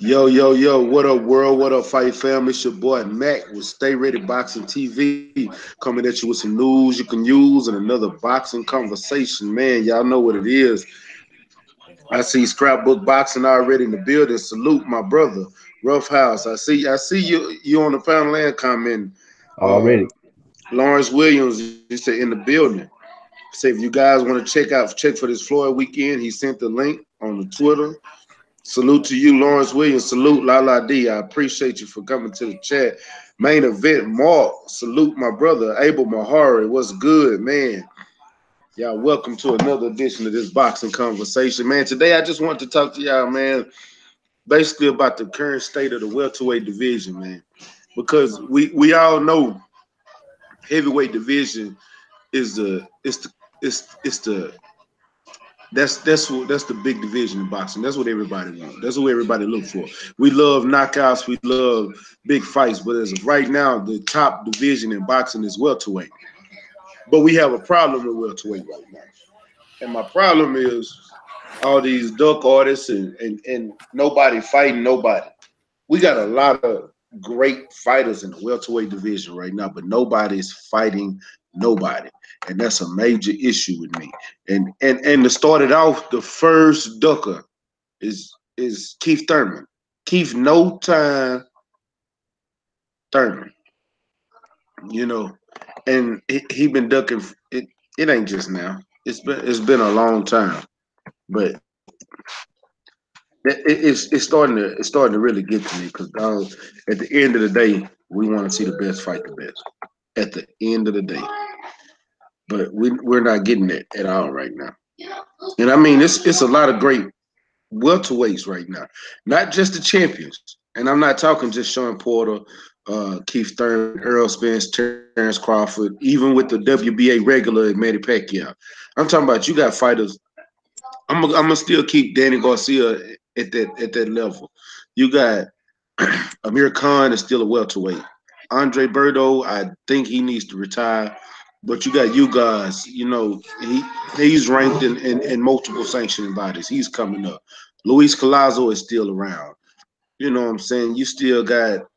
Yo, yo, yo, what up, world? What up, fight family? It's your boy Mac with Stay Ready Boxing TV, coming at you with some news you can use and another boxing conversation. Man, y'all know what it is. I see Scrapbook Boxing already in the building. Salute my brother, Rough House. I see you on the panel and comment. Uh, Already. Lawrence Williams, he said in the building. Say if you guys want to check for this Floyd weekend, he sent the link on the Twitter. Salute to you, Lawrence Williams. Salute, La D. I appreciate you for coming to the chat. Main event, Mark. Salute, my brother, Abel Mahari. What's good, man? Y'all, welcome to another edition of this boxing conversation, man. Today, I just want to talk to y'all, man, basically about the current state of the welterweight division, man, because we all know heavyweight division is the it's the that's the big division in boxing. That's what everybody wants. That's what everybody look for. We love knockouts. We love big fights. But as of right now, the top division in boxing is welterweight. But we have a problem with welterweight right now. And my problem is all these duck artists and nobody fighting nobody. We got a lot of great fighters in the welterweight division right now, but nobody's fighting nobody, and that's a major issue with me. And to start it off, the first ducker is Keith Thurman. Keith, no time Thurman, you know, and he been ducking. It ain't just now. It's been a long time, but it's starting to really get to me because at the end of the day, we want to see the best fight the best. At the end of the day, but we're not getting it at all right now. And I mean, it's a lot of great welterweights right now, not just the champions. And I'm not talking just Sean Porter, Keith Thurman, Earl Spence, Terrence Crawford, even with the WBA regular and Manny Pacquiao. I'm talking about you got fighters. I'm gonna still keep Danny Garcia at that level. You got Amir Khan is still a welterweight. Andre Berto, I think he needs to retire. But you got you guys, he's ranked in multiple sanctioning bodies. He's coming up. Luis Collazo is still around. You know what I'm saying? You still got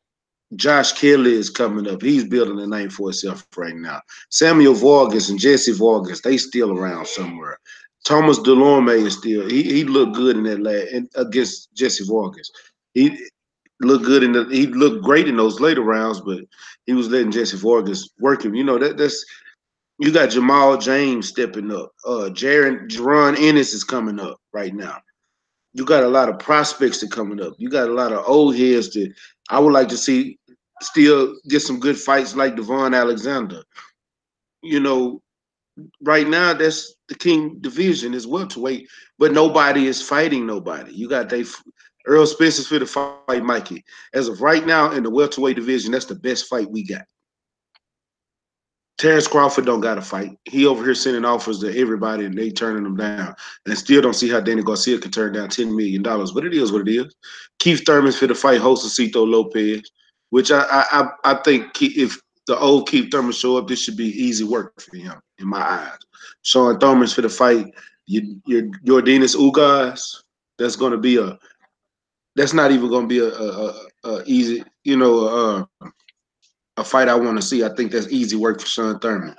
Josh Kelly is coming up. He's building a name for himself right now. Samuel Vargas and Jesse Vargas, they still around somewhere. Thomas Delorme is still he looked good in that against Jesse Vargas. He he looked great in those later rounds, but he was letting Jesse Vargas work him. That's you got Jamal James stepping up. Jerron Ennis is coming up right now. You got a lot of prospects that coming up. You got a lot of old heads that I would like to see still get some good fights like Devon Alexander. You know, right now that's the king division is welterweight, but nobody is fighting nobody. You got Earl Spencer's for to fight Mikey. As of right now in the welterweight division, that's the best fight we got. Terrence Crawford don't got to fight. He over here sending offers to everybody and they turning them down. And still don't see how Danny Garcia can turn down $10 million. But it is what it is. Keith Thurman's for to fight Josecito Lopez, which I think if the old Keith Thurman show up, this should be easy work for him in my eyes. Sean Thurman's for to fight your Jordanis Ugas. That's going to be that's not even going to be a easy, a fight I want to see. I think that's easy work for Sean Thurman.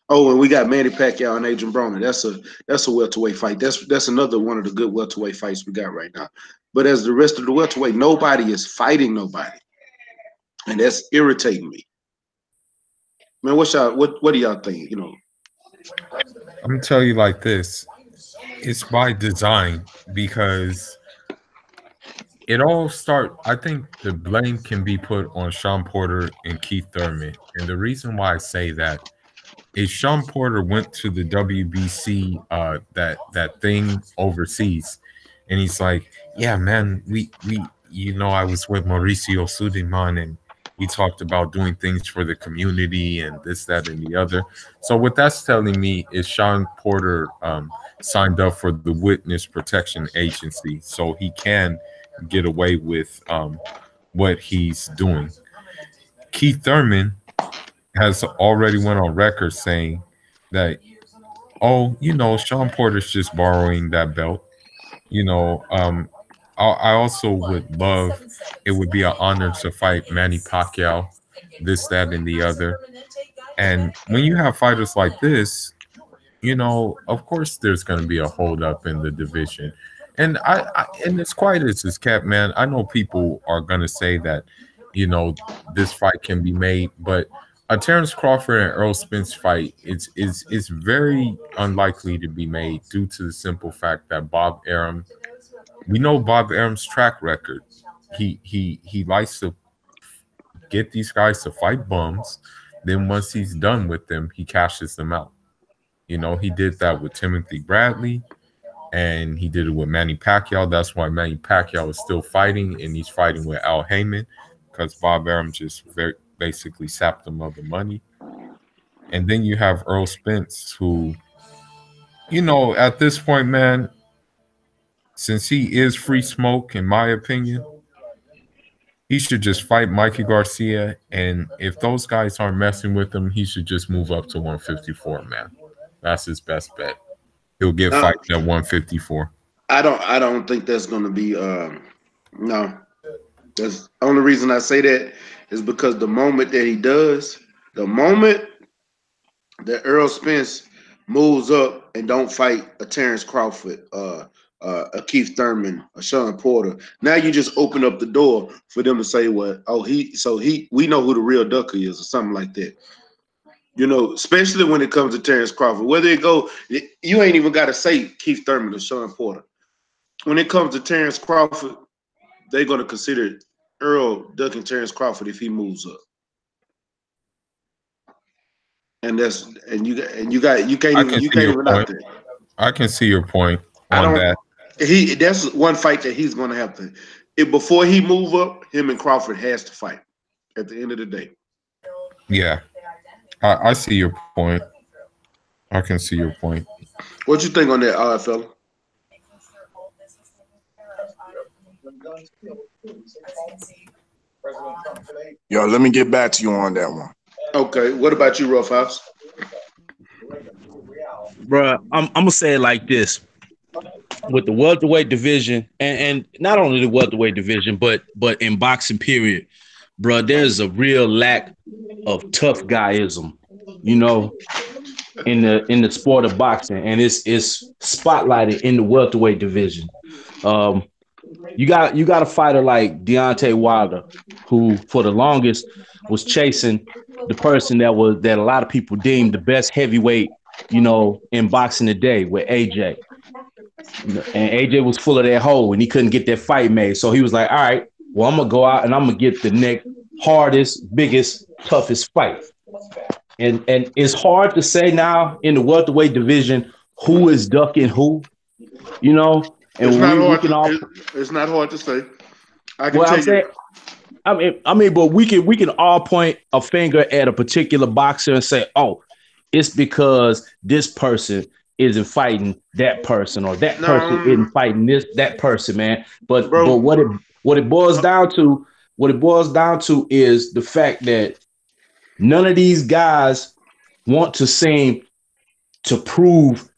Oh, and we got Manny Pacquiao and Adrian Broner. That's a welterweight fight. That's another one of the good welterweight fights we got right now. But as the rest of the welterweight, nobody is fighting nobody, and that's irritating me. Man, what do y'all think? I'm gonna tell you like this. It's by design because it all start. I think the blame can be put on Sean Porter and Keith Thurman, and the reason why I say that is Sean Porter went to the WBC that thing overseas, and he's like, "Yeah, man, we I was with Mauricio Suleiman and we talked about doing things for the community and this, that, and the other." So what that's telling me is Sean Porter signed up for the Witness Protection Agency, so he can get away with what he's doing. Keith Thurman has already went on record saying that, oh, Sean Porter's just borrowing that belt. You know, um, I also would love. It would be an honor to fight Manny Pacquiao, this, that, and the other. And when you have fighters like this, of course, there's going to be a holdup in the division. And and as quiet as it's kept, man, I know people are going to say that, this fight can be made, but a Terrence Crawford and Earl Spence fight is very unlikely to be made due to the simple fact that Bob Arum, we know Bob Arum's track record. He likes to get these guys to fight bums. Then once he's done with them, he cashes them out. He did that with Timothy Bradley, and he did it with Manny Pacquiao. That's why Manny Pacquiao is still fighting, and he's fighting with Al Heyman, because Bob Arum just basically sapped him of the money. And then you have Earl Spence, who, at this point, man, since he is free smoke, in my opinion, he should just fight Mikey Garcia. And if those guys aren't messing with him, he should just move up to 154, man. That's his best bet. He'll get fights at 154. I don't think that's going to be no. That's the only reason I say that is because the moment that he does, the moment that Earl Spence moves up and don't fight a Terrence Crawford, a Keith Thurman, a Sean Porter, now you just open up the door for them to say, "Well, we know who the real Ducker is," or something like that. Especially when it comes to Terrence Crawford. Whether it go, you ain't even got to say Keith Thurman or Sean Porter. When it comes to Terrence Crawford, they're going to consider Earl ducking Terrence Crawford if he moves up. And you can't even out there. I can see your point on that. That's one fight that he's going to have to. Before he move up, him and Crawford has to fight at the end of the day. Yeah. I see your point. I can see your point. What you think on that, fella? Yo, let me get back to you on that one. Okay. What about you, Roughhouse? Bruh, I'm gonna say it like this. With the welterweight division, and not only the welterweight division, but in boxing period, bruh, there's a real lack of tough guyism, in the sport of boxing, and it's spotlighted in the welterweight division. You got a fighter like Deontay Wilder, who for the longest was chasing the person that a lot of people deemed the best heavyweight, in boxing today, with AJ. And AJ was full of that hole, and he couldn't get that fight made. So he was like, all right, well, I'm going to go out and I'm going to get the next hardest, biggest, toughest fight. And it's hard to say now in the welterweight division who is ducking who, And it's not hard to say. I can tell you. I mean, but we can all point a finger at a particular boxer and say, oh, it's because this person isn't fighting that person, or that person isn't fighting that person, man. But what it boils down to is the fact that none of these guys want to seem to prove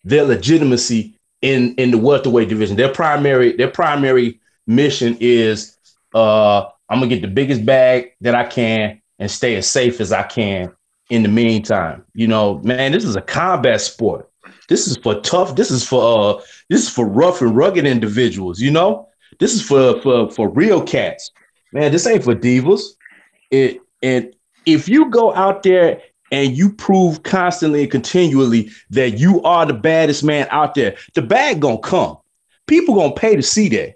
their legitimacy in the welterweight division. Their primary mission is I'm gonna get the biggest bag that I can and stay as safe as I can in the meantime. Man, this is a combat sport. This is for tough. This is for rough and rugged individuals. This is for real cats. Man, this ain't for divas. And if you go out there and you prove constantly and continually that you are the baddest man out there, the bag gonna come. People gonna pay to see that.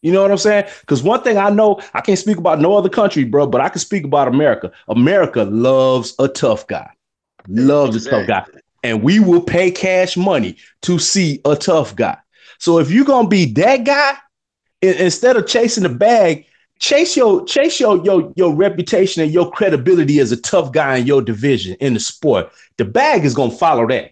You know what I'm saying? Because one thing I know, I can't speak about no other country, bro, but I can speak about America. America loves a tough guy. Loves a tough guy. And we will pay cash money to see a tough guy. So if you're gonna be that guy, instead of chasing the bag, chase your reputation and your credibility as a tough guy in your division in the sport. The bag is gonna follow that.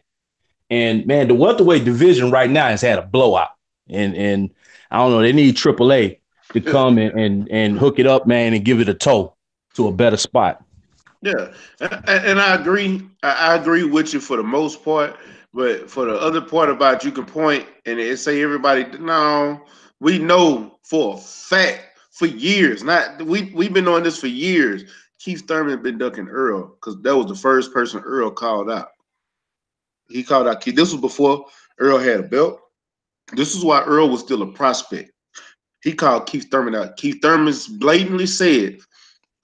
And man, the welterweight division right now has had a blowout. And I don't know, they need AAA to come and hook it up, man, and give it a toe to a better spot. Yeah, and I agree. I agree with you for the most part, but for the other part about you can point and say everybody, no, we know for a fact for years. We've been on this for years. Keith Thurman been ducking Earl because that was the first person Earl called out. He called out Keith. This was before Earl had a belt. This is why Earl was still a prospect. He called Keith Thurman out. Keith Thurman blatantly said,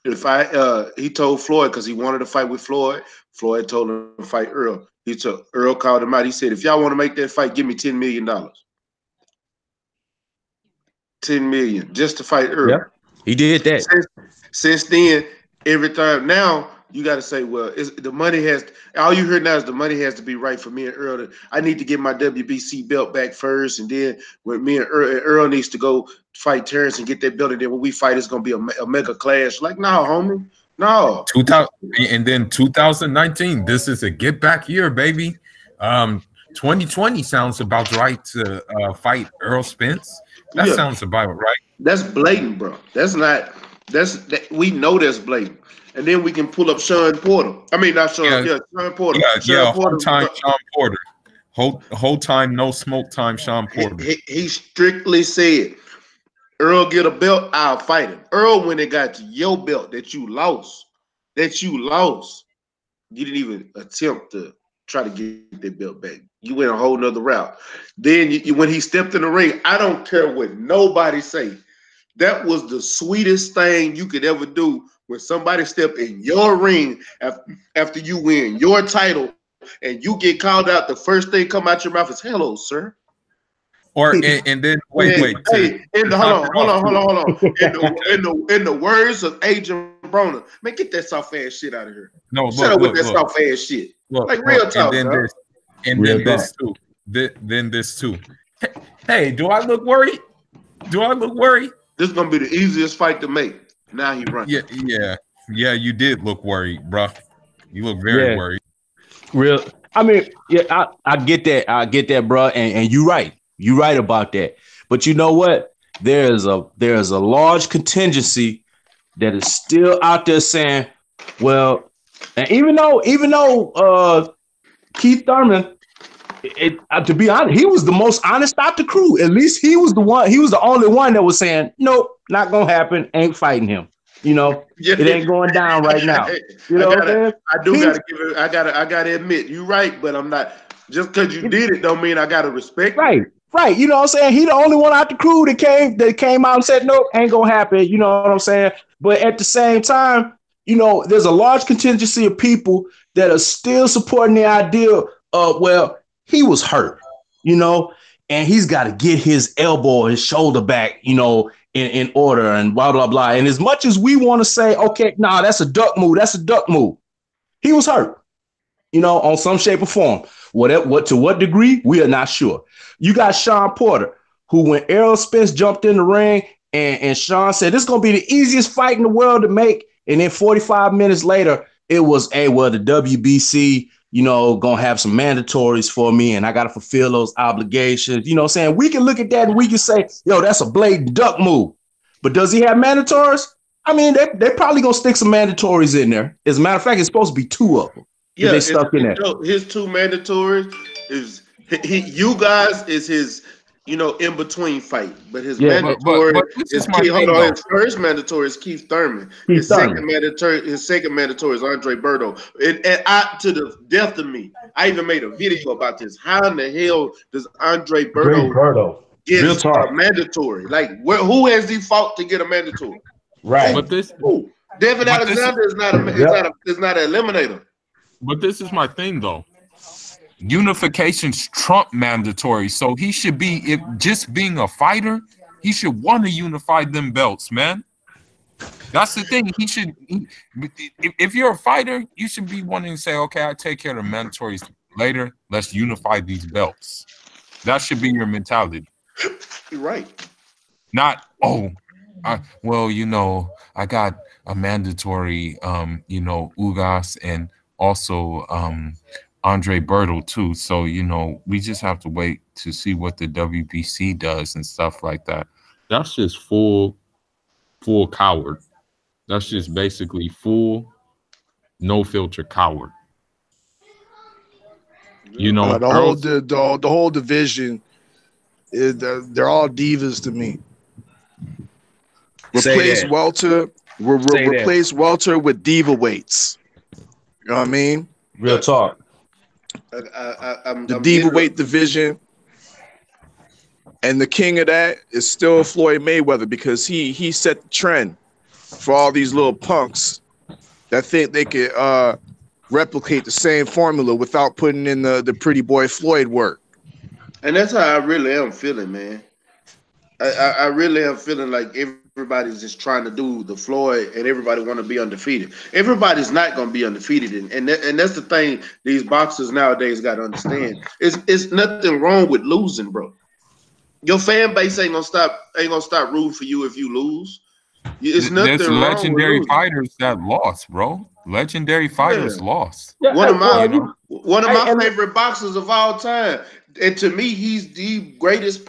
he told Floyd because he wanted to fight with Floyd. Floyd told him to fight Earl. Earl called him out. He said, if y'all want to make that fight, give me $10 million. $10 million just to fight Earl. Yeah, he did that. Since then, every time now you got to say, well, the money has. All you hear now is the money has to be right for me and Earl. I need to get my WBC belt back first, and then when me and Earl needs to go fight Terrence and get that belt, and then when we fight, it's gonna be a mega clash. Like, no, homie, no. 2000 and then 2019. This is a get back year, baby. 2020 sounds about right to fight Earl Spence. That sounds about right. That's blatant, bro. We know that's blatant. And then we can pull up Sean Porter. I mean, not Sean. Yeah, Sean Porter. Sean Porter. Sean Porter. Whole time, no smoke time, Sean Porter. He strictly said, Earl get a belt, I'll fight him. Earl, when it got to your belt that you lost, you didn't even attempt to try to get that belt back. You went a whole nother route. Then when he stepped in the ring, I don't care what nobody say. That was the sweetest thing you could ever do when somebody step in your ring after you win your title and you get called out. The first thing come out your mouth is "Hello, sir." Or and then wait. Hey, hold on. In the words of Agent Broner, man, get that soft ass shit out of here. No, shut up with that soft ass shit. Like real talk. And then this too. Then this too. Hey, do I look worried? This is gonna be the easiest fight to make. Now he running. Yeah. You did look worried, bro. You look very worried. Real. I mean, yeah, I get that. I get that, bro. And you're right. You're right about that. But you know what? There's a large contingency that is still out there saying, well, and even though Keith Thurman, to be honest, he was the most honest out the crew. At least he was the only one that was saying, nope, not gonna happen, ain't fighting him. You know, it ain't going down right now. You know what I'm saying? I gotta admit, you're right, but I'm not just because you did it don't mean I gotta respect it. Right. You know what I'm saying? He the only one out the crew that came out and said, nope, ain't gonna happen. You know what I'm saying? But at the same time, you know, there's a large contingency of people that are still supporting the idea of, well, he was hurt, you know, and he's got to get his elbow, his shoulder back, you know, in order and blah, blah, blah. And as much as we want to say, okay, nah, that's a duck move. He was hurt, you know, on some shape or form. To what degree, we are not sure. You got Sean Porter, who when Errol Spence jumped in the ring and Sean said, this is going to be the easiest fight in the world to make. And then 45 minutes later, it was, the WBC, you know, gonna have some mandatories for me and I got to fulfill those obligations. You know what I'm saying? We can look at that and we can say, yo, that's a blatant duck move. But does he have mandatories? I mean, they probably gonna stick some mandatories in there. As a matter of fact, it's supposed to be 2 of them. Yeah, they stuck in there. His 2 mandatories is you guys is his, you know, in between fight, but his mandatory is Keith. His first mandatory is Keith Thurman. His second mandatory is Andre Berto. And to the death of me, I even made a video about this. How in the hell does Andre Berto get a mandatory? Like, who has he fought to get a mandatory? Right. But Devin Alexander is not an eliminator. But this is my thing, though. Unifications trump mandatory, so he should be, if just being a fighter, he should want to unify them belts, man. That's the thing. If you're a fighter, you should be wanting to say, okay, I'll take care of the mandatories later. Let's unify these belts. That should be your mentality. You're right. Not, well, you know, I got a mandatory, you know, Ugas and also Andre Berto too. So, you know, we just have to wait to see what the WBC does and stuff like that. That's just full coward. That's just basically full no filter coward. You know, the whole division they're all divas to me. Say Replace that. Welter. Replace Welter with diva weights. You know what I mean? Real talk. I'm Diva weight division. And the king of that is still Floyd Mayweather, because he set the trend for all these little punks that think they could replicate the same formula without putting in the pretty boy Floyd work. And that's how I really am feeling, man. I really am feeling like everybody's just trying to do the Floyd, and everybody want to be undefeated. Everybody's not going to be undefeated, and that's the thing these boxers nowadays got to understand. It's nothing wrong with losing, bro. Your fan base ain't gonna stop rooting for you if you lose. It's nothing There's wrong legendary with fighters that lost, bro. Legendary fighters lost. Yeah, one of my and favorite boxers of all time. And to me, he's the greatest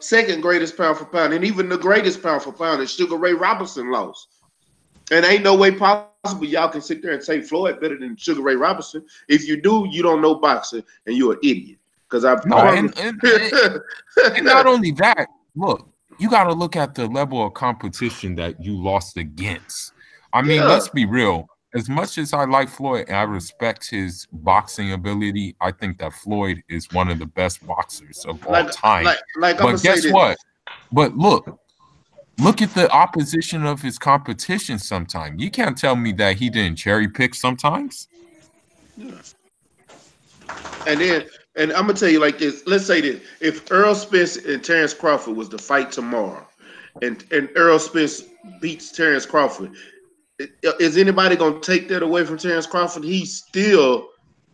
second greatest pound for pound, and even the greatest pound for pound is Sugar Ray Robinson lost. And ain't no way possible y'all can sit there and say Floyd better than Sugar Ray Robinson. If you do, you don't know boxing and you're an idiot. Because and not only that, look, you got to look at the level of competition that you lost against. I mean, let's be real. As much as I like Floyd and I respect his boxing ability, I think that Floyd is one of the best boxers of all time. But guess what? But look at the opposition of his competition sometimes. You can't tell me that he didn't cherry pick sometimes. Yeah. And I'm gonna tell you like this. Let's say this: if Earl Spence and Terrence Crawford was to fight tomorrow, and Earl Spence beats Terrence Crawford, is anybody gonna take that away from Terrence Crawford? He's still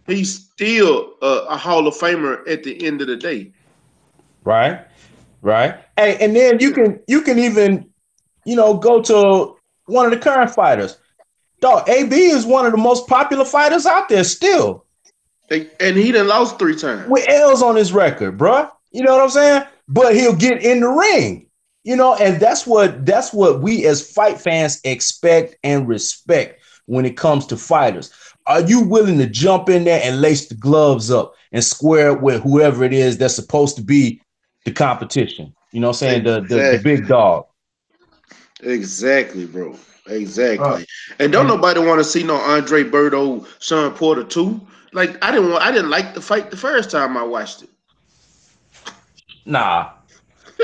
a Hall of Famer at the end of the day. Right. Hey, and then you can even go to one of the current fighters. Dog, AB is one of the most popular fighters out there still. And he done lost 3 times. With L's on his record, bro. You know what I'm saying? But he'll get in the ring. And that's what we as fight fans expect and respect when it comes to fighters. Are you willing to jump in there and lace the gloves up and square it with whoever it is that's supposed to be the competition? You know what I'm saying? The big dog. Exactly, bro. Exactly. And don't nobody want to see no Andre Berto, Sean Porter too. Like I didn't like the fight the first time I watched it. Nah.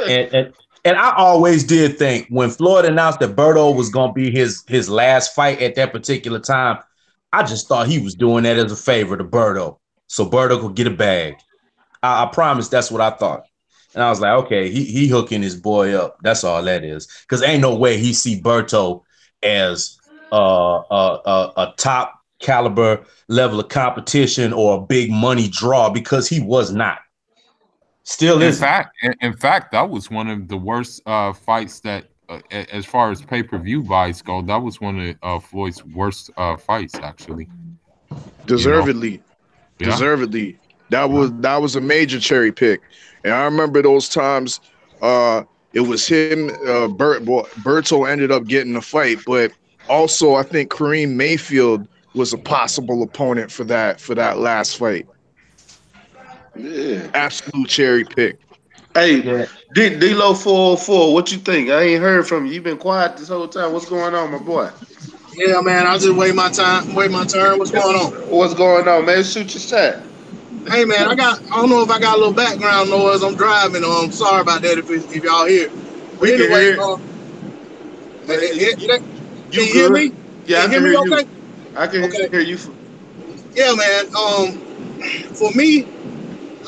and I always did think when Floyd announced that Berto was gonna be his last fight at that particular time, I just thought he was doing that as a favor to Berto, so Berto could get a bag. I promise that's what I thought. And I was like, okay, he hooking his boy up. That's all that is. Because ain't no way he see Berto as a top caliber level of competition or a big money draw, because he was not. Still is. In fact, that was one of the worst fights that, as far as pay-per-view buys go, that was one of Floyd's worst fights, actually. Deservedly. Deservedly. That was a major cherry pick. And I remember those times it was him, Berto ended up getting the fight, but also I think Kareem Mayfield was a possible opponent for that last fight. Yeah. Absolute cherry pick. Hey, D-Lo 404, what you think? I ain't heard from you. You've been quiet this whole time. What's going on, my boy? Yeah, man, I just wait my turn. What's going on? What's going on, man? Shoot your shot. Hey, man, I don't know if I got a little background noise. I'm driving. I'm sorry about that if y'all hear. But anyway, can you hear me? Yeah, can you hear me okay? I can hear you. Yeah, man. For me,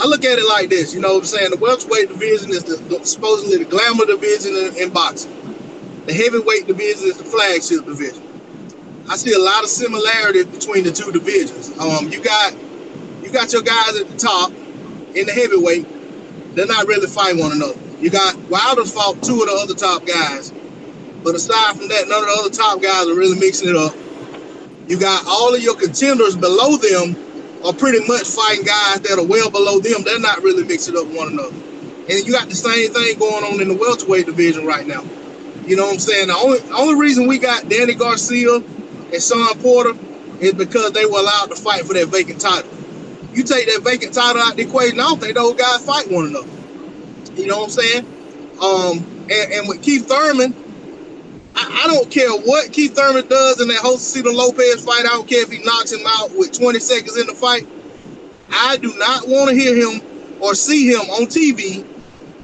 I look at it like this. You know what I'm saying? The welterweight division is supposedly the glamour division in boxing. The heavyweight division is the flagship division. I see a lot of similarities between the two divisions. You got your guys at the top in the heavyweight. They're not really fighting one another. You got Wilder's fought 2 of the other top guys, but aside from that, none of the other top guys are really mixing it up. You got all of your contenders below them are pretty much fighting guys that are well below them. They're not really mixing up one another. And you got the same thing going on in the welterweight division right now. You know what I'm saying? The only reason we got Danny Garcia and Sean Porter is because they were allowed to fight for that vacant title. You take that vacant title out the equation, I don't think those guys fight one another. You know what I'm saying? And with Keith Thurman, I don't care what Keith Thurman does in that Josecito Lopez fight. I don't care if he knocks him out with 20 seconds in the fight. I do not want to hear him or see him on TV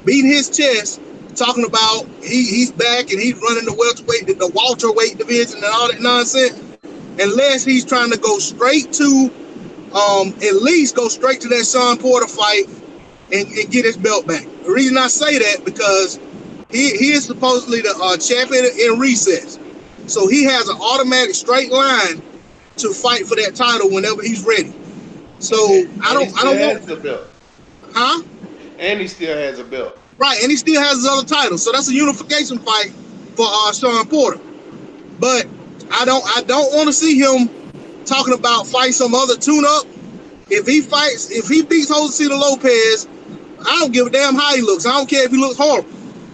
beating his chest, talking about he's back and he's running the welterweight division and all that nonsense, unless he's trying to go straight to, at least go straight to that Shawn Porter fight and get his belt back. The reason I say that because he is supposedly the champion in recess, so he has an automatic straight line to fight for that title whenever he's ready. So I don't want the belt. Huh? And he still has a belt. Right, and he still has his other titles. So that's a unification fight for Shawn Porter. But I don't want to see him talking about fight some other tune-up. If he beats Josecito Lopez, I don't give a damn how he looks. I don't care if he looks horrible.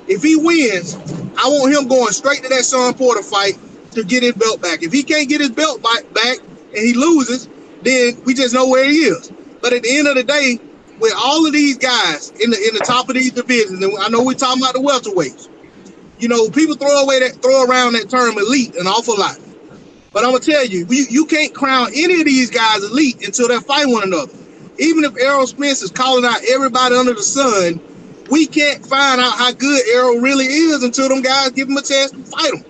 If he wins, I want him going straight to that Shawn Porter fight to get his belt back. If he can't get his belt back and he loses, then we just know where he is. But at the end of the day, with all of these guys in the top of these divisions, and I know we're talking about the welterweights, you know, people throw around that term elite an awful lot. But I'm gonna tell you, you can't crown any of these guys elite until they fight one another. Even if Errol Spence is calling out everybody under the sun, we can't find out how good Errol really is until them guys give him a chance to fight him.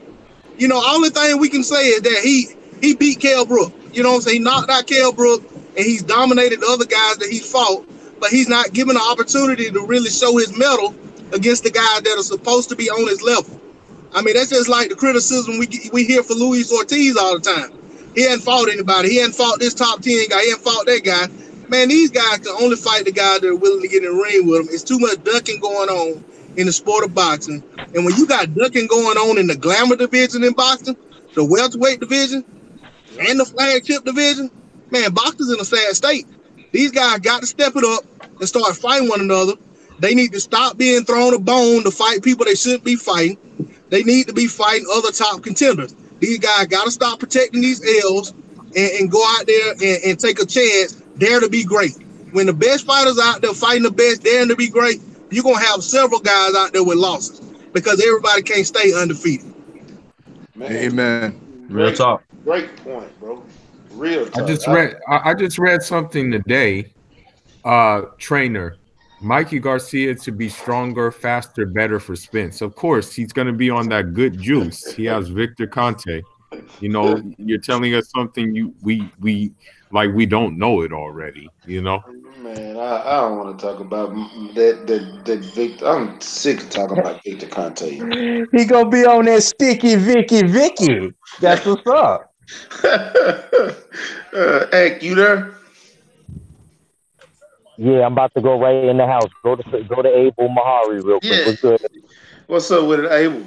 You know, only thing we can say is that he beat Kell Brook. You know what I'm saying? He knocked out Kell Brook, and he's dominated the other guys that he's fought, but he's not given an opportunity to really show his mettle against the guys that are supposed to be on his level. I mean, that's just like the criticism we hear for Luis Ortiz all the time. He hadn't fought anybody. He hadn't fought this top 10 guy. He hadn't fought that guy. Man, these guys can only fight the guys that are willing to get in the ring with them. It's too much ducking going on in the sport of boxing. And when you got ducking going on in the glamour division in boxing, the welterweight division, and the flagship division, man, boxing's in a sad state. These guys got to step it up and start fighting one another. They need to stop being thrown a bone to fight people they shouldn't be fighting. They need to be fighting other top contenders. These guys got to stop protecting these L's and go out there and take a chance, dare to be great. When the best fighters out there fighting the best, daring to be great, you're going to have several guys out there with losses because everybody can't stay undefeated. Man. Amen. Real talk. Great point, bro. Real talk. I just read something today. Trainer Mikey Garcia to be stronger, faster, better for Spence. Of course, he's going to be on that good juice. He has Victor Conte. You know, you're telling us something we don't know it already. You know, man, I don't want to talk about that Victor. I'm sick of talking about Victor Conte. He gonna be on that sticky Vicky. That's what's up. Hank, you there? Yeah, I'm about to go right in the house. Go to Abel Mahari real quick. Yeah. What's good? What's up with it, Abel?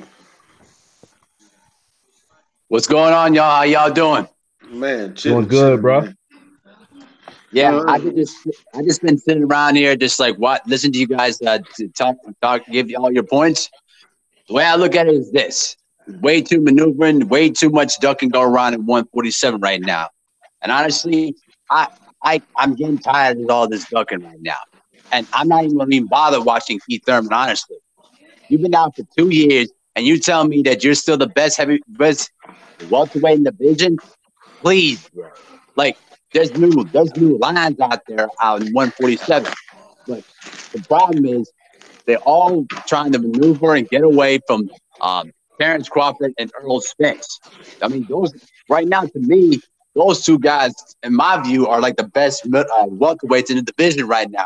What's going on, y'all? How y'all doing? Man, Doing good, bro. Man. Yeah, I just been sitting around here, just like listen to you guys to talk, give you all your points. The way I look at it is this: way too maneuvering, way too much ducking go around at 147 right now. And honestly, I'm getting tired of all this ducking right now, and I'm not even gonna bother watching Keith Thurman. Honestly, you've been out for 2 years, and you tell me that you're still the best welterweight in the division? Please, bro. Like, there's new lines out there out in 147. But the problem is they're all trying to maneuver and get away from Terrence Crawford and Earl Spence. I mean, those right now, to me, those two guys, in my view, are like the best welterweights in the division right now.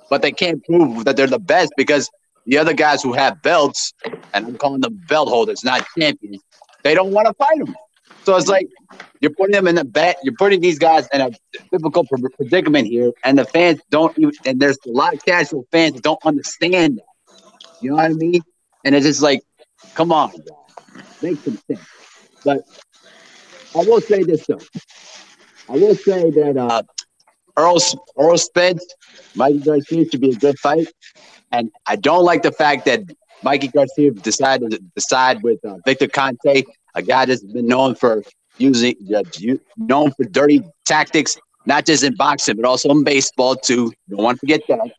But they can't prove that they're the best because the other guys who have belts, and I'm calling them belt holders, not champions, they don't want to fight them. So it's like you're putting them in a bet. You're putting these guys in a difficult predicament here, and the fans don't even. And there's a lot of casual fans that don't understand that. You know what I mean? And it's just like, come on, guys, make some sense. But I will say this though. I will say that Earl Spence, Mikey Garcia should be a good fight, and I don't like the fact that Mikey Garcia decided to decide with Victor Conte, a guy that's been known for dirty tactics, not just in boxing, but also in baseball too. Don't want to forget that.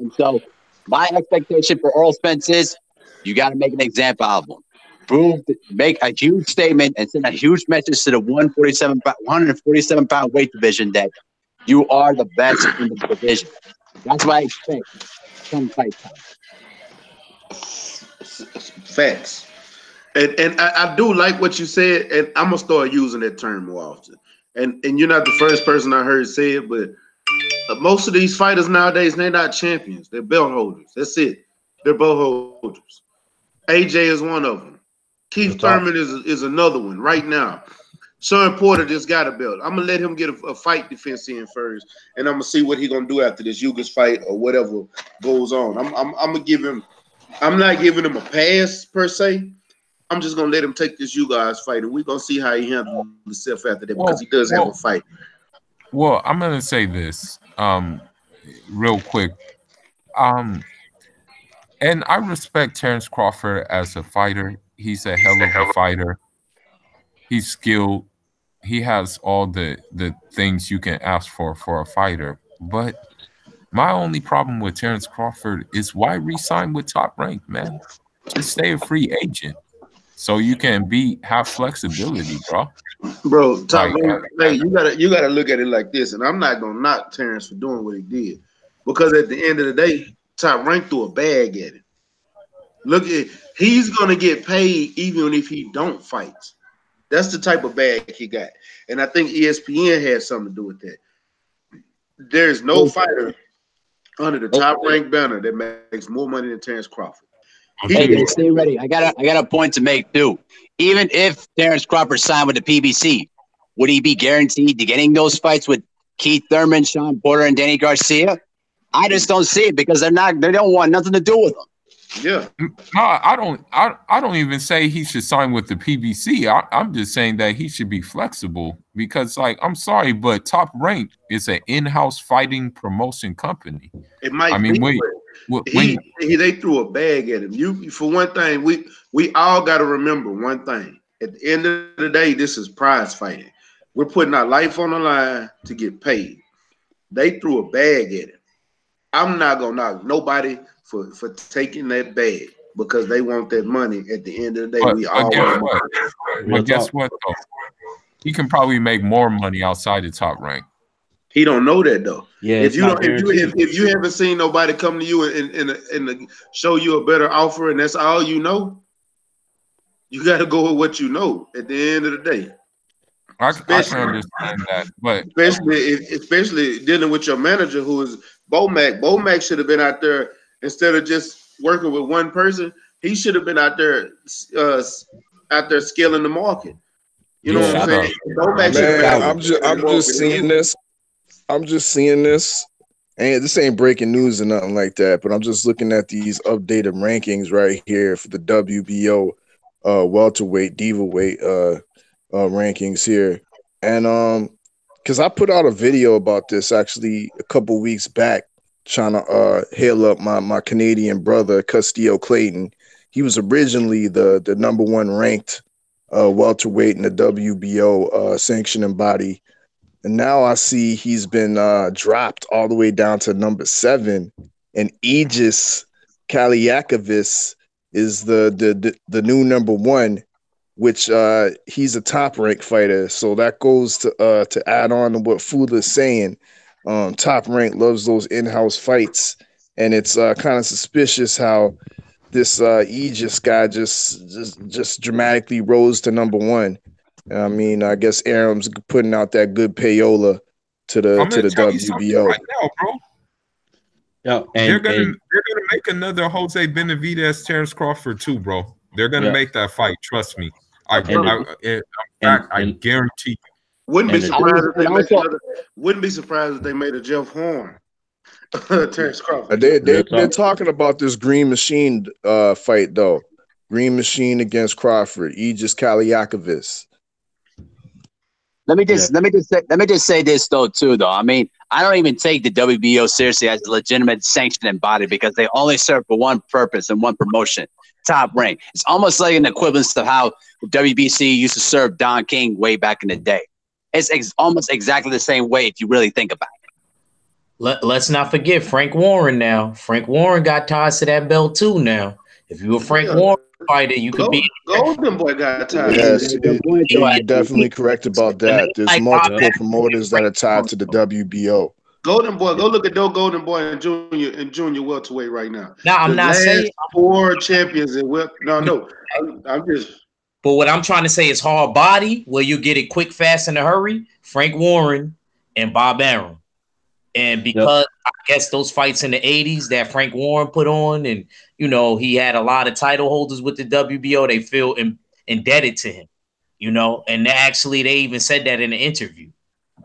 And so My expectation for Earl Spence is you got to make an example out of him. Make a huge statement and send a huge message to the 147 pound weight division that you are the best in the division. That's what I expect. Some fight time. Facts. And I do like what you said, and I'm gonna start using that term more often. And you're not the first person I heard say it, but most of these fighters nowadays, they're not champions. They're belt holders. That's it. They're belt holders. AJ is one of them. Keith Thurman is another one right now. Sean Porter just got a belt. I'm gonna let him get a fight defense in first, and I'm gonna see what he's gonna do after this Yugas fight or whatever goes on. I'm gonna give him. I'm not giving him a pass per se. I'm just gonna let him take this you guys fight, and we're gonna see how he handles himself after that because he does have a fight. Well, I'm gonna say this real quick. And I respect Terrence Crawford as a fighter. He's a hell of a fighter. He's skilled. He has all the things you can ask for a fighter. But my only problem with Terrence Crawford is why re-sign with Top Rank, man? Just stay a free agent so you can have flexibility, bro. Bro, Top Rank, hey, you gotta look at it like this, and I'm not gonna knock Terrence for doing what he did, because at the end of the day, Top Rank threw a bag at him. Look, he's gonna get paid even if he don't fight. That's the type of bag he got, and I think ESPN had something to do with that. There's no fighter under the Top Rank banner that makes more money than Terrence Crawford. Hey, stay ready. I got a point to make too. Even if Terrence Crawford signed with the PBC, would he be guaranteed to getting those fights with Keith Thurman, Sean Porter, and Danny Garcia? I just don't see it because they don't want nothing to do with him. Yeah. No, I don't even say he should sign with the PBC. I'm just saying that he should be flexible because, like, I'm sorry, but Top Rank is an in-house fighting promotion company. It might be. They threw a bag at him. You for one thing, we all got to remember one thing. At the end of the day, this is prize fighting. We're putting our life on the line to get paid. They threw a bag at him. I'm not gonna knock nobody for taking that bag because they want that money. At the end of the day, guess what though? He can probably make more money outside the Top Rank. He don't know that though. Yeah, if you haven't seen nobody come to you and show you a better offer, and that's all you know, you got to go with what you know. At the end of the day, I can understand that, but especially dealing with your manager who is Bomac. Bomac should have been out there instead of just working with one person. He should have been out there scaling the market. You know what I'm saying? Man, I'm just seeing this. I'm just seeing this, and this ain't breaking news or nothing like that, but I'm just looking at these updated rankings right here for the WBO welterweight, diva weight rankings here. And because I put out a video about this actually a couple weeks back, trying to hail up my Canadian brother, Castillo Clayton. He was originally the #1 ranked welterweight in the WBO sanctioning body. And now I see he's been dropped all the way down to #7, and Aegis Kaliakovis is the new #1, which he's a Top Rank fighter. So that goes to add on to what Fula's saying. Top Rank loves those in-house fights, and it's kind of suspicious how this Aegis guy just dramatically rose to #1. I mean, I guess Aram's putting out that good payola to the WBO right now, bro. Yeah, they're gonna make another Jose Benavidez Terrence Crawford too, bro. They're gonna make that fight. Trust me. I guarantee you. Wouldn't be surprised if they made a Jeff Horn Terrence Crawford. They're talking about this Green Machine fight though. Green Machine against Crawford, Aegis Kaliakovis. Let me just say this though too. I mean, I don't even take the WBO seriously as a legitimate sanctioning body because they only serve for one purpose and one promotion: Top Rank. It's almost like an equivalence of how the WBC used to serve Don King way back in the day. It's almost exactly the same way if you really think about it. let's not forget Frank Warren now. Frank Warren got ties to that belt too now. If you a Frank Warren fighter, you could be. Golden Boy got ties. Yes, you're definitely correct about that. There's multiple promoters that are tied to the WBO. Golden Boy, go look at Golden Boy and junior welterweight right now. No, I'm not saying 4 champions in no. I'm just. But what I'm trying to say is hard body, where you get it quick, fast, in a hurry. Frank Warren and Bob Arum. And because I guess those fights in the 80s that Frank Warren put on, and he had a lot of title holders with the WBO, they feel indebted to him, and they even said that in the interview,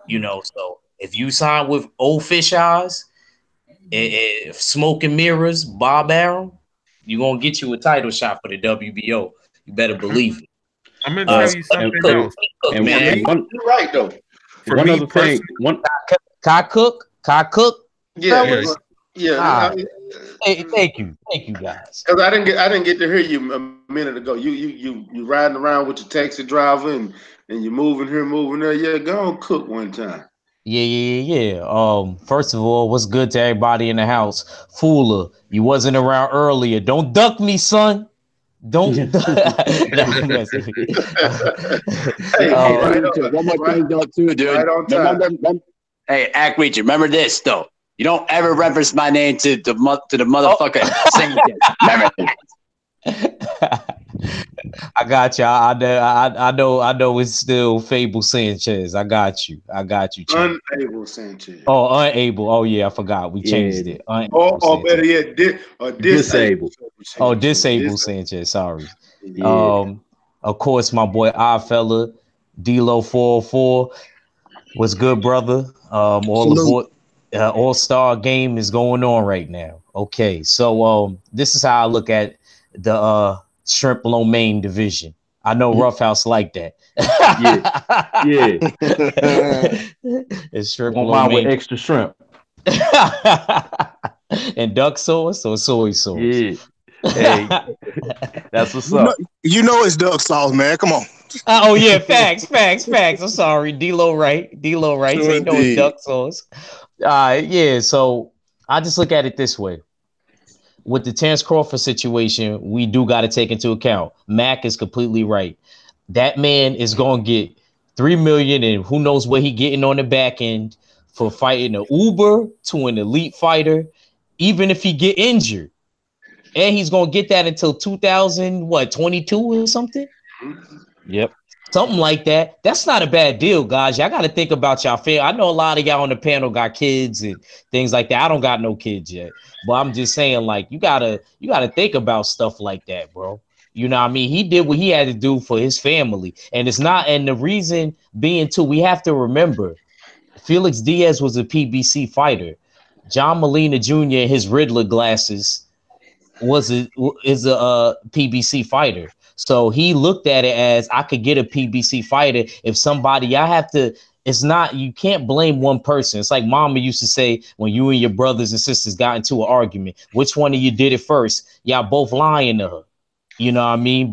so if you sign with old fish eyes, smoke and mirrors, Bob Arum, you're gonna get you a title shot for the WBO. You better believe it. I'm gonna tell you something else. Man, you're right though. One other thing, Kai Cook. Yeah. Hey, thank you guys. Because I didn't get to hear you a minute ago. You riding around with your taxi driver and you moving here, moving there. Yeah, go on Cook one time. Yeah. First of all, what's good to everybody in the house? Fooler, you wasn't around earlier. Don't duck me, son. Don't. Hey, one more thing though, too, dude. Right on time. Remember, hey, Act Reacher, remember this though. You don't ever reference my name to the motherfucker. Remember that. I got you. I know. It's still Fable Sanchez. I got you. Unable Sanchez. Oh, unable. Oh yeah, I forgot. We changed it. Or better yet, disabled. Oh, disabled Sanchez. Sorry. Yeah. Of course, my boy Oddfella, D-Lo 404. What's good, brother? All-Star game is going on right now. Okay, so this is how I look at the shrimp lo mein division. I know Roughhouse like that. It's shrimp lo mein with extra shrimp and duck sauce or soy sauce. Yeah, hey, that's what's up. You know it's duck sauce, man. Come on. Oh yeah, facts. I'm sorry, D-Lo right. Sure, so you know it's duck sauce. Yeah. So I just look at it this way. With the Terence Crawford situation, we do got to take into account. Mac is completely right. That man is going to get $3 million, and who knows what he getting on the back end for fighting an Uber to an elite fighter, even if he get injured. And he's going to get that until 2022 or something? Yep. Something like that. That's not a bad deal, guys. Y'all got to think about y'all family. I know a lot of y'all on the panel got kids and things like that. I don't got no kids yet, but I'm just saying, like, you gotta think about stuff like that, bro. You know what I mean? He did what he had to do for his family, and it's not. And the reason being too, we have to remember, Felix Diaz was a PBC fighter. John Molina Jr. in his Riddler glasses is a PBC fighter. So he looked at it as I could get a PBC fighter if somebody it's not, you can't blame one person. It's like Mama used to say when you and your brothers and sisters got into an argument, which one of you did it first? Y'all both lying to her. You know what I mean?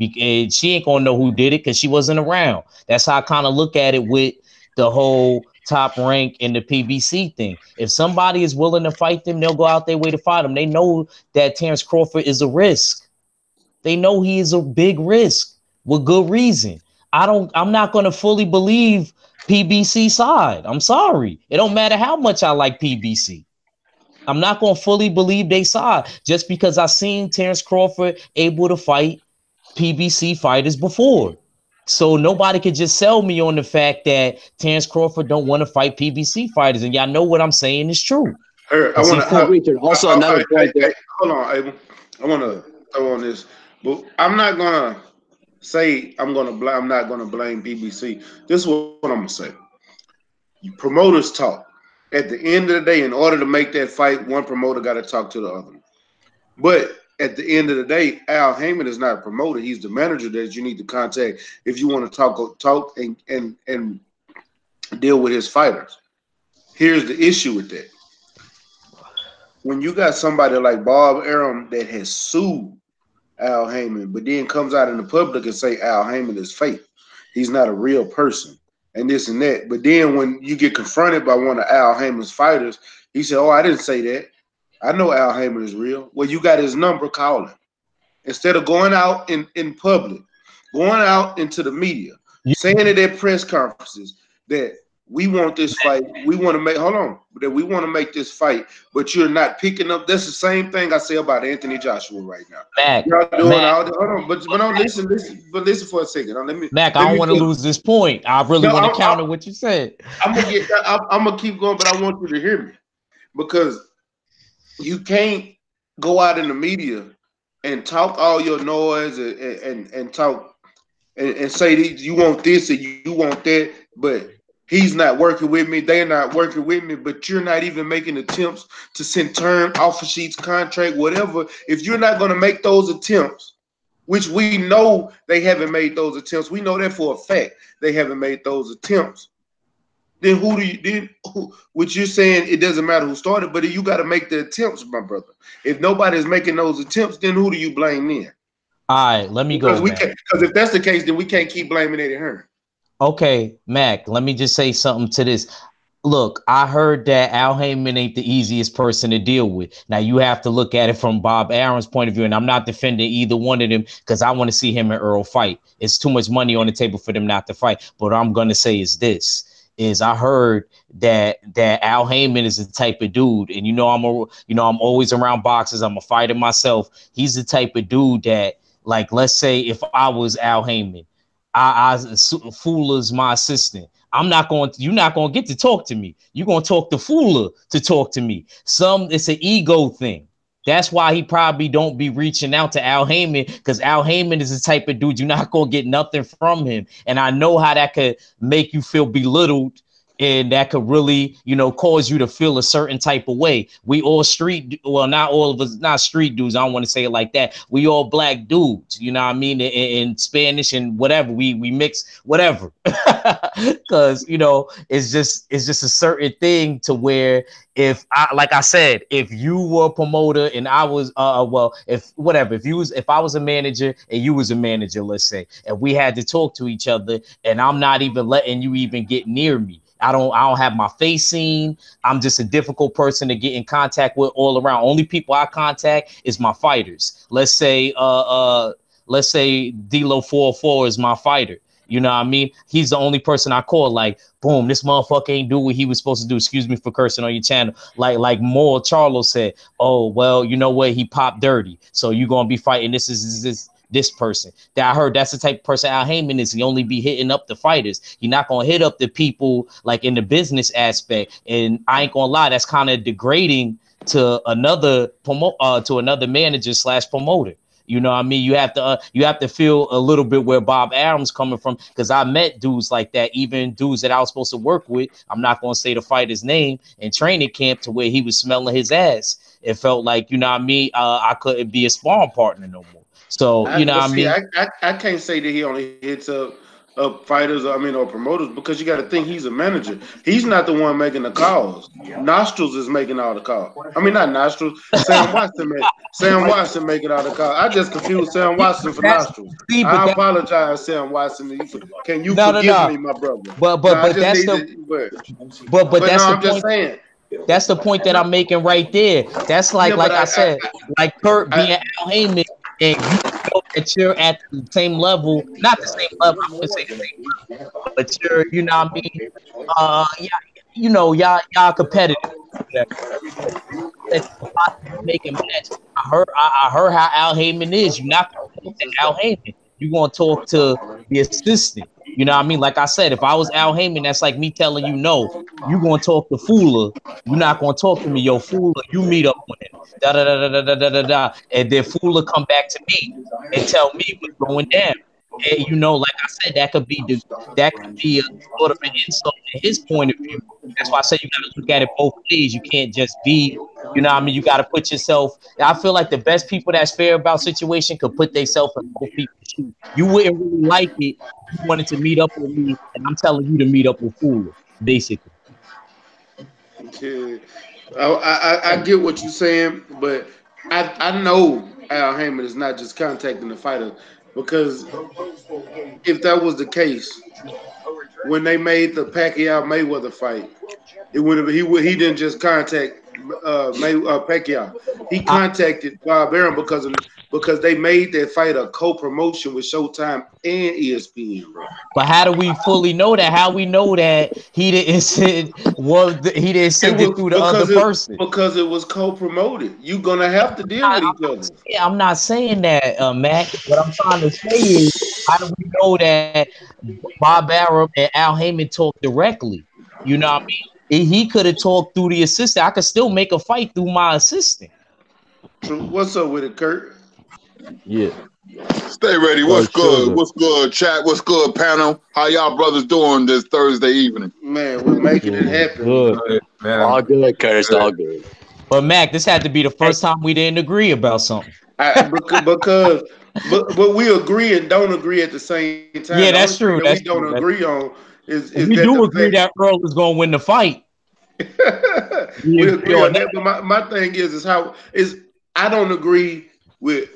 She ain't gonna know who did it because she wasn't around. That's how I kind of look at it with the whole top rank and the PBC thing. If somebody is willing to fight them, they'll go out their way to fight them. They know that Terence Crawford is a risk. They know he is a big risk with good reason. I'm not going to fully believe PBC side. I'm sorry. It don't matter how much I like PBC. I'm not going to fully believe they side just because I seen Terence Crawford able to fight PBC fighters before. So nobody could just sell me on the fact that Terence Crawford don't want to fight PBC fighters. And y'all know what I'm saying is true. Also, another point there. Hold on, Abel. I want to throw on this. But I'm not gonna say I'm not gonna blame BBC. This is what I'm gonna say. Promoters talk. At the end of the day, in order to make that fight, one promoter got to talk to the other. But at the end of the day, Al Heyman is not a promoter. He's the manager that you need to contact if you want to talk and deal with his fighters. Here's the issue with that. When you got somebody like Bob Arum that has sued Al Heyman, but then comes out in the public and say Al Heyman is fake. He's not a real person. and this and that. But then when you get confronted by one of Al Heyman's fighters, he said, "Oh, I didn't say that. I know Al Heyman is real." Well, you got his number, call him. Instead of going out in public, going out into the media, saying it at press conferences that we want this fight, we want to make, that we want to make this fight, but you're not picking up. That's the same thing I say about Anthony Joshua right now. Mac, y'all doing Mac, all the, hold on, but no, listen for a second. Now, Mac, I don't want to lose this point. I really want to counter what you said. I'm gonna keep going, but I want you to hear me, because you can't go out in the media and talk all your noise and talk and say that you want this and you want that, but he's not working with me, they're not working with me, but you're not even making attempts to send term, offer sheets, contract, whatever. If you're not going to make those attempts, which we know they haven't made those attempts, we know that for a fact they haven't made those attempts, then which you're saying it doesn't matter who started, but you got to make the attempts, my brother. If nobody's making those attempts, then who do you blame then? All right, let me go. Because if that's the case, then we can't keep blaming Eddie Hearn. Okay, Mac, let me just say something to this. Look, I heard that Al Heyman ain't the easiest person to deal with. Now, you have to look at it from Bob Arum's point of view, and I'm not defending either one of them because I want to see him and Earl fight. It's too much money on the table for them not to fight. But what I'm going to say is this. I heard that Al Heyman is the type of dude, and I'm always around boxers. I'm a fighter myself. He's the type of dude that, like, let's say if I was Al Heyman, Fuller's my assistant. You're not going to get to talk to me. You're going to talk to Fuller to talk to me. It's an ego thing. That's why he probably don't be reaching out to Al Heyman, because Al Heyman is the type of dude you're not going to get nothing from him. And I know how that could make you feel belittled, and that could really, cause you to feel a certain type of way. We all not all of us, not street dudes. I don't want to say it like that. We all black dudes, you know what I mean? In Spanish and whatever, we mix whatever. Because, it's just a certain thing to where if you were a promoter and I was, if I was a manager and you was a manager, let's say, and we had to talk to each other and I'm not even letting you even get near me. I don't have my face seen. I'm just a difficult person to get in contact with all around. Only people I contact is my fighters. Let's say D'Lo 404 is my fighter. You know what I mean? He's the only person I call, like, boom, this motherfucker ain't do what he was supposed to do. Excuse me for cursing on your channel. Like Moore Charlo said, oh, well, you know what? He popped dirty. So you're going to be fighting this person. That I heard that's the type of person Al Heyman is. He only be hitting up the fighters. You're not going to hit up the people like in the business aspect. And I ain't going to lie, that's kind of degrading to another manager / promoter. You know what I mean? You have to feel a little bit where Bob Arum's coming from, because I met dudes like that, even dudes that I was supposed to work with. I'm not going to say the fighter's name, in training camp, to where he was smelling his ass. It felt like, you know what I mean? I couldn't be a sparring partner no more. So, you know what I mean? I can't say that he only hits up fighters, or promoters, because you got to think he's a manager. He's not the one making the calls. Nostrils is making all the calls. I mean, not Nostrils. Sam Watson making all the calls. I just confused Sam Watson for Nostrils. I apologize, Sam Watson. Can you forgive me, my brother? But that's the point. That's the point that I'm making right there. That's like I said, like Kurt being Al Heyman, and you know that you're at the same level, not the same level, I wouldn't say the same level, but you're, you know what I mean? Y'all competitive. Make a match. I heard how Al Heyman is. You're not going to talk to Al Heyman. You're going to talk to the assistant. You know what I mean? Like I said, if I was Al Heyman, that's like me telling you, no, you're going to talk to Fuller. You're not going to talk to me. Yo, Fuller, you meet up with him. Da. And then Fuller come back to me and tell me what's going down. And, like I said, that could be a sort of an insult to his point of view. That's why I said you got to look at it both ways. You can't just be, you know what I mean? You got to put yourself. I feel like the best people that's fair about situation could put themselves in both people's shoes. You wouldn't really like it if you wanted to meet up with me, and I'm telling you to meet up with Fuller, basically. Yeah. I get what you're saying, but I know Al Heyman is not just contacting the fighter, because if that was the case, when they made the Pacquiao Mayweather fight, he didn't just contact Pacquiao. He contacted Bob Arum because they made that fight a co-promotion with Showtime and ESPN, bro. But how do we fully know that? How we know that he didn't send he didn't send it through the other person? Because it was co-promoted. You're gonna have to deal with each other. I'm not saying that, Mac. What I'm trying to say is, how do we know that Bob Arum and Al Heyman talked directly? You know what I mean? He could have talked through the assistant. I could still make a fight through my assistant. So what's up with it, Kurt? Yeah. Stay ready. What's good? What's good, chat? What's good, panel? How y'all brothers doing this Thursday evening? Man, we're making it happen. Good. Man. All good, Curtis. All good. But Mac, this had to be the first time we didn't agree about something. But we agree and don't agree at the same time. Yeah, that's true. That we don't agree on is we do agree that Earl is going to win the fight. We agree on that. But my thing is I don't agree with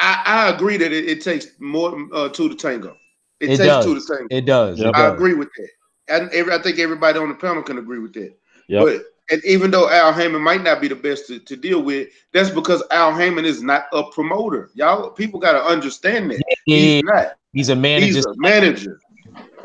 I agree that it takes more two to tango. It takes two to tango. It does. I agree with that. And I think everybody on the panel can agree with that. Yep. But and even though Al Heyman might not be the best to deal with, that's because Al Heyman is not a promoter. Y'all people got to understand that. He's not. He's a manager. He's a manager.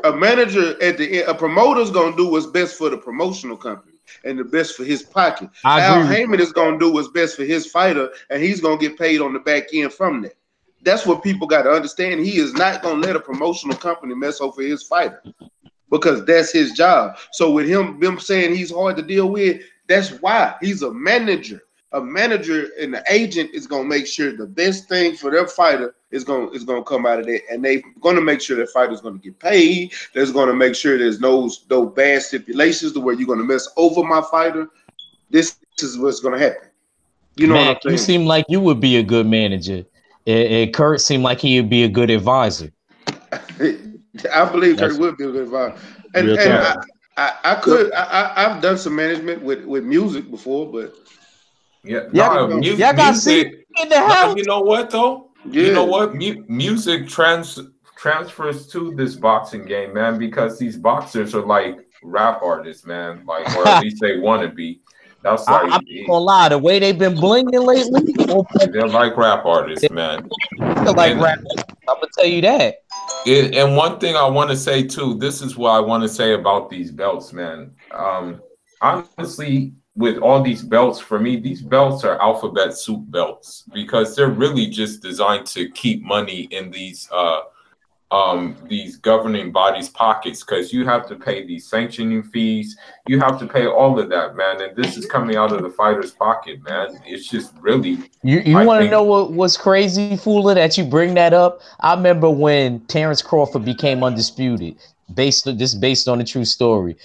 A manager at the end, a promoter's gonna do what's best for the promotional company and the best for his pocket. Al Heyman is gonna do what's best for his fighter, and he's gonna get paid on the back end from that. That's what people got to understand. He is not gonna let a promotional company mess over his fighter because that's his job. So with them saying he's hard to deal with, that's why he's a manager. A manager and the agent is gonna make sure the best thing for their fighter is gonna come out of that, and they're gonna make sure that fighter's gonna get paid. They're gonna make sure there's no bad stipulations to where you're gonna mess over my fighter. This is what's gonna happen. You know what I'm saying? You seem like you would be a good manager. Kurt seemed like he would be a good advisor. I believe Kurt would be a good advisor, and I've done some management with music before, but. Y'all got music in the house. You know what though? Yeah. You know what? Music transfers to this boxing game, man, because these boxers are like rap artists, man. Like, or at least they want to be. That's like I'm not gonna lie, the way they've been blinging lately. They're like rap artists, man. They're like rap. I'm gonna tell you that. And one thing I want to say too, this is what I want to say about these belts, man. Honestly, with all these belts, for me, these belts are alphabet soup belts because they're really just designed to keep money in these governing bodies' pockets, because you have to pay these sanctioning fees, you have to pay all of that, man, and this is coming out of the fighter's pocket, man. It's just really. You want to know what's crazy, Fula, that you bring that up? I remember when Terrence Crawford became undisputed, based on the true story.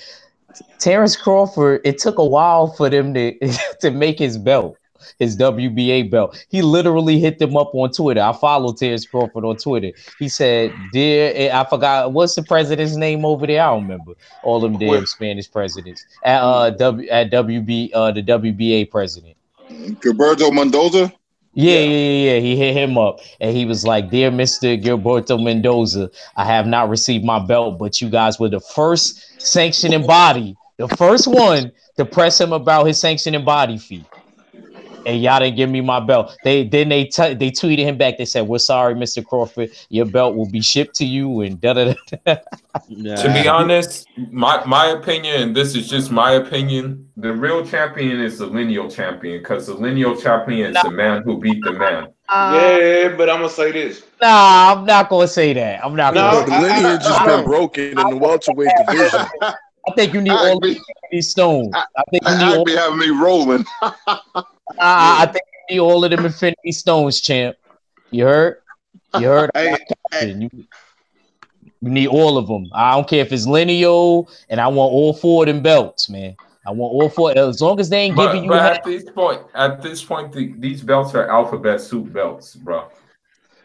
Terrence Crawford, it took a while for them to make his belt, his WBA belt. He literally hit them up on Twitter. I follow Terrence Crawford on Twitter. He said, "Dear," I forgot what's the president's name over there. I don't remember all them damn Spanish presidents at the WBA president. Gilberto Mendoza. Yeah. He hit him up and he was like, "Dear Mr. Gilberto Mendoza, I have not received my belt, but you guys were the first sanctioning body, the first one to press him about his sanctioning body fee. And y'all didn't give me my belt." They tweeted him back. They said, "We're sorry, Mr. Crawford. Your belt will be shipped to you." And To be honest, my opinion, and this is just my opinion, the real champion is the lineal champion, because the lineal champion is the man who beat the man. Yeah, but I'm gonna say this. Nah, I'm not gonna say that. I'm not. The lineage has been broken in the welterweight division. I think you need all these stones. I think you need. Be having me rolling. I think you need all of them Infinity Stones, champ. You heard? You heard? You need all of them. I don't care if it's lineal, and I want all four of them belts, man. I want all four, as long as they ain't giving you. But at this point, these belts are alphabet soup belts, bro.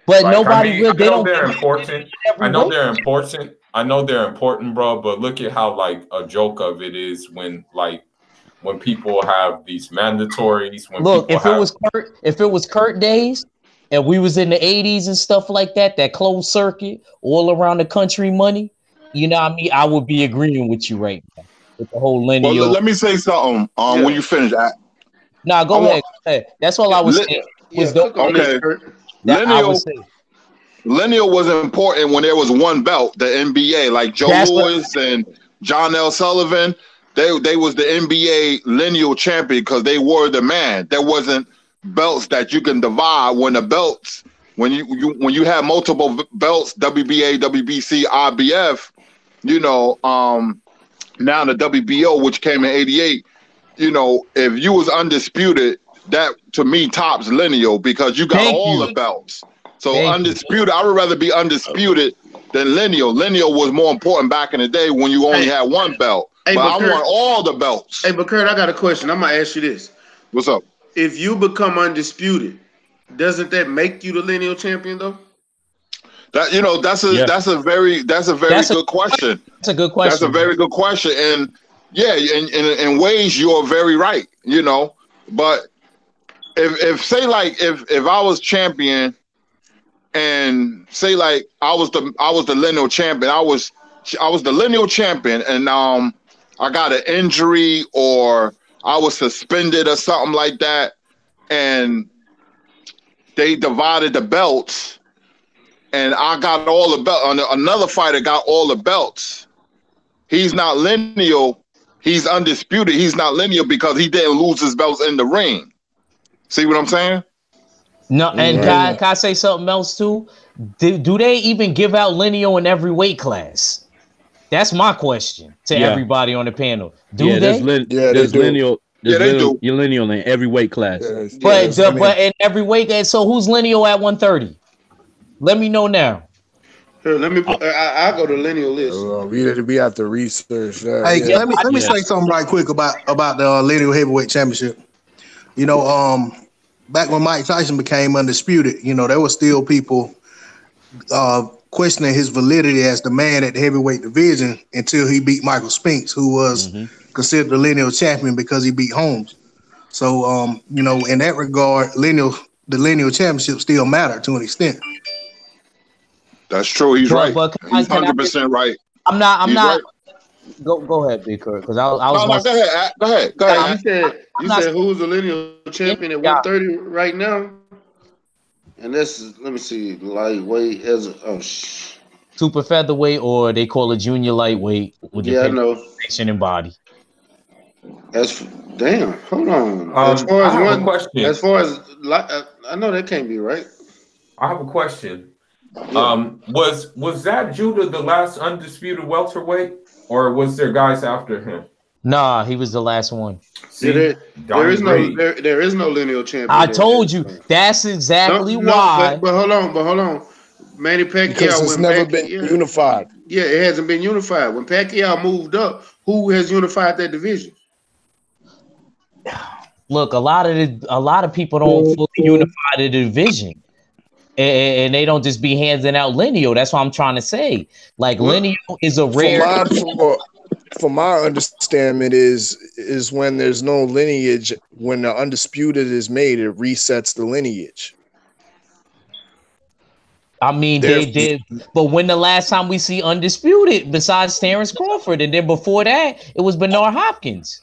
But like, nobody will. I know they're important. I know they're important. I know they're important, bro. But look at how like a joke of it is when people have these mandatories. Look, if it was Kurt days, and we was in the 80s and stuff like that, that closed circuit all around the country money, you know what I mean, I would be agreeing with you right now with the whole lineal. Well, let me say something. When you finish that. Nah, go ahead. That's all I was saying. Okay. Lineal was important when there was one belt, the NBA, like Joe Louis and John L. Sullivan. They was the NBA lineal champion because they were the man. There wasn't belts that you can divide. When the belts, when you have multiple belts, WBA, WBC, IBF, now the WBO, which came in '88, if you was undisputed, that to me tops lineal because you got all the belts. So undisputed, I would rather be undisputed than lineal. Lineal was more important back in the day when you only had one belt. But I want all the belts. Hey, but Kurt, I got a question. I'm gonna ask you this. What's up? If you become undisputed, doesn't that make you the lineal champion though? That's a very good question. That's a good question. That's a very good question. And yeah, in ways you're very right, But if I was champion and say like I was the lineal champion, I was the lineal champion and I got an injury or I was suspended or something like that, and they divided the belts, and I got all the belts. Another fighter got all the belts. He's not lineal. He's undisputed. He's not lineal because he didn't lose his belts in the ring. See what I'm saying? No, and can I say something else too? Do they even give out lineal in every weight class? That's my question to everybody on the panel. Do they? There's lineal. They do. You're lineal in every weight class. But in every weight class, so who's lineal at 130? Let me know now. Here, let me. I'll go to lineal list. We have to research that. Hey, let me say something right quick about the lineal heavyweight championship. Back when Mike Tyson became undisputed, there were still people questioning his validity as the man at the heavyweight division until he beat Michael Spinks, who was considered the lineal champion because he beat Holmes. So, in that regard, the lineal championship still mattered to an extent. That's true. He's right. He's 100% right. I'm not. Right. Go ahead, Big Kurt, because I was. Go ahead. You said who's the lineal champion at 130 right now? And let me see, lightweight super featherweight, or they call it junior lightweight with the section and body. Damn. Hold on. As far as one question, I know that can't be right. I have a question. Was that Judah the last undisputed welterweight, or was there guys after him? Nah, he was the last one. See, there is no lineal champion. I told you that's exactly why. But hold on. Manny Pacquiao, because it's never been unified. Yeah, it hasn't been unified. When Pacquiao moved up, who has unified that division? Look, a lot of people don't fully unify the division. And they don't just be handing out lineal. That's what I'm trying to say. Like, lineal is a rare. From my understanding, is when there's no lineage, when the undisputed is made, it resets the lineage. I mean, they did. But when the last time we see undisputed, besides Terrence Crawford, and then before that, it was Bernard Hopkins.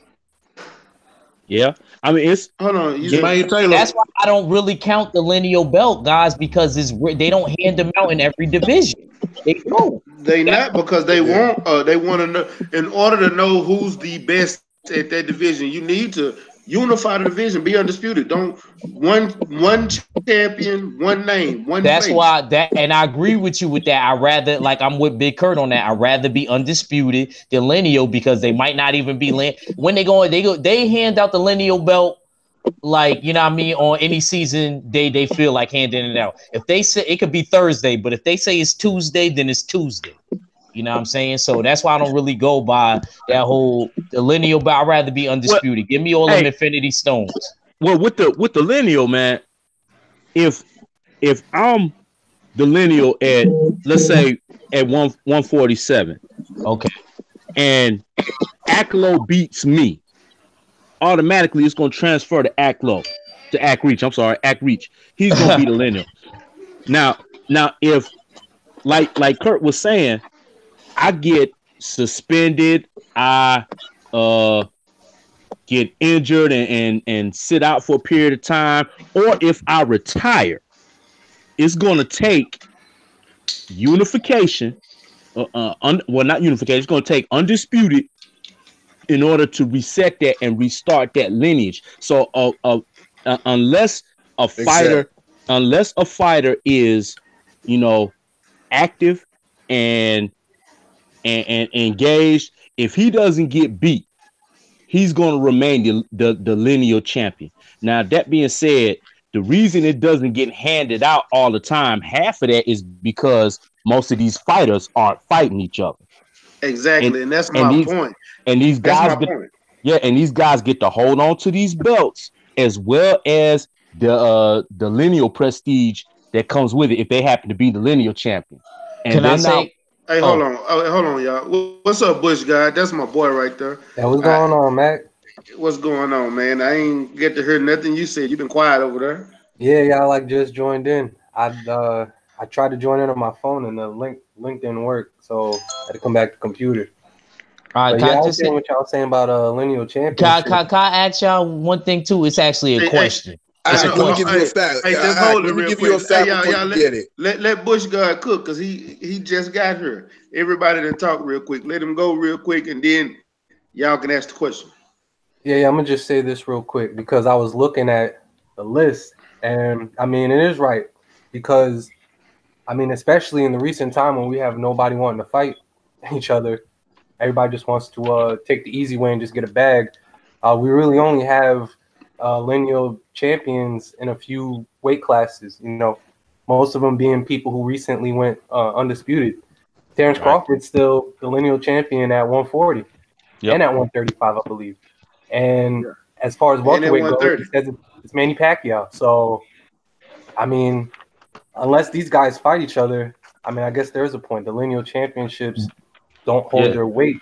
Yeah. I mean, it's hold on. That's why I don't really count the lineal belt, guys, because they don't hand them out in every division. They don't. They not because they want to know. In order to know who's the best at that division, you need to unify the division, be undisputed. Don't one champion, one name, one. That's why and I agree with you with that. I rather, like, I'm with Big Kurt on that. I rather be undisputed than lineal because they might not even be when they hand out the lineal belt, like, you know what I mean, on any season they feel like handing it out. If they say it could be Thursday, but if they say it's Tuesday, then it's Tuesday. You know what I'm saying? So that's why I don't really go by that whole the lineal, but I'd rather be undisputed. Give me all them Infinity Stones. Well, with the lineal, man, if I'm the lineal at, let's say, at 147, okay, and Aklo beats me, automatically it's going to transfer to Aklo, to Ak Reach. He's going to be the lineal. Now, if like Kurt was saying, I get suspended, I get injured and sit out for a period of time, or if I retire, it's going to take unification. Well, not unification. It's going to take undisputed in order to reset that and restart that lineage. So, unless a fighter is, active and engaged, if he doesn't get beat, he's going to remain the lineal champion. Now, that being said, the reason it doesn't get handed out all the time, half of that is because most of these fighters aren't fighting each other. Exactly, and that's my point. And these guys, and these guys get to hold on to these belts as well as the lineal prestige that comes with it if they happen to be the lineal champion. And can I say? Hey, hold on, y'all. What's up, Bush guy? That's my boy right there. Hey, what's going on, Mac? What's going on, man? I ain't get to hear nothing you said. You've been quiet over there. Yeah, I just joined in. I tried to join in on my phone and the link didn't work, so I had to come back to the computer. All right, I just what y'all saying about lineal championship. Can I ask y'all one thing too? It's actually a question. Let me give you a fact. Let me give you a fact. Let Bush guy cook because he just got here. Everybody to talk real quick. Let him go real quick, and then y'all can ask the question. Yeah, I'm gonna just say this real quick because I was looking at the list, and I mean it is right because I mean especially in the recent time when we have nobody wanting to fight each other, everybody just wants to take the easy way and just get a bag. We really only have lineal champions in a few weight classes. Most of them being people who recently went undisputed. Terrence Crawford's still the lineal champion at 140 and at 135, I believe. And as far as welterweight goes, it's Manny Pacquiao. So, I mean, unless these guys fight each other, I mean, I guess there's a point. The lineal championships don't hold their weight.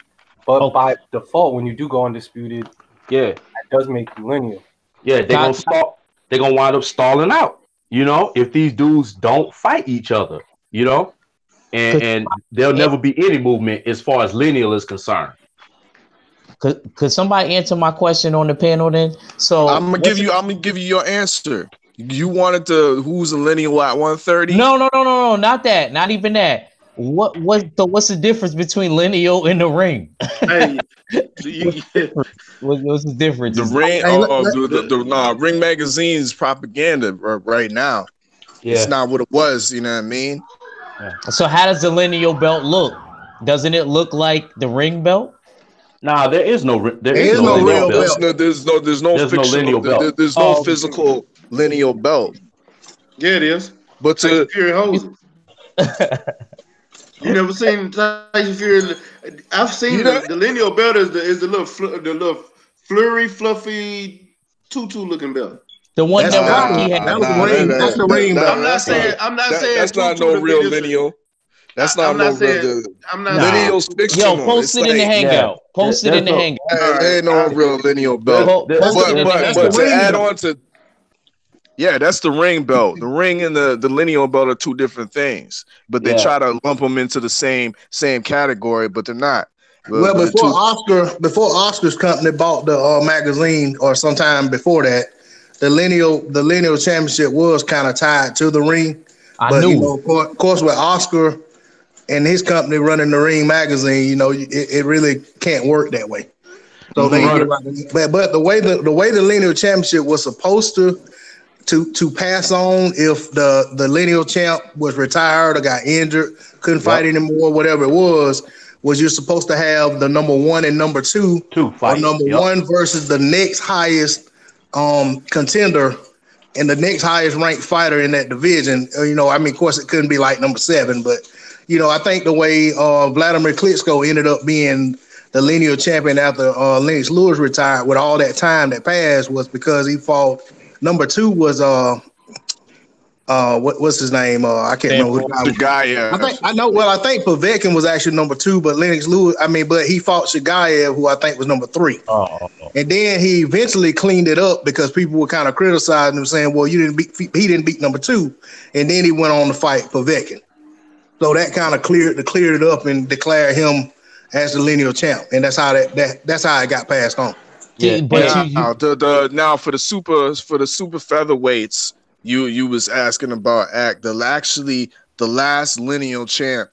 But by default, when you do go undisputed, that does make you lineal. Yeah, they're gonna stall. They're gonna wind up stalling out. If these dudes don't fight each other, and there'll never be any movement as far as lineal is concerned. Could somebody answer my question on the panel then? So I'm gonna give you your answer. You wanted to who's a lineal at 130? No, not that. Not even that. What's the difference between lineal and the ring? Hey, what's the difference? The ring, Ring Magazine's propaganda right now. Yeah. It's not what it was. You know what I mean? Yeah. So how does the lineal belt look? Doesn't it look like the ring belt? Nah, there is no real belt. There's no lineal belt. There's no physical lineal belt. Yeah, it is. But Tyson Fury hoses. You never seen Tyson Fury? I've seen the lineal belt is the little flurry, fluffy, tutu looking belt. The one that Rocky had. That's the ring belt. I'm not saying that's not no real lineal. That's not no real. Lineal's fictional. Yo, post it in the hangout. Post it in the hangout. There ain't no real lineal belt. But to add on to, that's the ring belt. The ring and the lineal belt are two different things, but they try to lump them into the same category, but they're not. Well, before Oscar's company bought the magazine, or sometime before that, the lineal championship was kind of tied to the ring. Of course, with Oscar and his company running the Ring magazine, it really can't work that way. So but the way the lineal championship was supposed to pass on if the lineal champ was retired or got injured, couldn't fight anymore, whatever it was you're supposed to have the number one and number two fight. Or number one versus the next highest contender and the next highest ranked fighter in that division. Of course it couldn't be like number 7, but I think the way Vladimir Klitschko ended up being the lineal champion after Lennox Lewis retired with all that time that passed was because he fought. Number 2 was what's his name? I can't remember who. Shagayev. I think Povetkin was actually number 2, but Lennox Lewis. But he fought Shagayev, who I think was number 3. And then he eventually cleaned it up because people were kind of criticizing him, saying, "Well, he didn't beat number 2," and then he went on to fight Povetkin. So that kind of cleared it up and declared him as the lineal champ, and that's how that's how it got passed on. Yeah, but now for the super featherweights, you was asking about actually the last lineal champ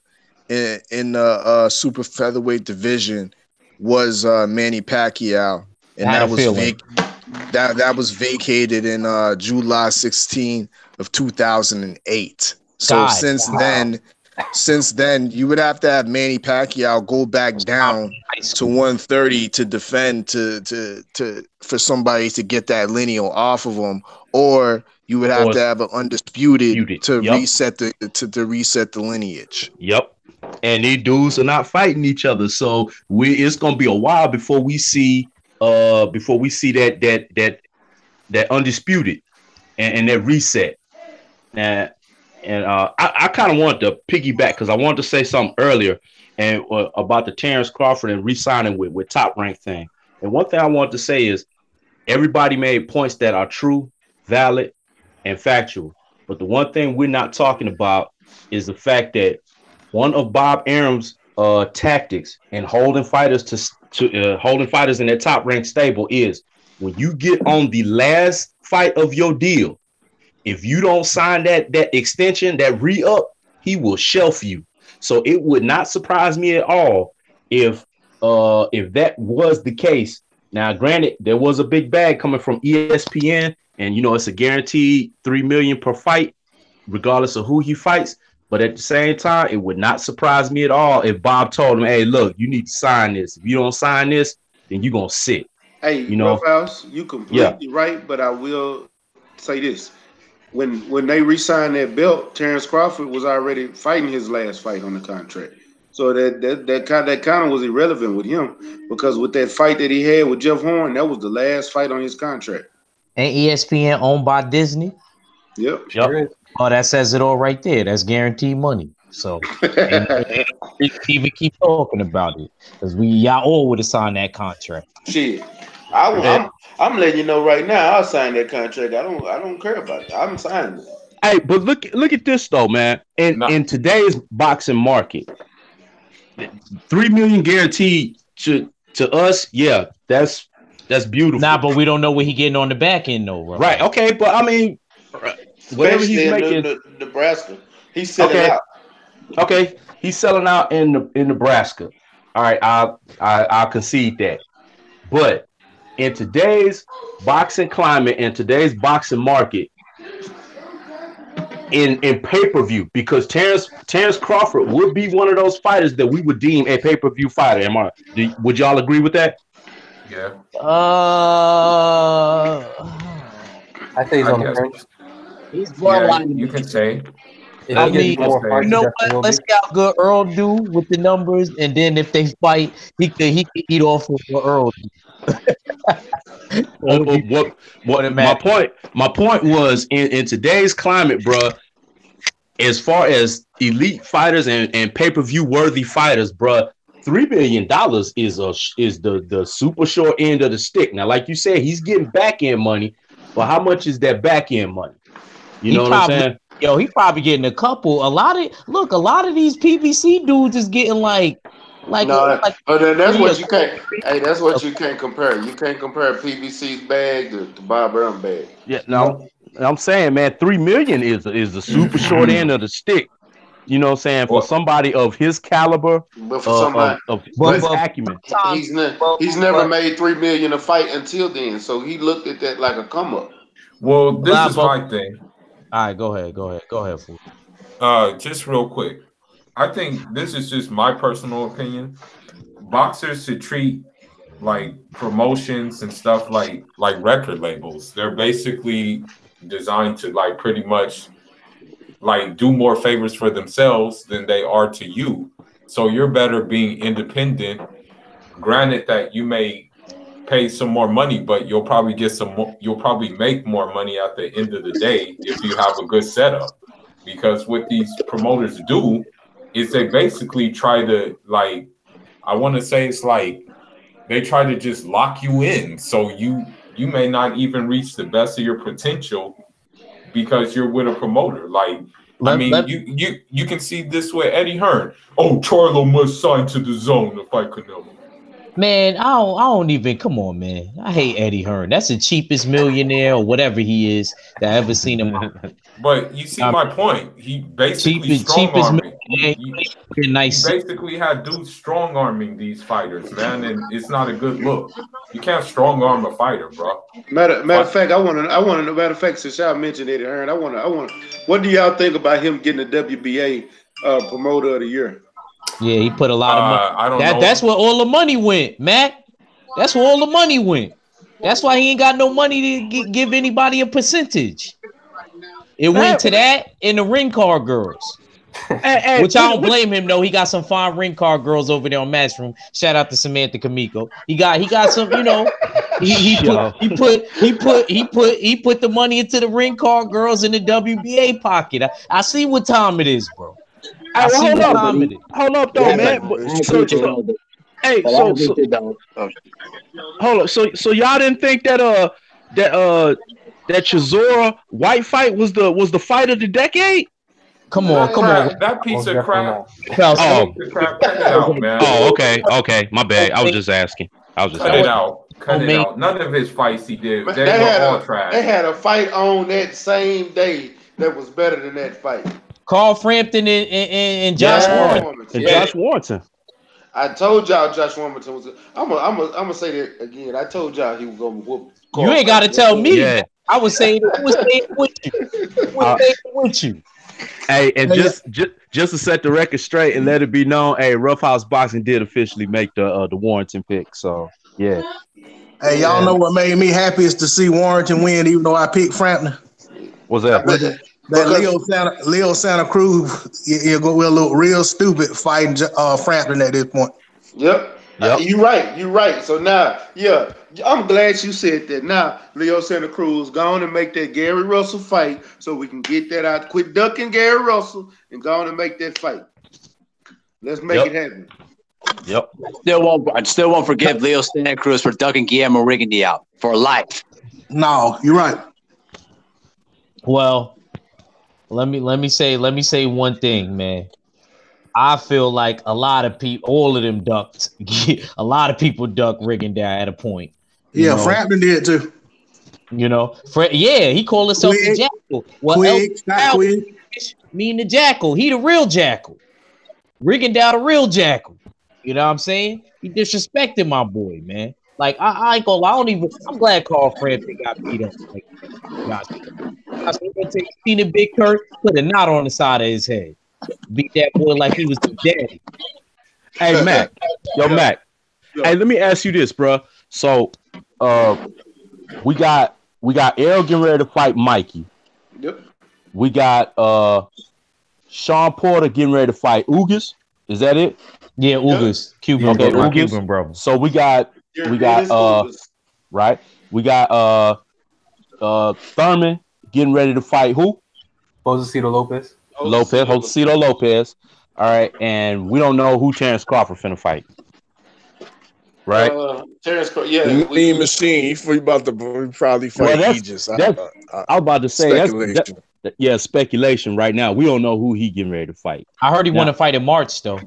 in the super featherweight division was Manny Pacquiao, and that was vacated in July 16 of 2008. So since then, you would have to have Manny Pacquiao go back down to 130 to defend for somebody to get that lineal off of him, or you would have to have an undisputed to reset the lineage. Yep. And these dudes are not fighting each other, so it's gonna be a while before we see that undisputed and that reset. And I kind of wanted to piggyback because I wanted to say something earlier and about the Terrence Crawford and re-signing with Top Rank thing. And one thing I wanted to say is everybody made points that are true, valid, and factual. But the one thing we're not talking about is the fact that one of Bob Arum's tactics in holding fighters holding fighters in their Top Rank stable is when you get on the last fight of your deal, if you don't sign that extension, that re-up, he will shelf you. So it would not surprise me at all if that was the case. Now, granted, there was a big bag coming from ESPN, and it's a guaranteed $3 million per fight, regardless of who he fights. But at the same time, it would not surprise me at all if Bob told him, "Hey, look, you need to sign this. If you don't sign this, then you're gonna sit." Hey, Roughhouse, you completely right, but I will say this. When they re-signed that belt, Terrence Crawford was already fighting his last fight on the contract. So that kind of was irrelevant with him because with that fight that he had with Jeff Horn, that was the last fight on his contract. And ESPN owned by Disney? Yep. Oh, that says it all right there. That's guaranteed money. So even keep talking about it because y'all all would have signed that contract. Shit. I'm letting you know right now. I'll sign that contract. I don't care about it. I'm signing it. Hey, but look at this though, man. In today's boxing market, $3 million guaranteed to us. Yeah, that's beautiful. Nah, but we don't know what he getting on the back end though, right? Okay, but I mean, whatever he's making, Nebraska, he's selling out. Okay, he's selling out in Nebraska. All right, I'll concede that, but in today's boxing climate, in today's boxing market, in pay-per-view, because Terrence Crawford would be one of those fighters that we would deem a pay-per-view fighter. Would y'all agree with that? Yeah. I think he's on the fence. He's borderline. You can say. I mean, you know what? Let's see how good Earl do with the numbers, and then if they fight, he could eat off of what Earl do. My point was in today's climate, bro. As far as elite fighters and pay-per-view worthy fighters, bro, $3 million is the super short end of the stick. Now, like you said, he's getting back end money, but how much is that back end money? You know what I'm saying? Yo, he probably getting a couple. A lot of these PBC dudes is getting like. That's what you can't. Hey, that's what you can't compare. You can't compare PBC's bag to Bob Arum bag. Yeah, no, I'm saying, man, $3 million is the super short end of the stick. You know what I'm saying? For somebody of his caliber, but for somebody of his acumen, he's never made $3 million a fight until then. So he looked at that like a come up. Well, this is my thing. All right, go ahead, fool. Just real quick. I think this is just my personal opinion. Boxers should treat like promotions and stuff like record labels. They're basically designed to like pretty much like do more favors for themselves than they are to you. So you're better being independent. Granted that you may pay some more money, but you'll probably get you'll probably make more money at the end of the day if you have a good setup. Because what these promoters do is they basically try to like, I want to say it's like they try to just lock you in. So you may not even reach the best of your potential because you're with a promoter. Like I mean, you can see this with Eddie Hearn. Oh, Charlo must sign to the zone to fight Canelo. Man, I don't even. Come on, man. I hate Eddie Hearn. That's the cheapest millionaire or whatever he is that I ever seen him. But you see my point. He basically strong-arming. He basically had dudes strong-arming these fighters, man, and it's not a good look. You can't strong-arm a fighter, bro. Matter of fact, I want to know. Matter of fact, since y'all mentioned Eddie Hearn, I want to. What do y'all think about him getting the WBA Promoter of the Year? Yeah, he put a lot of money. I don't know. That's where all the money went, Matt. That's where all the money went. That's why he ain't got no money to give anybody a percentage. It went to that and the ring card girls. Which I don't blame him though. He got some fine ring card girls over there on Matchroom. Shout out to Samantha Kamiko. He got some, you know. He put the money into the ring card girls in the WBA pocket. I see what time it is, bro. Hold up, though, man. Hold up. So y'all didn't think that Chisora White fight was the fight of the decade? Come on. That piece of crap. Oh, man. Okay. My bad. I was just asking. Cut it out. None of his fights he did. They were all trash. They had a fight on that same day that was better than that fight. Carl Frampton and Josh Warrington. Josh Warrington. I told y'all Josh Warrington was. I'm gonna say that again. I told y'all he was gonna whoop. You ain't got to tell me. Yeah. I was saying with you. Hey, and just to set the record straight and let it be known, hey, Rough House Boxing did officially make the Warrington pick. So yeah. Hey, y'all know what made me happy is to see Warrington win, even though I picked Frampton. What's that? That Leo Santa Cruz, you go look real stupid fighting Frampton at this point. Yep. You're right. So now, yeah, I'm glad you said that. Now, Leo Santa Cruz, go on and make that Gary Russell fight so we can get that out. Quit ducking Gary Russell and go on and make that fight. Let's make it happen. Yep. Still won't forgive Leo Santa Cruz for ducking Guillermo Rigondeaux out for life. No, you're right. Well, let me say one thing, man. I feel like a lot of people, all of them ducked. A lot of people ducked Rigondeaux at a point. Yeah, Frampton did too. You know, he called himself the Jackal. Well, Quick. Mean the Jackal. He the real Jackal. Rigondeaux the real Jackal. You know what I'm saying? He disrespected my boy, man. Like I ain't gonna lie. I'm glad Carl Frampton got beat up. Like, I seen a Big Kurt put a knot on the side of his head. Beat that boy like he was his daddy. Hey, Mac. Mac. Hey, let me ask you this, bro. So, we got Errol getting ready to fight Mikey. Yep. We got Sean Porter getting ready to fight Ugas. Is that it? Yeah, Ugas. Cuban, okay, brother. Ugas. Cuban brother. So we got right. We got Thurman getting ready to fight who? Josecito Lopez. Josecito Lopez. All right, and we don't know who Terrence Crawford finna fight. Right? Terrence Crawford, yeah. Lean Machine. He about to probably fight Aegis. I was about to say that's speculation right now. We don't know who he getting ready to fight. I heard he want to fight in March though.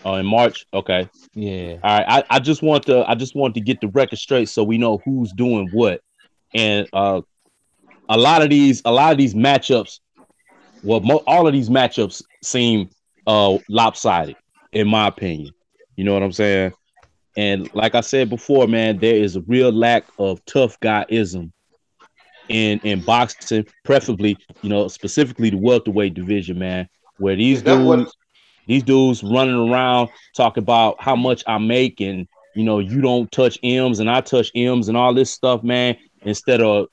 Oh, in March? Okay. Yeah. All right. I just want to get the record straight so we know who's doing what. And a lot of these matchups. Well, all of these matchups seem lopsided, in my opinion. You know what I'm saying? And like I said before, man, there is a real lack of tough guyism in boxing, preferably, specifically the welterweight division, man, where these dudes running around talking about how much I make and, you don't touch M's and I touch M's and all this stuff, man, instead of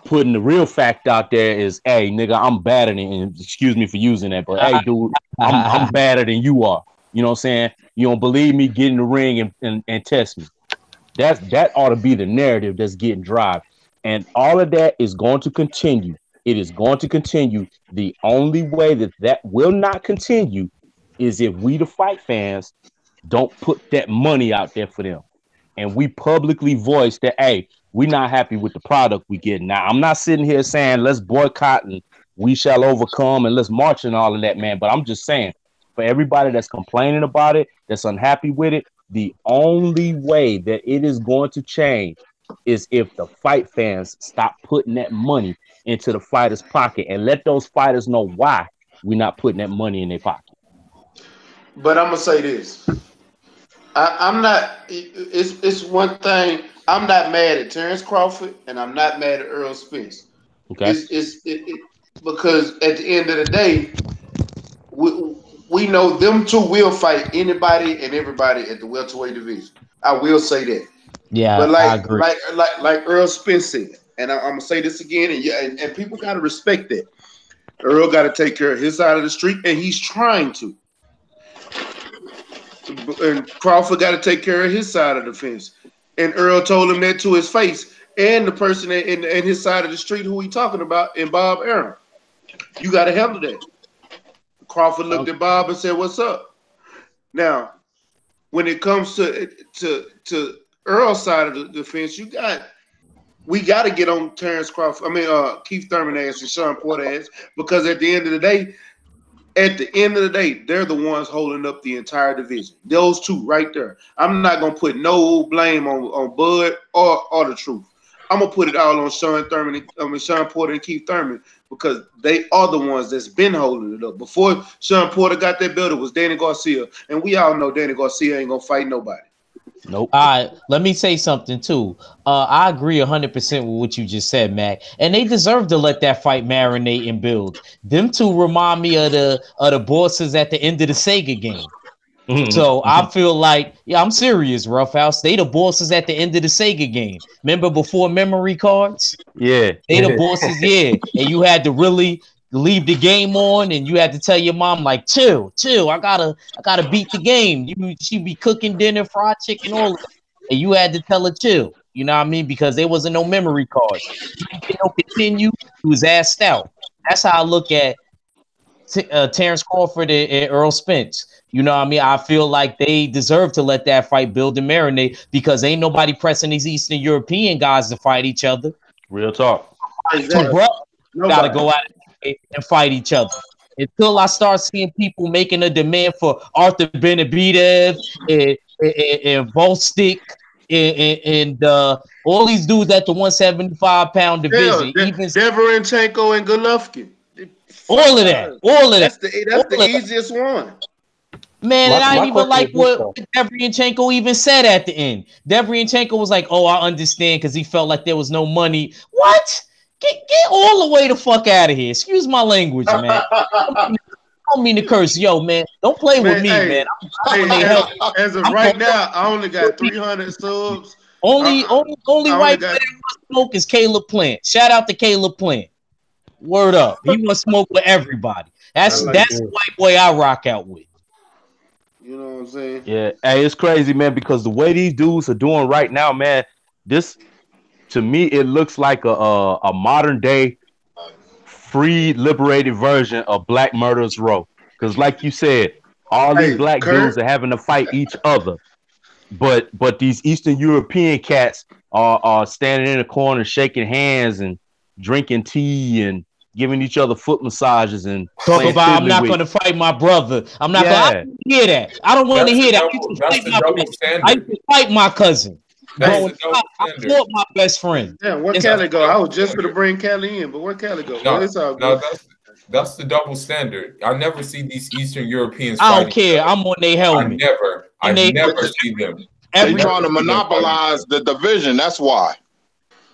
putting the real fact out there is, hey, nigga, I'm better than, and excuse me for using that, but hey, dude, I'm better than you are. You know what I'm saying? You don't believe me? Get in the ring and test me. That ought to be the narrative that's getting driven. And all of that is going to continue. It is going to continue. The only way that will not continue is if we, the fight fans, don't put that money out there for them. And we publicly voice that, hey, we're not happy with the product we get. Now, I'm not sitting here saying let's boycott and we shall overcome and let's march and all of that, man. But I'm just saying, for everybody that's complaining about it, that's unhappy with it, the only way that it is going to change is if the fight fans stop putting that money into the fighters' pocket and let those fighters know why we're not putting that money in their pocket. But I'm gonna say this: I'm not. It's one thing. I'm not mad at Terrence Crawford, and I'm not mad at Earl Spence. Okay. Because at the end of the day, we know them two will fight anybody and everybody at the welterweight division. I will say that. Yeah, but I agree. Like Earl Spence said, and I'm gonna say this again, and people gotta respect that. Earl got to take care of his side of the street, and he's trying to. And Crawford got to take care of his side of the fence. And Earl told him that to his face. And the person in his side of the street who he talking about, and Bob Arum. You got to handle that. Crawford looked at Bob and said, "What's up?" Now, when it comes to Earl's side of the fence, we got to get on Terrence Crawford. I mean, Keith Thurman ass and Sean Porter ass, because at the end of the day, they're the ones holding up the entire division. Those two right there. I'm not gonna put no blame on Bud or the Truth. I'm gonna put it all on Sean Porter and Keith Thurman, because they are the ones that's been holding it up. Before Sean Porter got that belt, it was Danny Garcia, and we all know Danny Garcia ain't gonna fight nobody. Nope. All right, let me say something too. I agree 100% with what you just said, Mac. And they deserve to let that fight marinate and build. Them two remind me of the bosses at the end of the Sega game. So I feel like, yeah, I'm serious, Roughhouse. They the bosses at the end of the Sega game. Remember before memory cards? Yeah. They the bosses, yeah. And you had to really leave the game on, and you had to tell your mom, like, chill, I gotta beat the game. She be cooking dinner, fried chicken, all of that. And you had to tell her chill. You know what I mean? Because there wasn't no memory cards. You didn't get no continue, he was assed out. That's how I look at Terrence Crawford and Earl Spence. You know what I mean? I feel like they deserve to let that fight build and marinate, because ain't nobody pressing these Eastern European guys to fight each other. Real talk. Two brothers gotta go out and fight each other. Until I start seeing people making a demand for Arthur Benavidez and Volstick and all these dudes at the 175-pound division. Yeah, even Deverenchenko and Golovkin. All of that. That's the easiest one. Man, and I even like what Deverenchenko even said at the end. Deverenchenko was like, "Oh, I understand," because he felt like there was no money. What? Get all the way the fuck out of here. Excuse my language, man. I don't mean to curse. Yo, man, don't play with me, man. As of right now, I only got 300 subs. Only white man that wants smoke is Caleb Plant. Shout out to Caleb Plant. Word up. He wants smoke with everybody. That's the white boy I rock out with. You know what I'm saying? Yeah. Hey, it's crazy, man, because the way these dudes are doing right now, man, this, to me, it looks like a modern day free liberated version of Black Murderers Row. Because like you said, all these black dudes are having to fight each other. But these Eastern European cats are standing in the corner, shaking hands and drinking tea and giving each other foot massages and talk about, I'm not going to fight my brother. I'm not going to hear that. I don't want to hear that. I used to fight my cousin. I fought my best friend. Yeah, where Cali go? I was just going to bring Cali in, but where Cali go? That's the double standard. I never see these Eastern Europeans. I don't care. I'm on their helmet. I never see them. They're trying to monopolize the division. That's why.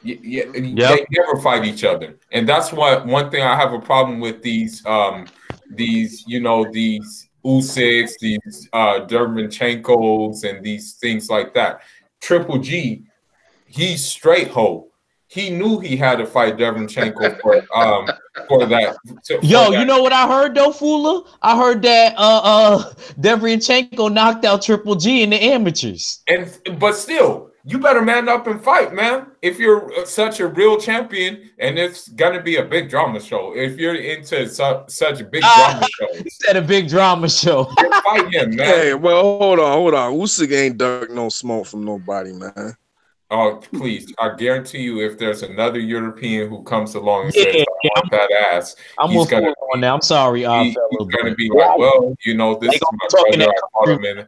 Yeah, they never fight each other, and that's why one thing I have a problem with these Usyks, these Derevyanchenko's, and these things like that. Triple G, he's straight hoe. He knew he had to fight Deverenchenko for that. You know what I heard though, Fula? I heard that Deverenchenko knocked out Triple G in the amateurs. But still, you better man up and fight, man. If you're such a real champion, and it's gonna be a big drama show. If you're into such a big drama show, instead of big drama show, fight him, man. Hey, well, hold on. Usyk ain't duck no smoke from nobody, man. Oh, please! I guarantee you, if there's another European who comes along and says, "I want that ass," he's gonna on now. I'm sorry, he's gonna be like, "Well, you know, this is my brother. I fought him in it."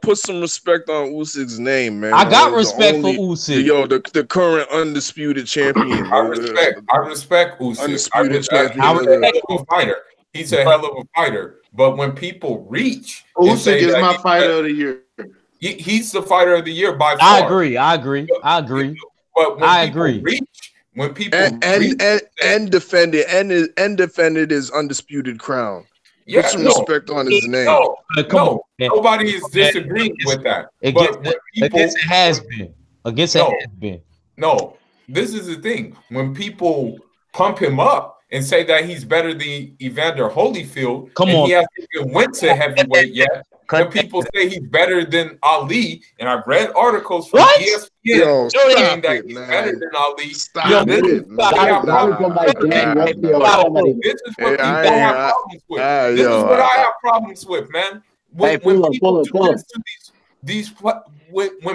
Put some respect on Usyk's name, man. I got respect for Usyk. The current undisputed champion. I respect Usyk. Undisputed champion. He's a hell of a fighter. He's a hell of a fighter. But when people reach, Usyk is my fighter of the year. He's the fighter of the year by far. I agree. But when people reach, when people defended his undisputed crown. Yeah, put some respect on his name. Nobody is disagreeing with that. Against it has been. No, this is the thing. When people pump him up and say that he's better than Evander Holyfield, he hasn't even went to heavyweight yet. When people say he's better than Ali, and I've read articles from ESPN saying that he's better than Ali. This is what I have problems with, man. When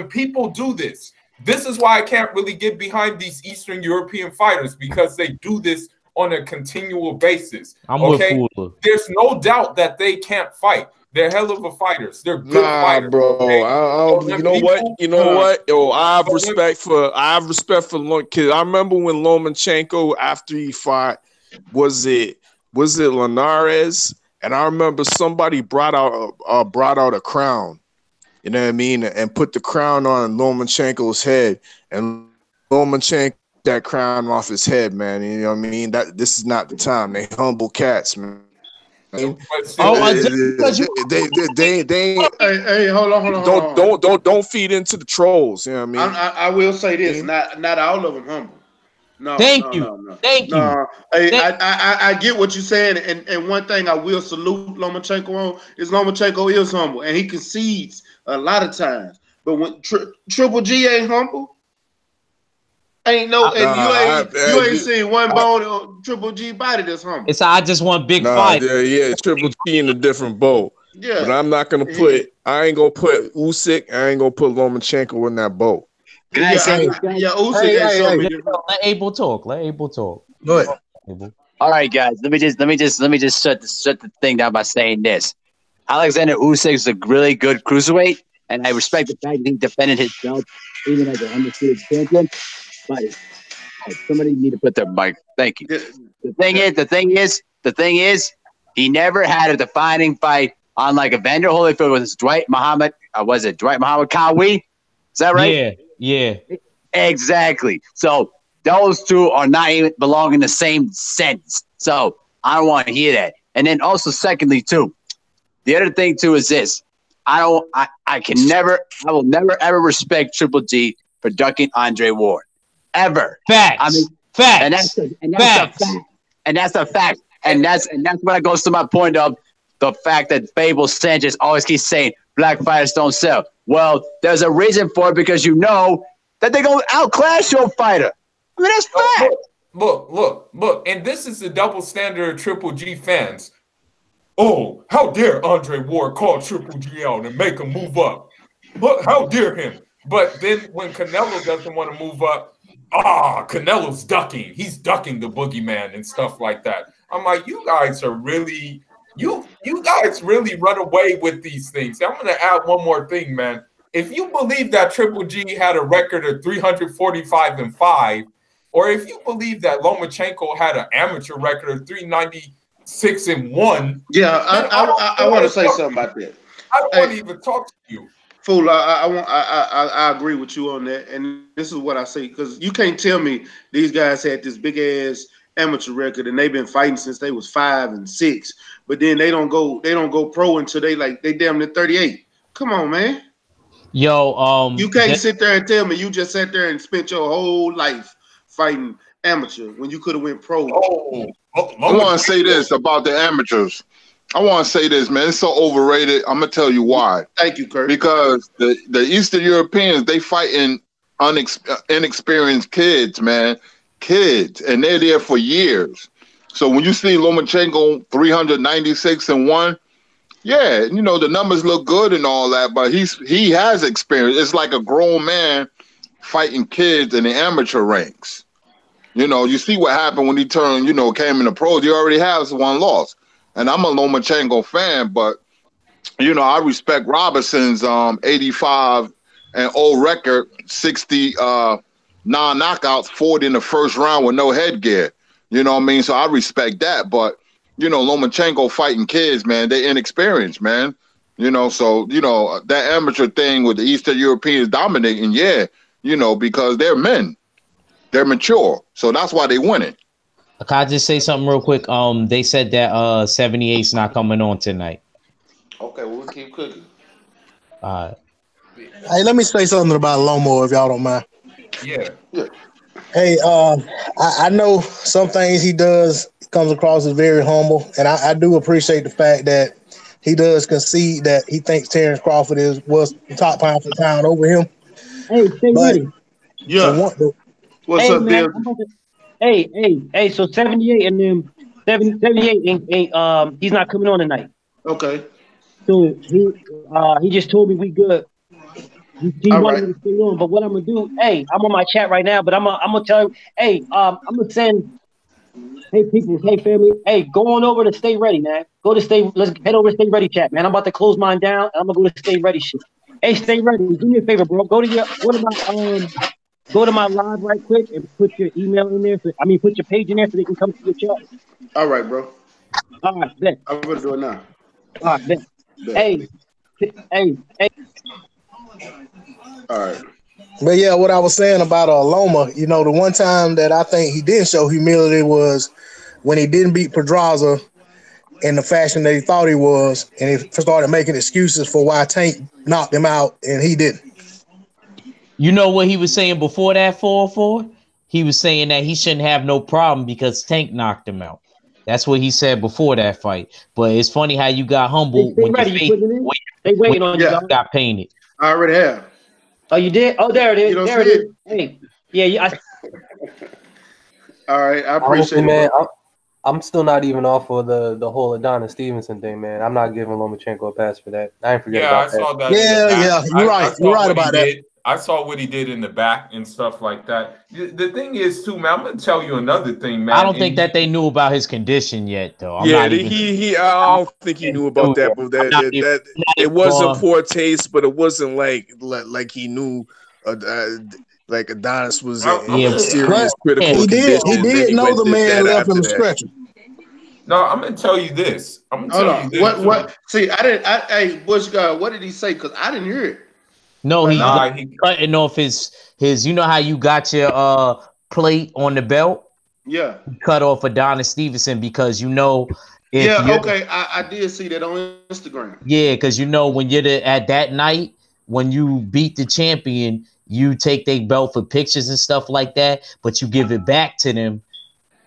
people do this, this is why I can't really get behind these Eastern European fighters, because they do this on a continual basis. There's no doubt that they can't fight. They're hell of a fighters. They're good fighters, bro. Okay? You know what? Yo, I have respect for because I remember when Lomachenko, after he fought, was it Linares? And I remember somebody brought out a crown. You know what I mean? And put the crown on Lomachenko's head, and Lomachenko that crown off his head, man. You know what I mean? This is not the time. They humble cats, man. Hey, hold on. Don't feed into the trolls. You know what I mean? I will say this: not all of them humble. No, Thank you. I get what you're saying, and one thing I will salute Lomachenko on is Lomachenko is humble, and he concedes a lot of times. But when Triple G ain't humble. You ain't seen one bone on Triple G body that's humble. It's I just want big fight. Yeah, Triple G in a different boat. Yeah, but I'm not gonna put. I ain't gonna put Usyk. I ain't gonna put Lomachenko in that boat. Can I say? Usyk. Let Abel talk. Go ahead. All right, guys. Let me just shut the thing down by saying this. Alexander Usyk is a really good cruiserweight, and I respect the fact that he defended his belt even as an undisputed champion. But somebody need to put their mic. Thank you. The thing is, he never had a defining fight unlike Evander Holyfield with Dwight Muhammad. Dwight Muhammad Kawi? Is that right? Yeah. Exactly. So those two are not even belong in the same sentence. So I don't want to hear that. And then also, secondly, too, the other thing too is this: I will never ever respect Triple G for ducking Andre Ward. Ever. Facts. Facts. And that's a fact. And that's what it goes to my point of the fact that Fable Sanchez always keeps saying black fighters don't sell. Well, there's a reason for it, because you know that they're gonna outclass your fighter. I mean, that's fact. Look, and this is the double standard of Triple G fans. Oh, how dare Andre Ward call Triple G out and make him move up? Look, how dare him? But then when Canelo doesn't want to move up, Canelo's ducking. He's ducking the boogeyman and stuff like that. I'm like, you guys are really, you guys really run away with these things. I'm going to add one more thing, man. If you believe that Triple G had a record of 345-5, or if you believe that Lomachenko had an amateur record of 396-1, I want to say something about that. I don't want to even talk to you. Fool, I agree with you on that, and this is what I say, because you can't tell me these guys had this big ass amateur record and they've been fighting since they was 5 and 6, but then they don't go pro until they damn near 38. Come on, man. Yo, you can't sit there and tell me you just sat there and spent your whole life fighting amateur when you could have went pro. I want to say this about the amateurs. I want to say this, man. It's so overrated. I'm gonna tell you why. Thank you, Kurt. Because the Eastern Europeans, they fighting inexperienced kids, man. Kids, and they're there for years. So when you see Lomachenko 396-1, Yeah, you know, the numbers look good and all that, but he has experience. It's like a grown man fighting kids in the amateur ranks. You know, you see what happened when he turned, you know, came in the pros. He already has one loss. And I'm a Lomachenko fan, but, you know, I respect Robinson's 85 and 0 record, 60 non-knockouts, 40 in the first round with no headgear. You know what I mean? So I respect that. But, you know, Lomachenko fighting kids, man, they inexperienced, man. You know, so, you know, that amateur thing with the Eastern Europeans dominating, yeah, you know, because they're men. They're mature. So that's why they win it. Can I just say something real quick? They said that 78's not coming on tonight. Okay, well, we'll keep cooking. Hey, let me say something about Lomo, if y'all don't mind. Yeah. Hey, I know some things he does comes across as very humble, and I do appreciate the fact that he does concede that he thinks Terrence Crawford was the top pound for pound over him. Hey, stay ready. Yeah. What's up, man, Bill? Hey, so 78 and then 78 ain't he's not coming on tonight. Okay. So he just told me we good. He wanted me to stay on, but what I'm gonna do, hey, I'm on my chat right now, but I'm gonna tell him, hey, I'm gonna send, hey people, hey family, hey, go on over to Stay Ready, man. Let's head over to Stay Ready chat, man. I'm about to close mine down, and I'm gonna go to Stay Ready shit. Hey, Stay Ready, do me a favor, bro. Go to my live right quick and put your email in there. Put your page in there so they can come to your chat. All right, bro. All right, bet. I'm gonna do it now. All right, bet. Hey. All right. But yeah, what I was saying about Loma, you know, the one time that I think he didn't show humility was when he didn't beat Pedraza in the fashion that he thought he was, and he started making excuses for why Tank knocked him out, and he didn't. You know what he was saying before that 4-4? He was saying that he shouldn't have no problem because Tank knocked him out. That's what he said before that fight. But it's funny how you got humble when your face got painted. I already have. Oh, you did? Oh, there it is. There it is. Hey, yeah. All right, I appreciate it, man. I'm still not even off of the whole Adonis Stevenson thing, man. I'm not giving Lomachenko a pass for that. I ain't forget about that. I saw that. Yeah, you're right. You're right about that. I saw what he did in the back and stuff like that. The thing is, too, man, I'm gonna tell you another thing, man. I don't think that they knew about his condition yet, though. I don't think he knew about that, but it wasn't poor taste, but it wasn't like he knew like Adonis was in serious critical condition. He did know the man left him stretching. No, I'm gonna tell you this. I'm gonna tell you this. What? See, I didn't. Hey, Bush God, what did he say? Because I didn't hear it. No, he cutting off his. You know how you got your plate on the belt? Yeah. He cut off Adonis Stevenson because you know. Okay, I did see that on Instagram. Yeah, because you know when you're at that night when you beat the champion, you take their belt for pictures and stuff like that, but you give it back to them,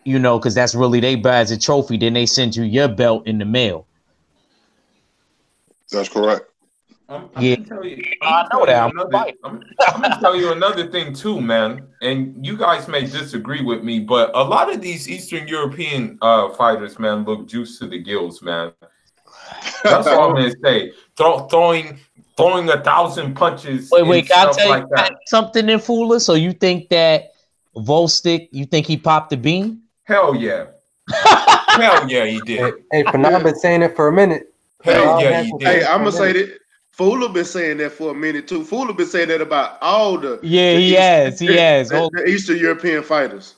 you know, because that's really they buy as a trophy. Then they send you your belt in the mail. That's correct. I'm gonna tell you another thing too, man. And you guys may disagree with me, but a lot of these Eastern European fighters, man, look juiced to the gills, man. That's all I'm gonna say. Throwing 1,000 punches. Wait, can I tell you something in Fuller? So you think that Volstick? You think he popped the bean? Hell yeah. Hell yeah, he did. Hey, Fernand been saying it for a minute. Hell yeah, he did. Hey, I'm gonna say that. Fuller been saying that for a minute too. Fuller been saying that about all the he has the Eastern European fighters.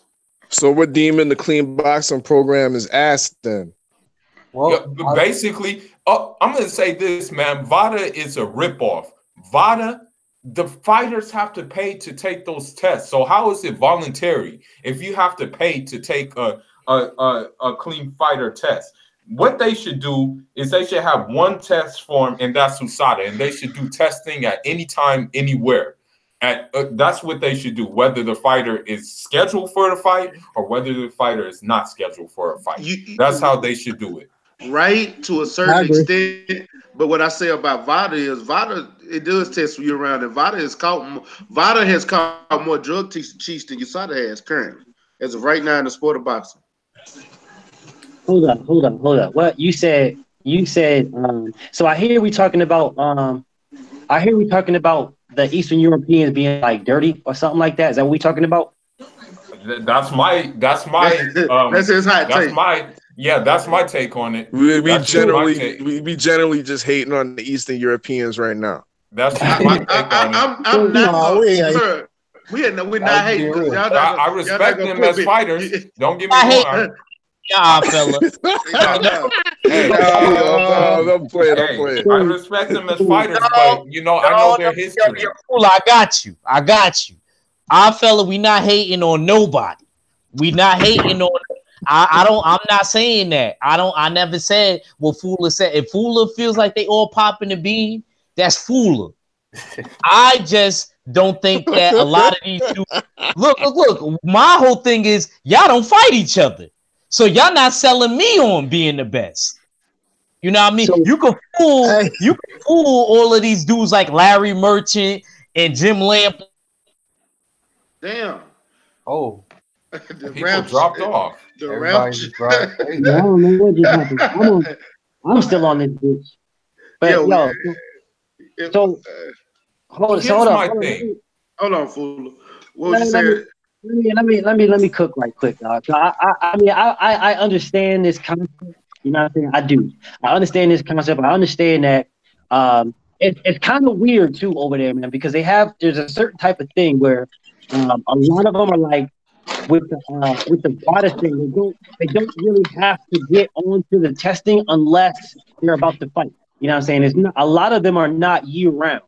So we're deeming the clean boxing program as ass then. Well, basically, I'm gonna say this, man. VADA is a ripoff. VADA, the fighters have to pay to take those tests. So how is it voluntary if you have to pay to take a clean fighter test? What they should do is they should have one test form, and that's USADA, and they should do testing at any time, anywhere. That's what they should do, whether the fighter is scheduled for the fight or whether the fighter is not scheduled for a fight. That's how they should do it. Right, to a certain extent. But what I say about VADA is VADA, it does test you around, and VADA has caught more drug cheats than USADA has currently, as of right now in the sport of boxing. Hold up. What you said? you said. So I hear we talking about. I hear we talking about the Eastern Europeans being like dirty or something like that. Is that what we talking about? That's my that's his hot take. That's my take on it. We generally just hating on the Eastern Europeans right now. That's just my take on it. I'm not. We're not hating. I respect them as fighters. Don't get me wrong. Fella. I'm playing. I respect them as fighters, but I know their history. Fool, I got you. Fella, we not hating on nobody. We not hating on. I'm not saying that. I never said what Fuller said. If Fuller feels like they all popping the bean, that's Fuller. I just don't think that a lot of these dudes. Look. My whole thing is y'all don't fight each other, so y'all not selling me on being the best. You know what I mean? So, you can fool all of these dudes like Larry Merchant and Jim Lamp. Damn. Oh. People dropped off. I don't know what just happened. I'm still on this bitch. But so hold on, fool. What was you saying? Let me cook right quick, dog. I understand this concept. You know what I'm saying? I do. I understand this concept. I understand that it's kind of weird too over there, man, because there's a certain type of thing where a lot of them are like with the water thing. They don't really have to get onto the testing unless they're about to fight. You know what I'm saying? A lot of them are not year round.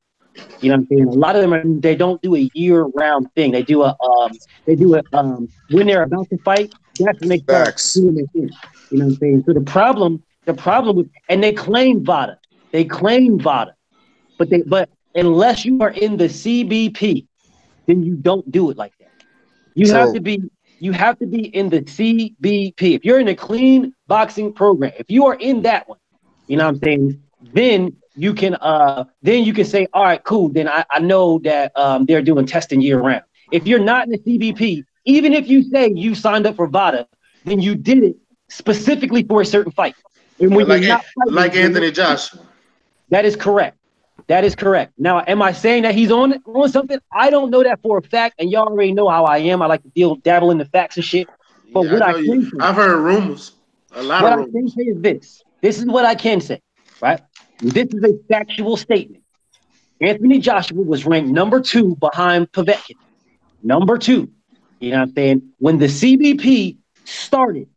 You know what I'm saying? A lot of them they don't do a year round thing. They do when they're about to fight. That's when they start doing their thing. You know what I'm saying? So the problem with, and they claim VADA, but unless you are in the CBP, then you don't do it like that. You have to be in the CBP. If you're in a clean boxing program, if you are in that one, you know what I'm saying, then you can say, all right, cool. Then I know that they're doing testing year round. If you're not in the CBP, even if you say you signed up for VADA, then you did it specifically for a certain fight. And when you're not fighting, like Anthony Joshua. That is correct. Now, am I saying that he's on something? I don't know that for a fact, and y'all already know how I am. I like to dabble in the facts and shit. But I've heard rumors. A lot of rumors. What I can say is this. This is what I can say, right? This is a factual statement. Anthony Joshua was ranked number 2 behind Povetkin. Number 2. You know what I'm saying? When the CBP started,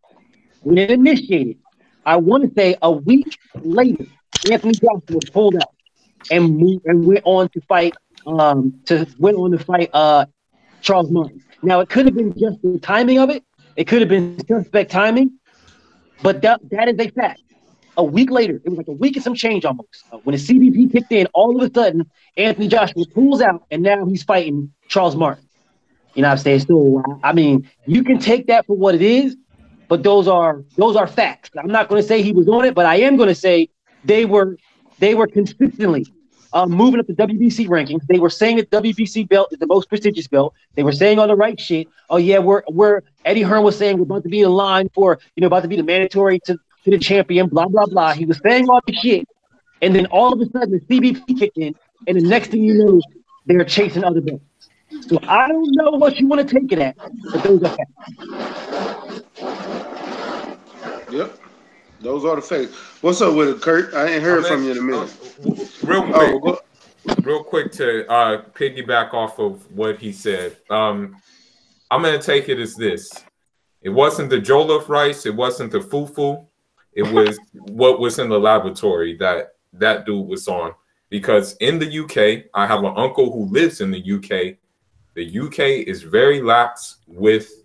when it initiated, I want to say a week later, Anthony Joshua was pulled out and went on to fight Charles Martin. Now, it could have been just the timing of it. It could have been suspect timing, but that is a fact. A week later, it was like a week and some change almost. When the CBP kicked in, all of a sudden, Anthony Joshua pulls out, and now he's fighting Charles Martin. You know what I'm saying? So, I mean, you can take that for what it is, but those are facts. I'm not going to say he was on it, but I am going to say they were consistently moving up the WBC rankings. They were saying that WBC belt is the most prestigious belt. They were saying all the right shit. Oh yeah, we're Eddie Hearn was saying we're about to be in line for, about to be the mandatory to the champion, blah, blah, blah. He was saying all the shit. And then all of a sudden the CBP kicked in, and the next thing you know, they're chasing other belts. So I don't know what you want to take it at, but those are facts. Yep. Those are the facts. What's up with it, Kurt? I ain't heard from you in a minute. Real quick to piggyback off of what he said. I'm going to take it as this. It wasn't the jollof rice. It wasn't the fufu. It was what was in the laboratory that dude was on. Because in the UK, I have an uncle who lives in the UK. The UK is very lax with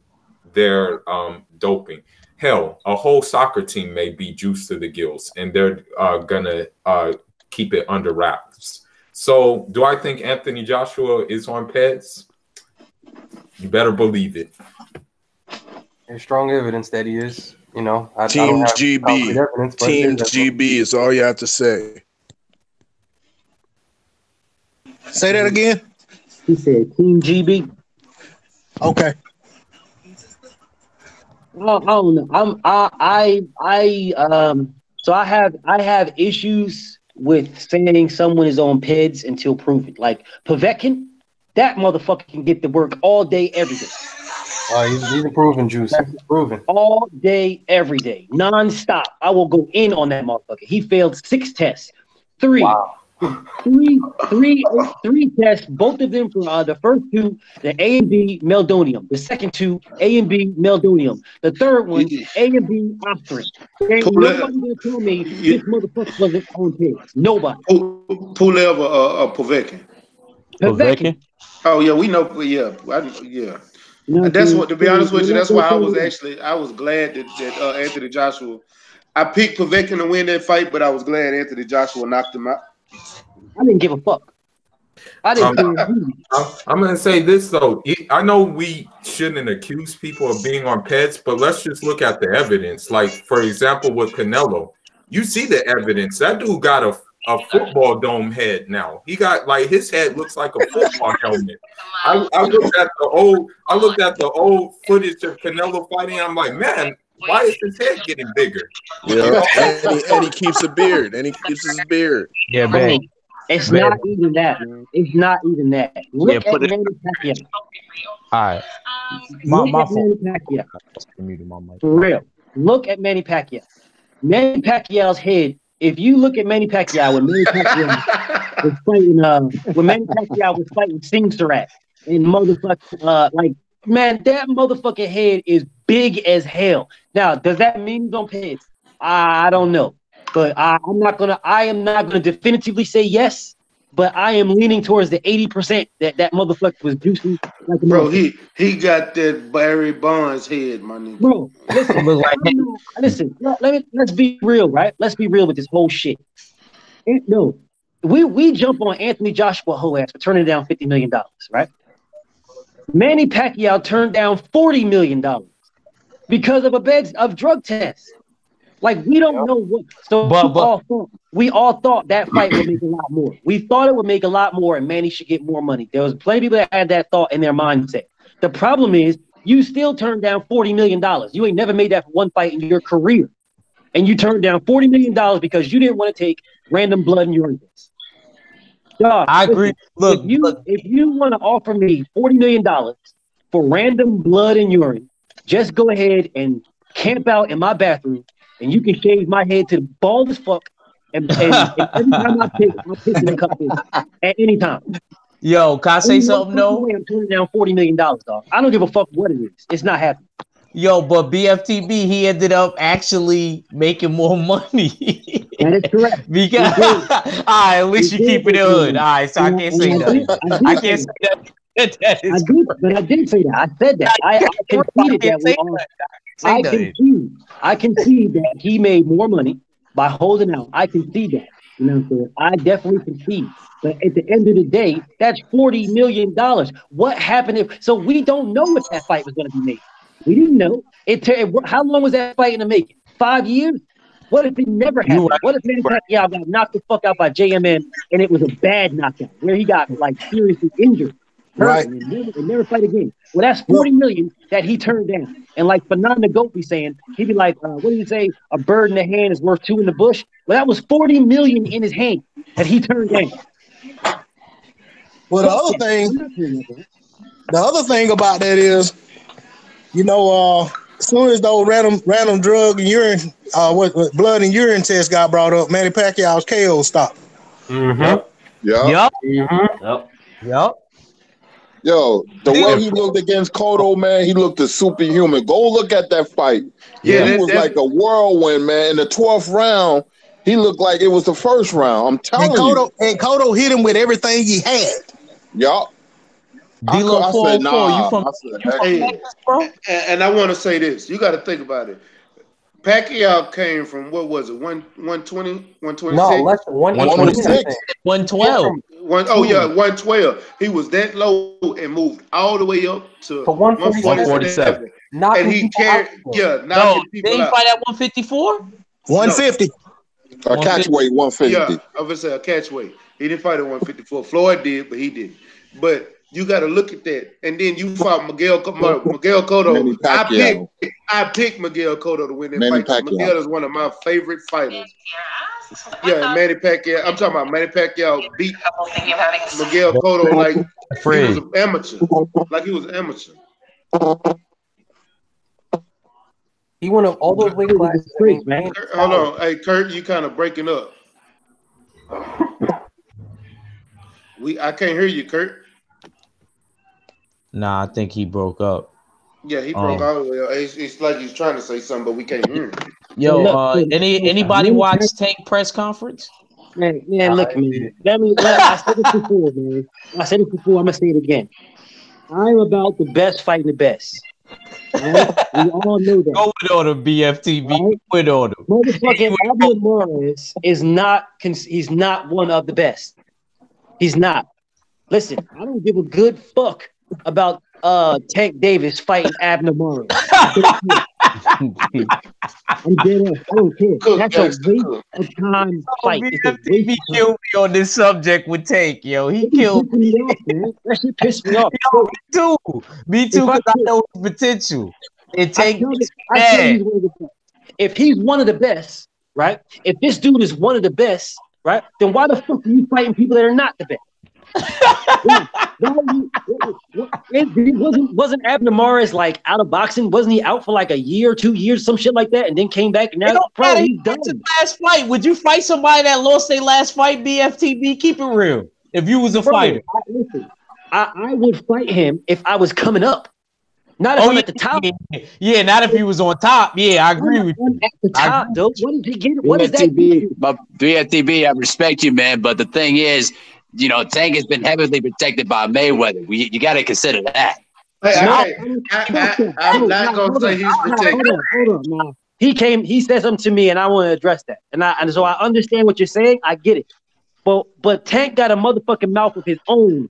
their doping. Hell, a whole soccer team may be juiced to the gills, and they're gonna keep it under wraps. So, do I think Anthony Joshua is on PEDs? You better believe it. There's strong evidence that he is. Team GB. Team GB is all you have to say. Say that again. He said Team GB. Okay. Well, I don't know. So I have issues with saying someone is on PEDs until proven. Like Povetkin, that motherfucker can get to work all day, every day. He's improving, Juice. He's improving. All day, every day, non-stop. I will go in on that motherfucker. He failed 6 tests. Three tests, both of them for the first 2, the A and B meldonium. The second 2, A and B meldonium. The third one, A and B aspirin. Ain't nobody gonna tell me this motherfucker wasn't on PEDs. Nobody. Pulev or Povetkin? Povetkin. Oh yeah, we know. Yeah. That's what. To be honest with you, that's why I was glad that Anthony Joshua. I picked Povetkin to win that fight, but I was glad Anthony Joshua knocked him out. I didn't give a fuck. I'm going to say this, though. I know we shouldn't accuse people of being on PEDs, but let's just look at the evidence. Like, for example, with Canelo, you see the evidence. That dude got a football dome head now. He got, like, his head looks like a football helmet. I looked at the old footage of Canelo fighting. I'm like, man, why is his head getting bigger? Yeah, and he keeps a beard. And he keeps his beard. Yeah, man. It's not even that, man. It's not even that. Look at Manny Pacquiao. All right. Look at Manny Pacquiao. For real. Look at Manny Pacquiao. Manny Pacquiao's head. If you look at Manny Pacquiao when Manny Pacquiao was fighting Singh Surratt and motherfucker, like, man, that motherfucking head is big as hell. Now, does that mean he's on PEDs? I don't know. But I am not gonna definitively say yes, but I am leaning towards the 80% that motherfucker was juicy. Like bro, he got that Barry Bonds head, my nigga. Bro, listen, let's be real, right? Let's be real with this whole shit. No, we jump on Anthony Joshua whole ass for turning down $50 million, right? Manny Pacquiao turned down $40 million because of a drug test. Like, we don't know what. So we all thought that fight would make a lot more. We thought it would make a lot more, and Manny should get more money. There was plenty of people that had that thought in their mindset. The problem is, you still turned down $40 million. You ain't never made that for one fight in your career, and you turned down $40 million because you didn't want to take random blood and urine tests. Dog, I agree. Look, if you want to offer me $40 million for random blood and urine, just go ahead and camp out in my bathroom. And you can shave my head to the bald as fuck. And every time I piss in a cup at any time. Yo, can I say something, though? I'm turning down $40 million, dog. I don't give a fuck what it is. It's not happening. Yo, but BFTB, he ended up actually making more money. That is correct. Because, all right, at least you keep it in hood. All right, so I can't say that. I can't say that. But I did say that. I said that. I conceded that. I concede that he made more money by holding out. I concede that. You know what I'm saying? I definitely concede. But at the end of the day, that's $40 million. What happened if? So we don't know if that fight was going to be made. We didn't know. How long was that fight in the making? 5 years? What if it never happened? What if Manny Pacquiao got knocked the fuck out by JMN and it was a bad knockout where he got like seriously injured? Right. And never fight again. Well, that's $40 million that he turned down. And like Fernando Goat be saying, he'd be like, what do you say? A bird in the hand is worth 2 in the bush. Well, that was $40 million in his hand that he turned down. Well, the other thing about that is, you know, as soon as those random drug and urine, blood and urine tests got brought up, Manny Pacquiao's KO stopped. Yep. Yo, the way he looked against Cotto, man, he looked a superhuman. Go look at that fight. Yeah, he was like a whirlwind, man. In the 12th round, he looked like it was the first round. I'm telling you. And Cotto hit him with everything he had. Yup. D-Lo 404, you from Texas, bro? And I want to say this. You got to think about it. Pacquiao came from, what was it, 120, 126? No, less than 126. 112. 112. He was that low and moved all the way up to 147. And he carried, knocking people did he out. Fight at 154? 150. A catch weight, 150. Yeah, I would say a catch weight. He didn't fight at 154. Floyd did, but he didn't. But You got to look at that, and then you fought Miguel Cotto. I picked Miguel Cotto to win that fight. Miguel is one of my favorite fighters. Yeah, Manny Pacquiao. I'm talking about Manny Pacquiao beat Miguel Cotto like he was an amateur. Like he was an amateur. He won all those weight classes, man. Hold on, hey Kurt, you kind of breaking up. I can't hear you, Kurt. Nah, I think he broke up. Yeah, he broke out. It's like he's trying to say something, but we can't hear him. Yo, anybody watch Tank press conference? Man, look, man. I said it before, man. I said it before. I'm gonna say it again. I'm about the best fighting the best. Right? We all know that. Go with order, BFTV. Right? With order. Motherfucking Abner Morris is not. He's not one of the best. He's not. Listen, I don't give a good fuck about Tank Davis fighting Abner Morris. I'm dead ass. I don't care. That's a waste of time fight. BFTV killed me on this subject with Tank, yo. He killed me. That shit pissed me off. Yo, me too, because I know his potential. And Tank if he's one of the best, right? If this dude is one of the best, right? Then why the fuck are you fighting people that are not the best? Wasn't Abner Morris like out of boxing? Wasn't he out for like a year or 2 years, some shit like that, and then came back? And now, bro, he's done. Last fight. Would you fight somebody that lost their last fight? BFTV, keep it real. If you was a fighter, I would fight him if I was coming up. Not if I'm at the top. Yeah, not if he was on top. Yeah, I agree with you. At the top, though. What did he get? What is that? But BFTV, I respect you, man. But the thing is, you know, Tank has been heavily protected by Mayweather. You got to consider that. I'm not gonna say he's protected. Hold on. He said something to me, and I want to address that. And so I understand what you're saying. I get it. But Tank got a motherfucking mouth of his own.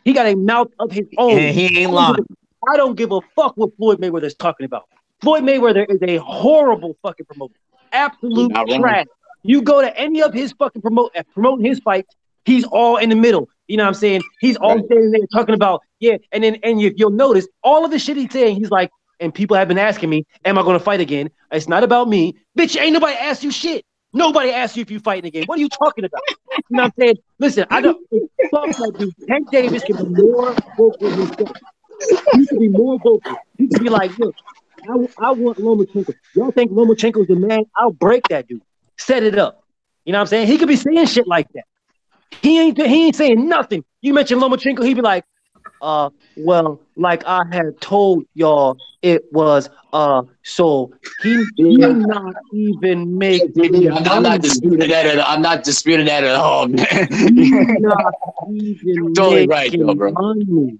He got a mouth of his own. And he ain't lying. I don't give a fuck what Floyd Mayweather is talking about. Floyd Mayweather is a horrible fucking promoter. Absolute trash. You go to any of his fucking promoting his fights, he's all in the middle. You know what I'm saying? He's all standing there talking about, and you'll notice all of the shit he's saying, he's like, and people have been asking me, am I going to fight again? It's not about me. Bitch, ain't nobody asked you shit. Nobody asked you if you fighting again. What are you talking about? You know what I'm saying? Listen, I don't fuck that dude. Tank Davis can be more vocal himself. He can be more vocal. He can be like, look, I want Lomachenko. Y'all think Lomachenko's the man? I'll break that dude. Set it up. You know what I'm saying? He could be saying shit like that. He ain't saying nothing. You mentioned Lomachenko, he'd be like, well, like I had told y'all it was so he did not even make I'm not disputing that at all, man. Totally right, though, bro. Money.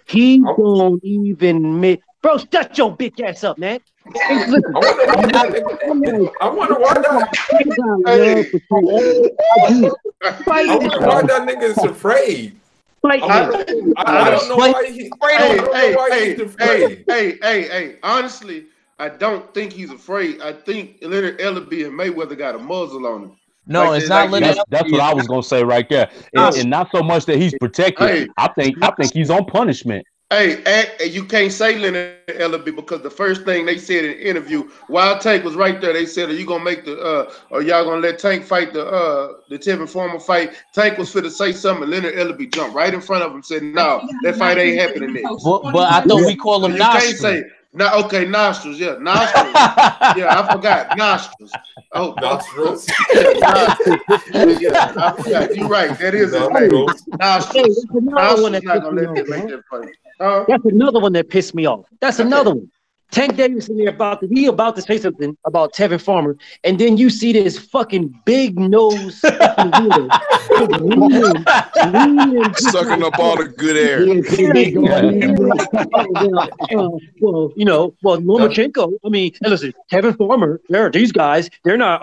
He don't even make, bro, shut your bitch ass up, man. I wonder why that nigga is afraid. I don't know why he's afraid. Hey. Honestly, I don't think he's afraid. I think Leonard Ellerby and Mayweather got a muzzle on him. No, it's not Leonard. That's what I was gonna say right there. And not so much that he's protected. I think he's on punishment. Hey, you can't say Leonard Ellerby because the first thing they said in the interview, while Tank was right there, they said, "Are you gonna make the or y'all gonna let Tank fight the Tevin Farmer fight?" Tank was fit to say something, and Leonard Ellerby jumped right in front of him, and said, "No, that fight ain't happening next." But I thought we call him nostrils. You can't say nostrils. Yeah, nostrils. Yeah, I forgot nostrils. Oh, nostrils. I forgot. You're right. That is his name. Nostrils. Nostrils not gonna let him make that fight. That's another one that pissed me off. That's another one. Tank Davis in there about to say something about Tevin Farmer, and then you see this fucking big nose sucking up all the good air. Lomachenko. I mean, and listen, Tevin Farmer. These guys. They're not.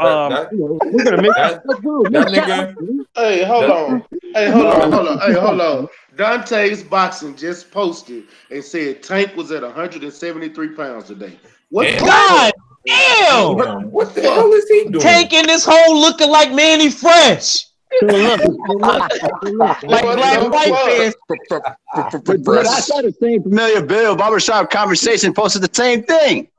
We're gonna make that nigga. Hey, hold on. Dante's Boxing just posted and said Tank was at 173 pounds today. What? God damn! What the hell is he doing? Tank in this hole looking like Manny Fresh. Like black white fans. But I saw the same familiar Bill barbershop conversation posted the same thing.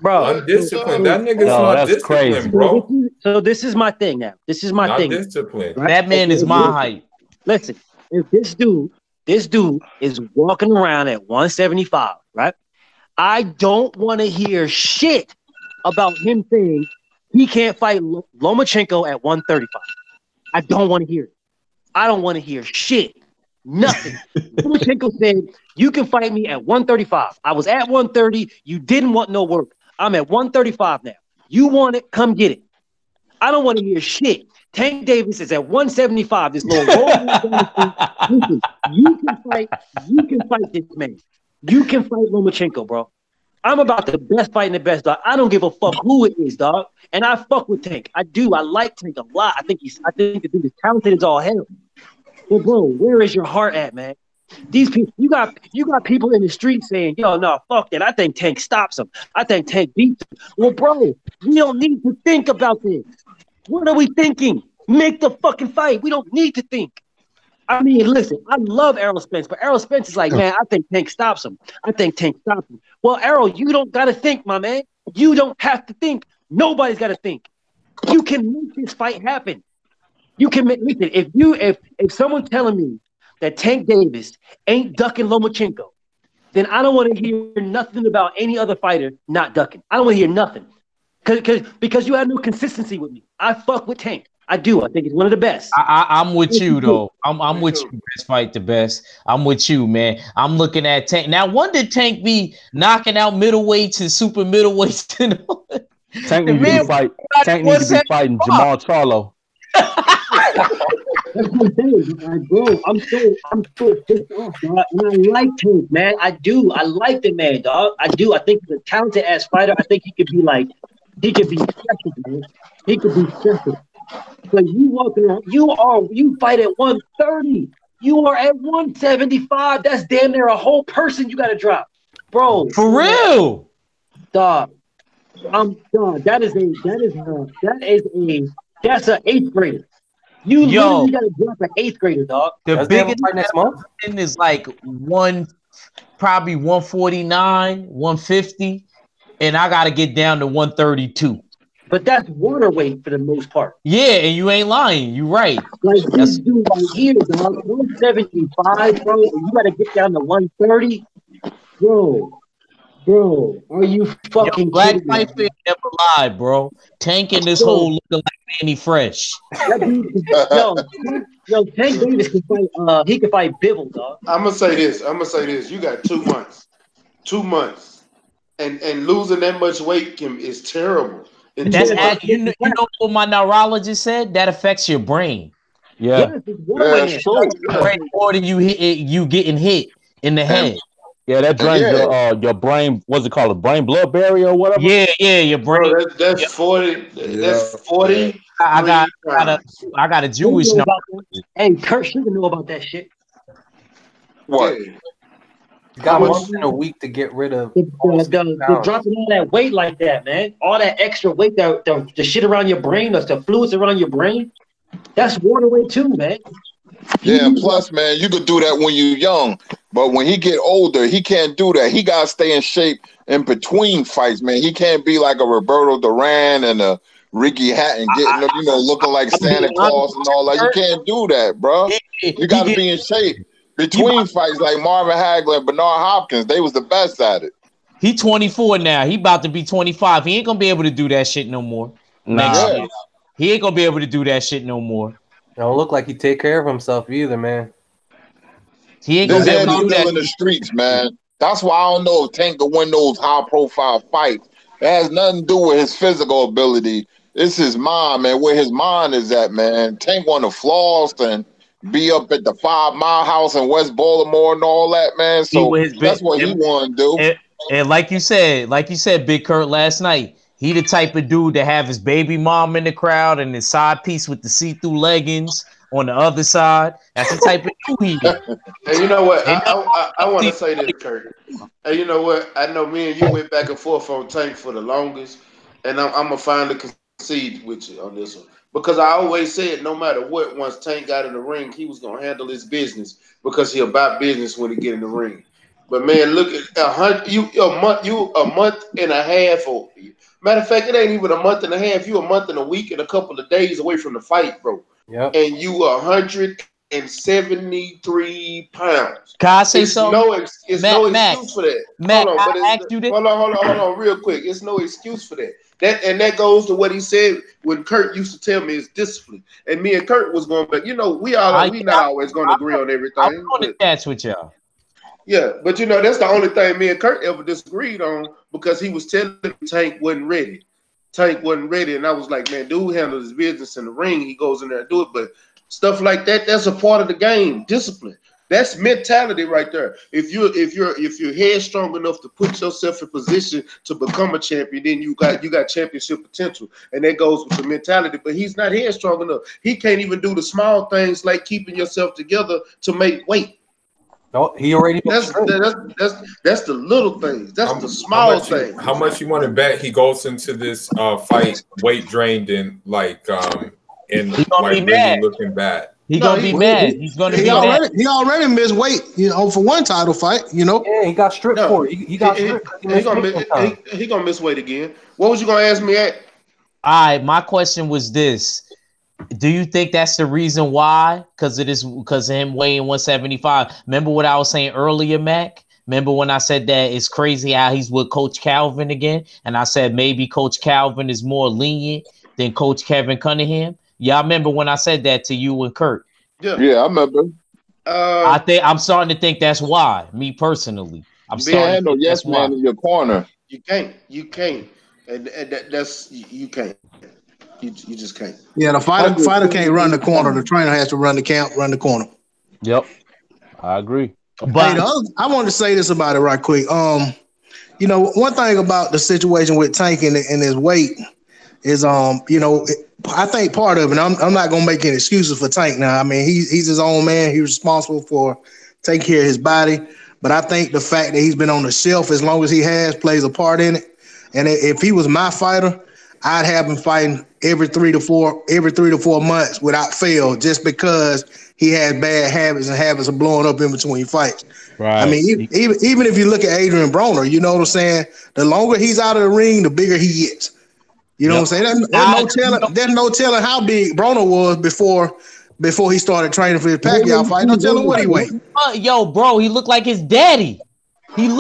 Bro, undisciplined. That nigga's not disciplined, crazy. bro. So this is my thing now. This is my not thing. Disciplined. Right? That man is my height. Listen, if this dude is walking around at 175, right? I don't want to hear shit about him saying he can't fight Lomachenko at 135. I don't want to hear it. I don't want to hear shit. Nothing. Lomachenko said, you can fight me at 135. I was at 130. You didn't want no work. I'm at 135 now. You want it? Come get it. I don't want to hear shit. Tank Davis is at 175. This little listen, you can fight this man. You can fight Lomachenko, bro. I'm about the best fighting the best, dog. I don't give a fuck who it is, dog. And I fuck with Tank. I do. I like Tank a lot. I think the dude is talented as all hell. But bro, where is your heart at, man? These people, you got people in the street saying, yo, no, fuck that. I think Tank stops him. I think Tank beats him. Well, bro, we don't need to think about this. What are we thinking? Make the fucking fight. We don't need to think. I mean, listen, I love Errol Spence, but Errol Spence is like, man, I think Tank stops him. I think Tank stops him. Well, Errol, you don't got to think, my man. You don't have to think. Nobody's got to think. You can make this fight happen. You can make, listen, if someone's telling me that Tank Davis ain't ducking Lomachenko, then I don't want to hear nothing about any other fighter not ducking. I don't want to hear nothing. Because you have no consistency with me. I fuck with Tank. I do. I think he's one of the best. I'm with you though. I'm with you. Best fight the best. I'm with you, man. I'm looking at Tank. Now, when did Tank be knocking out middleweights and super middleweights? Tank needs to be fighting Jamal Charlo. That's what I'm saying, bro. I'm so pissed off, dog. And I like Tank, man. I do. I like the man, dog. I do. I think he's a talented ass fighter. I think he could be special, man. He could be special. But you walking around, you fight at 130. You are at 175. That's damn near a whole person you gotta drop. Bro. For real. Dog. Dog, that's an 8th grader. You literally gotta drop an 8th grader, dog. The biggest fight next month is like probably 149, 150, and I gotta get down to 132. But that's waterweight for the most part. Yeah, and you ain't lying. You right. Like this dude right here, dog. 175, bro. You gotta get down to 130. Bro, are you fucking Black Fight Fan never lied, bro. Tank in this hole looking like Manny Fresh. Yo, Tank Davis can fight. He can fight Bivol, dog. I'm gonna say this. You got 2 months. 2 months, and losing that much weight is terrible. That's you know what my neurologist said? That affects your brain. Yeah. More than you getting hit in the head. Yeah, that drains your brain. What's it called? A brain blood barrier or whatever. Yeah, your brain. Bro, that's 40. That's 40. I got a Jewish number. Hey, Kurt should know about that shit. What? You got once in a week to get rid of dropping all that weight like that, man. All that extra weight, the shit around your brain, the fluids around your brain. That's water weight too, man. Yeah, and plus, man, you could do that when you're young, but when he get older, he can't do that. He gotta stay in shape in between fights, man. He can't be like a Roberto Duran and a Ricky Hatton getting, looking like Santa Claus and all that. You can't do that, bro. You gotta be in shape between fights, like Marvin Hagler and Bernard Hopkins. They was the best at it. He 24 now. He about to be 25. He ain't gonna be able to do that shit no more. Next year. He ain't gonna be able to do that shit no more. Don't look like he take care of himself either, man. He ain't gonna be able to do that in the streets, man. That's why I don't know if Tank can win those high-profile fights. It has nothing to do with his physical ability. It's his mind, man. Where his mind is at, man. Tank want to floss and be up at the 5 Mile House in West Baltimore and all that, man. So that's what he want to do. And like you said, Big Kurt last night, he the type of dude to have his baby mom in the crowd and his side piece with the see-through leggings on the other side. That's the type of dude he is. Hey, you know what? I want to say this, Kurt. Hey, you know what? I know me and you went back and forth on Tank for the longest, and I'm gonna finally concede with you on this one because I always said no matter what, once Tank got in the ring, he was gonna handle his business because he about business when he get in the ring. But man, look at a month and a half. Or, matter of fact, it ain't even a month and a half. You a month and a week and a couple of days away from the fight, bro. Yep. And you 173 pounds. Can I say something? It's no excuse for that. Matt, hold on, real quick. It's no excuse for that. That goes to what he said when Kurt used to tell me is discipline. And me and Kurt was going, but we not always going to agree on everything. I'm going to catch with y'all. Yeah, but that's the only thing me and Kurt ever disagreed on because he was telling me Tank wasn't ready. Tank wasn't ready, and I was like, man, dude handles his business in the ring. He goes in there and do it, but stuff like that, that's a part of the game. Discipline. That's mentality right there. If you're headstrong enough to put yourself in position to become a champion, then you got championship potential, and that goes with the mentality. But he's not headstrong enough. He can't even do the small things like keeping yourself together to make weight. No, he already. That's the little things. That's the small things. How much you want to bet he goes into this fight weight drained and and like really looking bad? He's gonna be mad. He's gonna be mad. He already missed weight, for one title fight. Yeah, he got stripped for it. He got stripped. He gonna miss weight again. What was you gonna ask me at? All right, my question was this. Do you think that's the reason why? Because of him weighing 175. Remember what I was saying earlier, Mac? Remember when I said that it's crazy how he's with Coach Calvin again? And I said maybe Coach Calvin is more lenient than Coach Kevin Cunningham. Y'all remember when I said that to you and Kurt? Yeah, I remember. I'm starting to think that's why. Me personally, I'm starting to think yes man in your corner. You can't, and that's you can't. You just can't. Yeah, the fighter can't run the corner. The trainer has to run the corner. Yep, I agree. But I wanted to say this about it right quick. One thing about the situation with Tank and his weight is, I think part of it. I'm not gonna make any excuses for Tank now. I mean, he's his own man. He's responsible for taking care of his body. But I think the fact that he's been on the shelf as long as he has plays a part in it. And if he was my fighter, I'd have him fighting every 3 to 4 months without fail, just because he has bad habits and habits of blowing up in between fights. Right. I mean, even if you look at Adrian Broner, you know what I'm saying? The longer he's out of the ring, the bigger he is. You know what I'm saying? There's no telling how big Broner was before he started training for his Pacquiao fight. No telling what he weighed. Yo, bro, he looked like his daddy. He Big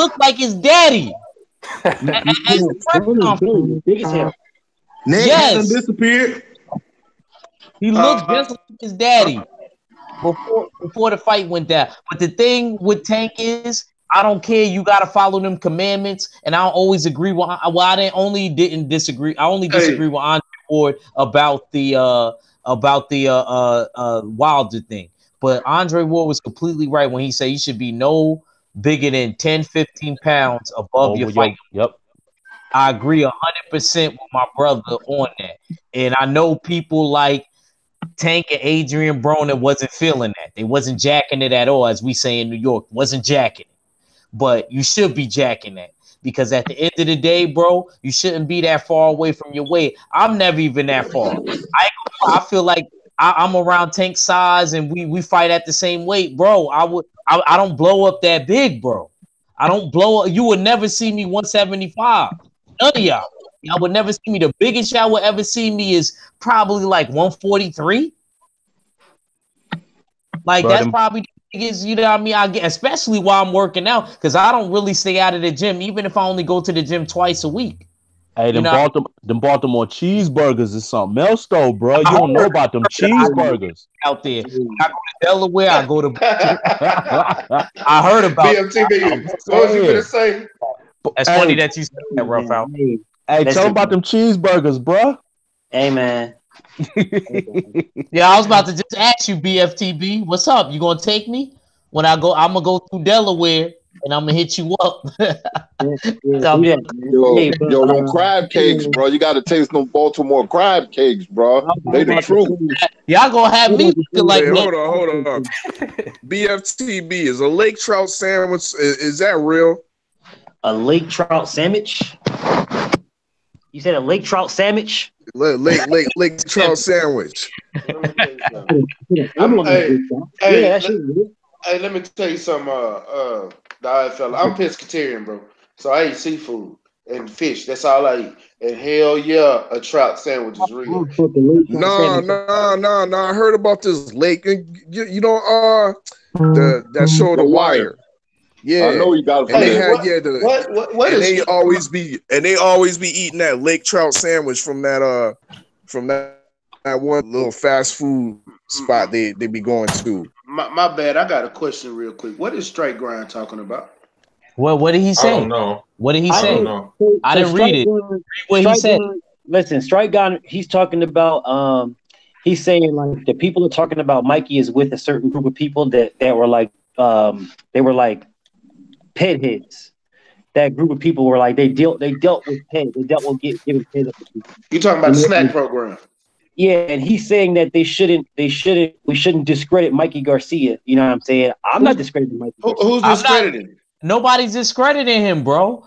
as hell. Neck hasn't disappeared. He looked just like his daddy before the fight went down. But the thing with Tank is, I don't care. You got to follow them commandments, and I don't always agree with. Well, I only disagree with Andre Ward about the Wilder thing. But Andre Ward was completely right when he said you should be no bigger than 10, 15 pounds above your fight. Yep. I agree 100% with my brother on that. And I know people like Tank and Adrian Broner wasn't feeling that. They wasn't jacking it at all, as we say in New York. Wasn't jacking it. But you should be jacking that. Because at the end of the day, bro, you shouldn't be that far away from your weight. I'm never even that far. I feel like I'm around Tank size and we fight at the same weight, bro. I don't blow up that big, bro. I don't blow up. You would never see me 175. None of y'all. Y'all would never see me. The biggest y'all would ever see me is probably like 143. Like that's probably the biggest, you know what I mean? I get, especially while I'm working out, because I don't really stay out of the gym, even if I only go to the gym twice a week. Hey, them Baltimore cheeseburgers is something else, though, bro. You don't know about them cheeseburgers out there. I go to Delaware. I go to. I heard about. BFTV. What was you gonna say? That's funny that you said that, rough out. Hey, tell them about them cheeseburgers, bro. Hey, man. Yeah, I was about to just ask you, BFTB, what's up? You gonna take me when I go? I'm gonna go through Delaware and I'm gonna hit you up. Yo, them crab cakes, bro. You gotta taste them Baltimore crab cakes, bro. They the truth. Y'all gonna have me like hold on. BFTB is a lake trout sandwich. Is that real? A lake trout sandwich? You said a lake trout sandwich? Lake trout sandwich. Hey, let me tell you something, the fella. I'm pescatarian, bro. So I eat seafood and fish. That's all I eat. And hell yeah, a trout sandwich is real. No. I heard about this lake. You know, that show The Wire. Yeah, I know you got it. And they had what and is they always be eating that lake trout sandwich from that one little fast food spot they be going to. My bad. I got a question real quick. What is straight grind talking about? Well, what did he say? I don't know. What did he say? I don't know. I didn't read it. What he said. Listen, strike grind. He's talking about. He's saying like the people are talking about Mikey is with a certain group of people that were like they were like pet heads. That group of people were like they dealt with pet. They dealt with giving pet up to people. You talking about the snack program? Yeah, and he's saying that we shouldn't discredit Mikey Garcia. You know what I'm saying? I'm not discrediting Mikey. Who's discrediting? Nobody's discrediting him, bro.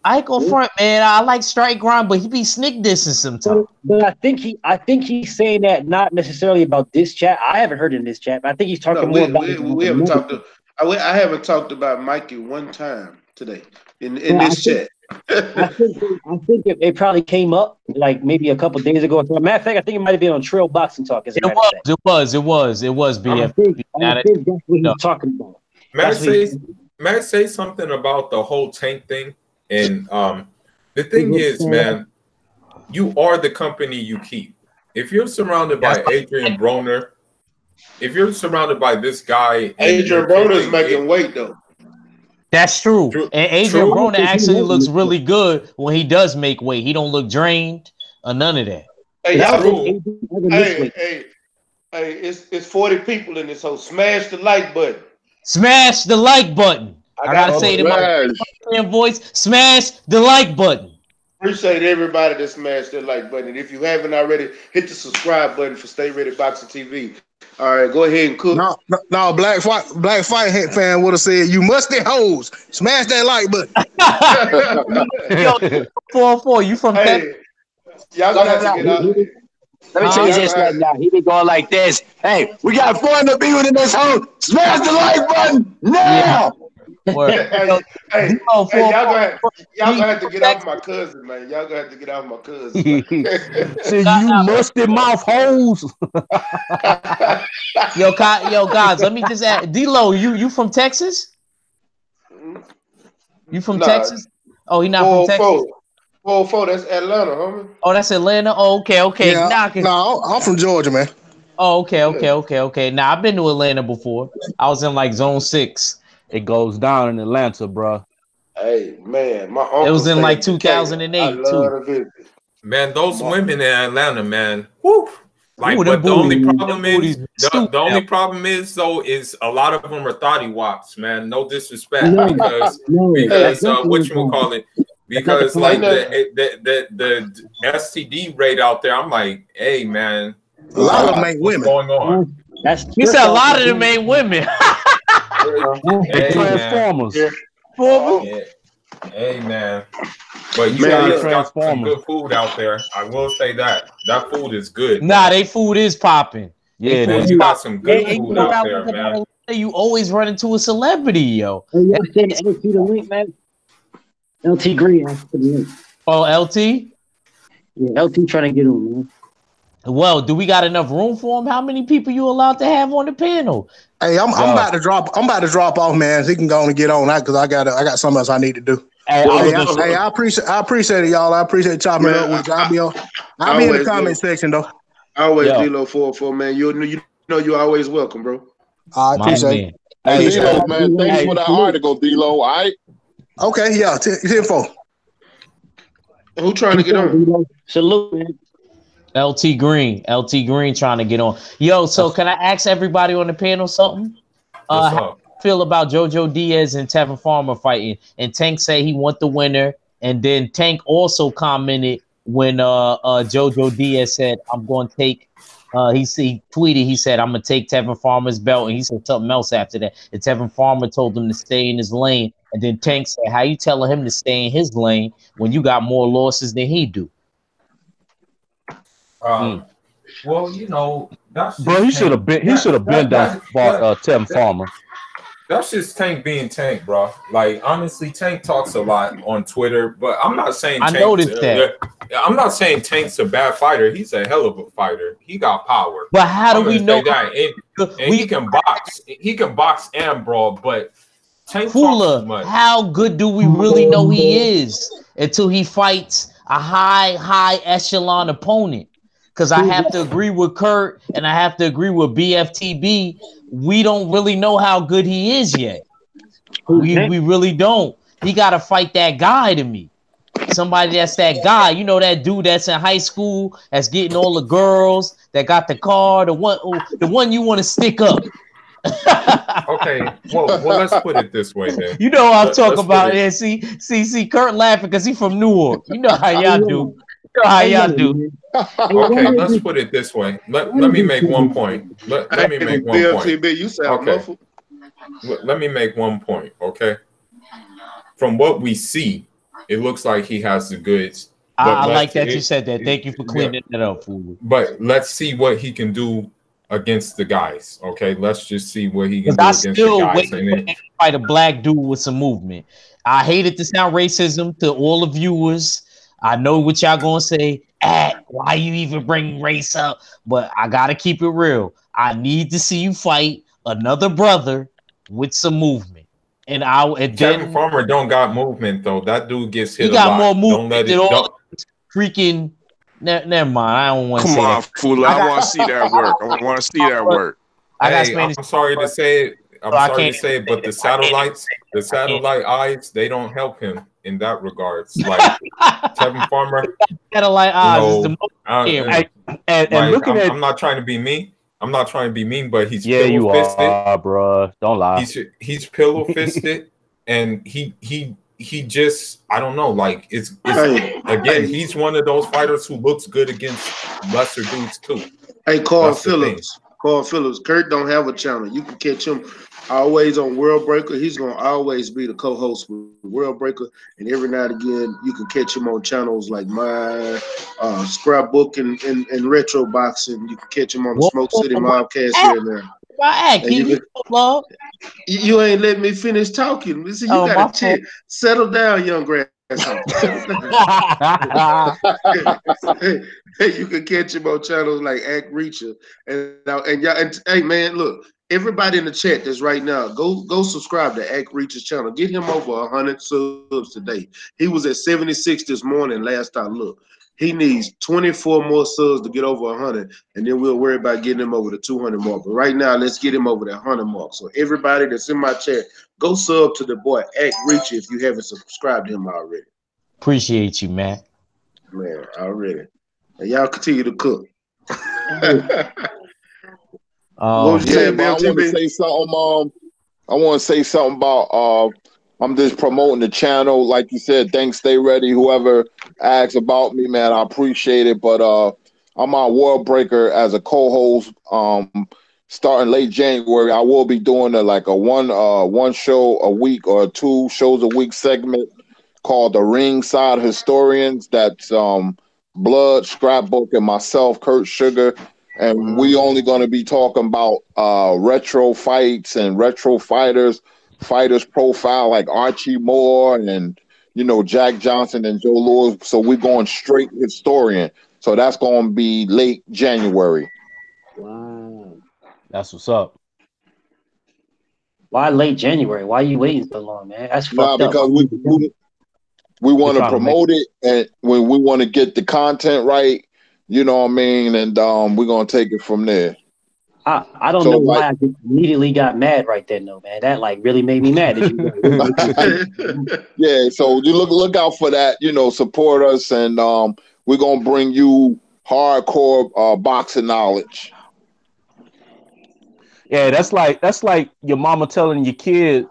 I ain't go front, man. I like strike grind, but he be sneak dissing sometimes. But I think he's saying that not necessarily about this chat. I haven't heard in this chat, but I think he's talking more about. We haven't talked. I haven't talked about Mikey one time today in this chat. I think it probably came up like maybe a couple days ago. As a matter of fact, I think it might have been on Trail Boxing Talk. It was BF. I think that's what he's talking about. May I say something about the whole Tank thing? And the thing is, man, you are the company you keep. If you're surrounded by Adrian Broner, if you're surrounded by this guy, Adrian Broner's making weight though. That's true. And Adrian Broner actually looks really good when he does make weight. He don't look drained or none of that. Hey, y'all, it's 40 people in this whole. Smash the like button. Smash the like button. I gotta say it in my voice. Smash the like button. Appreciate everybody that smashed that like button. And if you haven't already, hit the subscribe button for Stay Ready Boxing TV. All right, go ahead and cook. No, Black Fight fan would have said, "You musty hoes, smash that like button." Yo, 404, you from Texas? Y'all gonna have to get out. Let me tell you this right now. He be going like this. Hey, we got 400 people in this hole. Smash the like button now. Hey, y'all gonna have to get off my cousin, man. Y'all gonna have to get off my cousin. Say you musty mouth holes. Yo, guys, let me just add. D-Lo, you from Texas? You from Texas? Oh, he not from Texas. 404, that's Atlanta, homie. Oh, that's Atlanta. Oh, okay. Yeah, no, I'm from Georgia, man. Oh, okay. Now I've been to Atlanta before. I was in like Zone 6. It goes down in Atlanta, bro. Hey, man, my uncle. It was in like 2008 too. Man, those women in Atlanta, man. Whoo. Like, but the only problem is the only problem is though is a lot of them are thotty wops, man. No disrespect, because whatchamacallit, because like the STD rate out there, I'm like, hey man, a lot of them ain't women. Going on? He said a lot of them ain't women. Hey, Transformers. Hey man, but you guys got some good food out there. I will say that food is good. Nah, they food is popping. Yeah, man, you got some good food out there, man. You always run into a celebrity, yo. Hey, send LT the link, man. LT Green asked for the link. Oh, LT? Yeah, LT trying to get on, man. Well, do we got enough room for him? How many people you allowed to have on the panel? Hey, I'm about to drop off, man. So he can go on and get on that because I got something else I need to do. Hey, I appreciate it, y'all. I appreciate chopping it up with you. I'll be in the comment section though. Always D-Lo 404, man. You know you're always welcome, bro. I appreciate it. Hey, D-Lo, man. Thanks for that article, D-Lo. All right. Okay, yeah. 10-4. Who trying to get on? Salute, man. LT Green trying to get on. Yo, so can I ask everybody on the panel something? How you feel about JoJo Diaz and Tevin Farmer fighting? And Tank said he want the winner. And then Tank also commented when JoJo Diaz said, I'm going to take, he tweeted, he said, I'm going to take Tevin Farmer's belt. And he said something else after that. And Tevin Farmer told him to stay in his lane. And then Tank said, how you telling him to stay in his lane when you got more losses than he do? Well, you know, that's bro. He should have been. He should have been done. Tim Farmer. That's just Tank being Tank, bro. Like honestly, Tank talks a lot on Twitter, but I'm not saying I noticed that. I'm not saying Tank's a bad fighter. He's a hell of a fighter. He got power. But how do we know that? And he can box. He can box and brawl, but Tank Fula, how good do we really know he is until he fights a high echelon opponent? Because I have to agree with Kurt and I have to agree with BFTB. We don't really know how good he is yet. We really don't. He got to fight that guy to me. Somebody that's that guy. You know, that dude that's in high school that's getting all the girls, that got the car, the one you want to stick up. Okay, well, let's put it this way then. You know what I'm talking about. Yeah, see, Kurt laughing because he from Newark. You know how y'all do. You know how y'all do. Okay, let's put it this way. Let me make one point. Let me make one point. You sound muffled. Let me make one point, okay? From what we see, it looks like he has the goods. I like that you said that. Thank you for cleaning it up, fool. But let's see what he can do against the guys, okay? Let's just see what he can do against the guys. And then fight a black dude with some movement. I hate it to sound racism to all the viewers. I know what y'all gonna say. Why you even bring race up? But I gotta keep it real. I need to see you fight another brother with some movement. And Kevin Farmer don't got movement though. That dude gets hit. He got more movement than all freaking. Never mind. I don't want to say that. Come on, fool. I want to see that work. I want to see that work. I'm sorry to say it. I'm sorry to say it, but the satellite eyes, they don't help him in that regards. Like Kevin Farmer, satellite eyes. I'm not trying to be mean. I'm not trying to be mean, but he's pillow fisted, bro. Don't lie. He's pillow fisted, and he just, I don't know. Like it's again, he's one of those fighters who looks good against lesser dudes too. Hey, Carl Phillips. Kurt don't have a channel. You can catch him always on World Breaker. He's gonna always be the co-host with World Breaker, and every now and again you can catch him on channels like my Scrapbook and Retro Boxing. You can catch him on the Smoke City Mobcast here and there. You ain't let me finish talking. See, you gotta settle down, young grasshopper. Hey, you can catch him on channels like Act Reacher and hey man, look. Everybody in the chat that's right now, go subscribe to Act Reacher's channel. Get him over 100 subs today. He was at 76 this morning last I looked. He needs 24 more subs to get over 100, and then we'll worry about getting him over the 200 mark. But right now, let's get him over that 100 mark. So everybody that's in my chat, go sub to the boy Act Reacher if you haven't subscribed to him already. Appreciate you, man. Man, already. And y'all continue to cook. Yeah, man, I want to say something. I want to say something about. I'm just promoting the channel, like you said. Thanks, Stay Ready. Whoever asks about me, man, I appreciate it. But I'm on World Breaker as a co-host. Starting late January, I will be doing a one show a week or 2 shows a week segment called the Ringside Historians. That's Blood, Scrapbook, and myself, Kurt Sugar. And we only going to be talking about retro fights and retro fighters profile like Archie Moore and, Jack Johnson and Joe Louis. So we're going straight historian. So that's going to be late January. Wow. That's what's up. Why late January? Why are you waiting so long, man? That's fucked up. Because we want to promote it, and when we want to get the content right. You know what I mean? And we're going to take it from there. I don't know why I immediately got mad right then, though, man. That really made me mad. Yeah, so you look out for that. Support us, and we're going to bring you hardcore boxing knowledge. Yeah, that's like your mama telling your kid,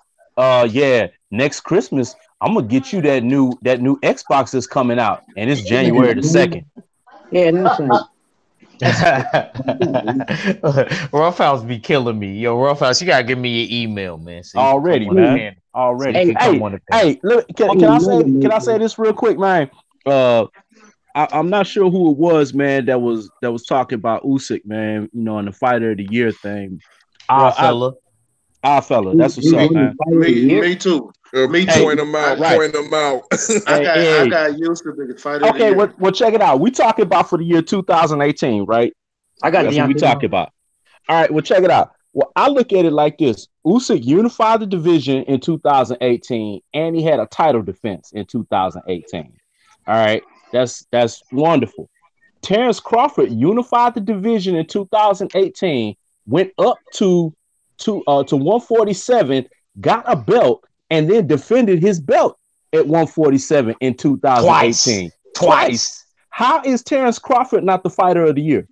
next Christmas, I'm going to get you that new Xbox that's coming out, and it's January the 2nd. Yeah, that's right. Roughhouse be killing me. Yo, Roughhouse, you gotta give me your email, man. So already, man. Already. Hey, look, can I say this real quick, man? I I'm not sure who it was, man, that was talking about Usyk, man, you know, in the fighter of the year thing. Fella. That's what's up, man. Me too. Me too. Point them out. Point them out. I got used to the fighter. Okay, well, check it out. We talking about for the year 2018, right? I got that's what we talking about. All right, well, check it out. Well, I look at it like this: Usyk unified the division in 2018, and he had a title defense in 2018. All right, that's wonderful. Terrence Crawford unified the division in 2018, went up to 147, got a belt, and then defended his belt at 147 in 2018. Twice. How is Terrence Crawford not the fighter of the year?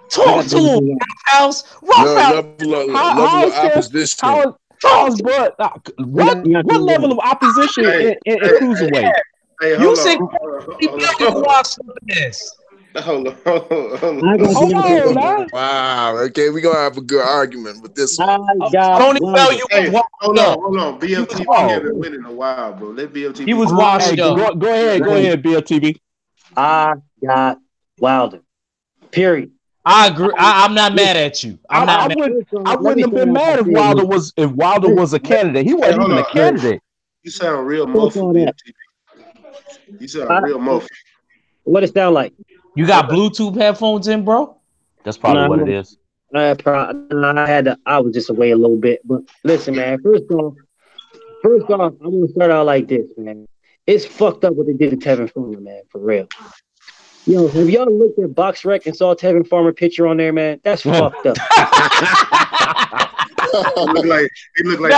Talk to him, Roughhouse. Level of opposition. What level of opposition in cruiserweight? Hey, you said you watch this. Hold on. Wow. Okay, we're gonna have a good argument with this. Don't tell you. Hey, hold on. BLTV haven't win in a while, bro. Let BLTV. He was washed up. Go ahead, BLTV. I got Wilder. Period. I agree. I'm not mad at you. I wouldn't have been mad if Wilder was a candidate. He wasn't even a candidate. You sound real muffled. You sound real muffled. What it sound like? You got Bluetooth headphones in, bro? That's probably what it is. I was just away a little bit, but listen, man. First off, I'm gonna start out like this, man. It's fucked up what they did to Tevin Farmer, man. For real. Yo, have y'all looked at BoxRec and saw Tevin Farmer picture on there, man? That's fucked up. He look like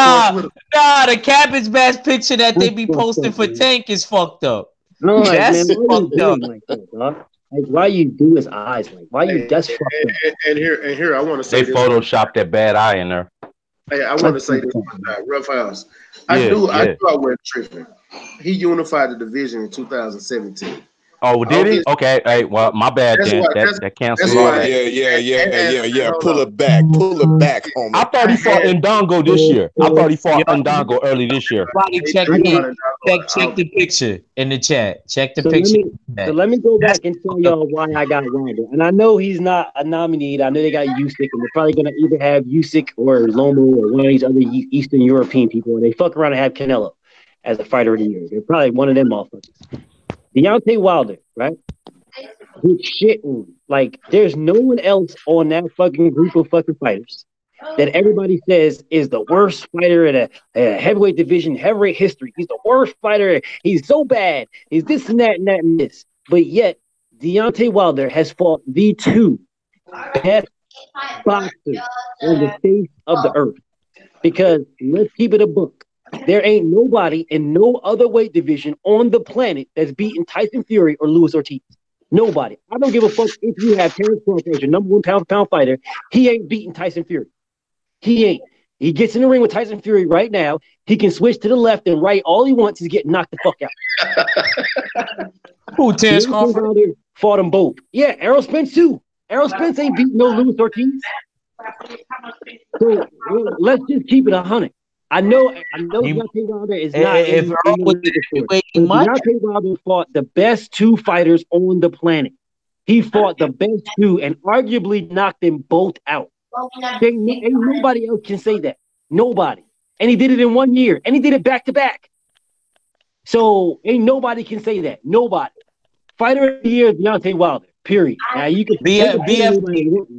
the Cabbage Patch picture that they be posting for Tank is fucked up. No, that's man, fucked up. Like that, dog? Like, why you do his eyes? Like, why you? That's fucked up. And here, I want to say they photoshopped that bad eye in there. Hey, I want to say this one time, Roughhouse. I knew I wasn't tripping. He unified the division in 2017. Oh, did he? Okay. Hey, well, my bad, Dan. That cancels. Yeah. Pull it back, homie. I thought he fought Ndongo this year. I thought he fought Ndongo early this year. Check the picture in the chat. Check the picture. So let me go back and tell y'all why I got Wilder. And I know he's not a nominee. I know they got Usyk, and they're probably going to either have Usyk or Lomo or one of these other Eastern European people, and they fuck around and have Canelo as a fighter of the year. They're probably one of them motherfuckers. Deontay Wilder, right? Who's shitting. Like, there's no one else on that fucking group of fucking fighters that everybody says is the worst fighter in a heavyweight division, heavyweight history. He's the worst fighter. He's so bad. He's this and that and that and this. But yet, Deontay Wilder has fought the two best boxers on the face of the earth. Because let's keep it a book. There ain't nobody in no other weight division on the planet that's beaten Tyson Fury or Luis Ortiz. Nobody. I don't give a fuck if you have Terrence Crawford as your number one pound-for-pound fighter. He ain't beating Tyson Fury. He ain't. He gets in the ring with Tyson Fury right now. He can switch to the left and right. All he wants is to get knocked the fuck out. Who, Terrence Crawford? Fought them both. Yeah, Errol Spence too. Errol Spence ain't beating no Luis Ortiz. So let's just keep it 100. I know Deontay Wilder is not. Deontay Wilder fought the best two fighters on the planet. He fought the best two and arguably knocked them both out. Ain't nobody else can say that. Nobody. And he did it in 1 year. And he did it back to back. So ain't nobody can say that. Nobody. Fighter of the year, Deontay Wilder. Period. Now you can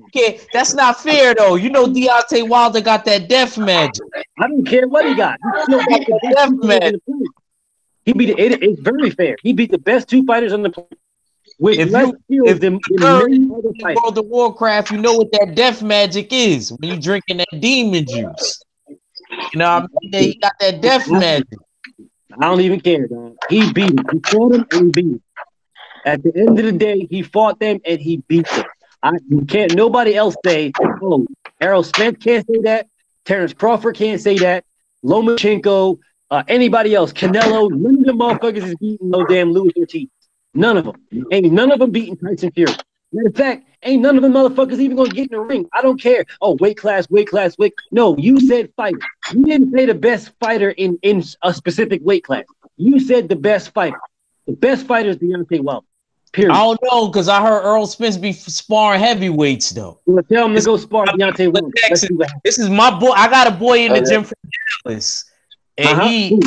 okay, that's not fair though. You know Deontay Wilder got that death magic. I don't care what he got. He still got the death magic. He beat it. It's very fair. He beat the best two fighters on the planet. If World of Warcraft, you know what that death magic is when you drinking that demon juice. You know what I mean? He got that death magic. I don't even care, dog. He beat him. He fought him and he beat him. At the end of the day, he fought them and he beat them. You can't. Nobody else say, "Oh, Errol Spence can't say that. Terrence Crawford can't say that. Lomachenko, anybody else, Canelo. None of them motherfuckers is beating no damn Luis Ortiz. None of them. Ain't none of them beating Tyson Fury. Matter of fact, ain't none of them motherfuckers even gonna get in the ring. I don't care. Oh, weight class. No, you said fighter. You didn't say the best fighter in a specific weight class. You said the best fighter. The best fighter is Deontay Wilder. Period. I don't know because I heard Earl Spence be sparring heavyweights though. Well, tell him to go spar Deontay Wilder. This is my boy. I got a boy in the gym from Dallas, and he.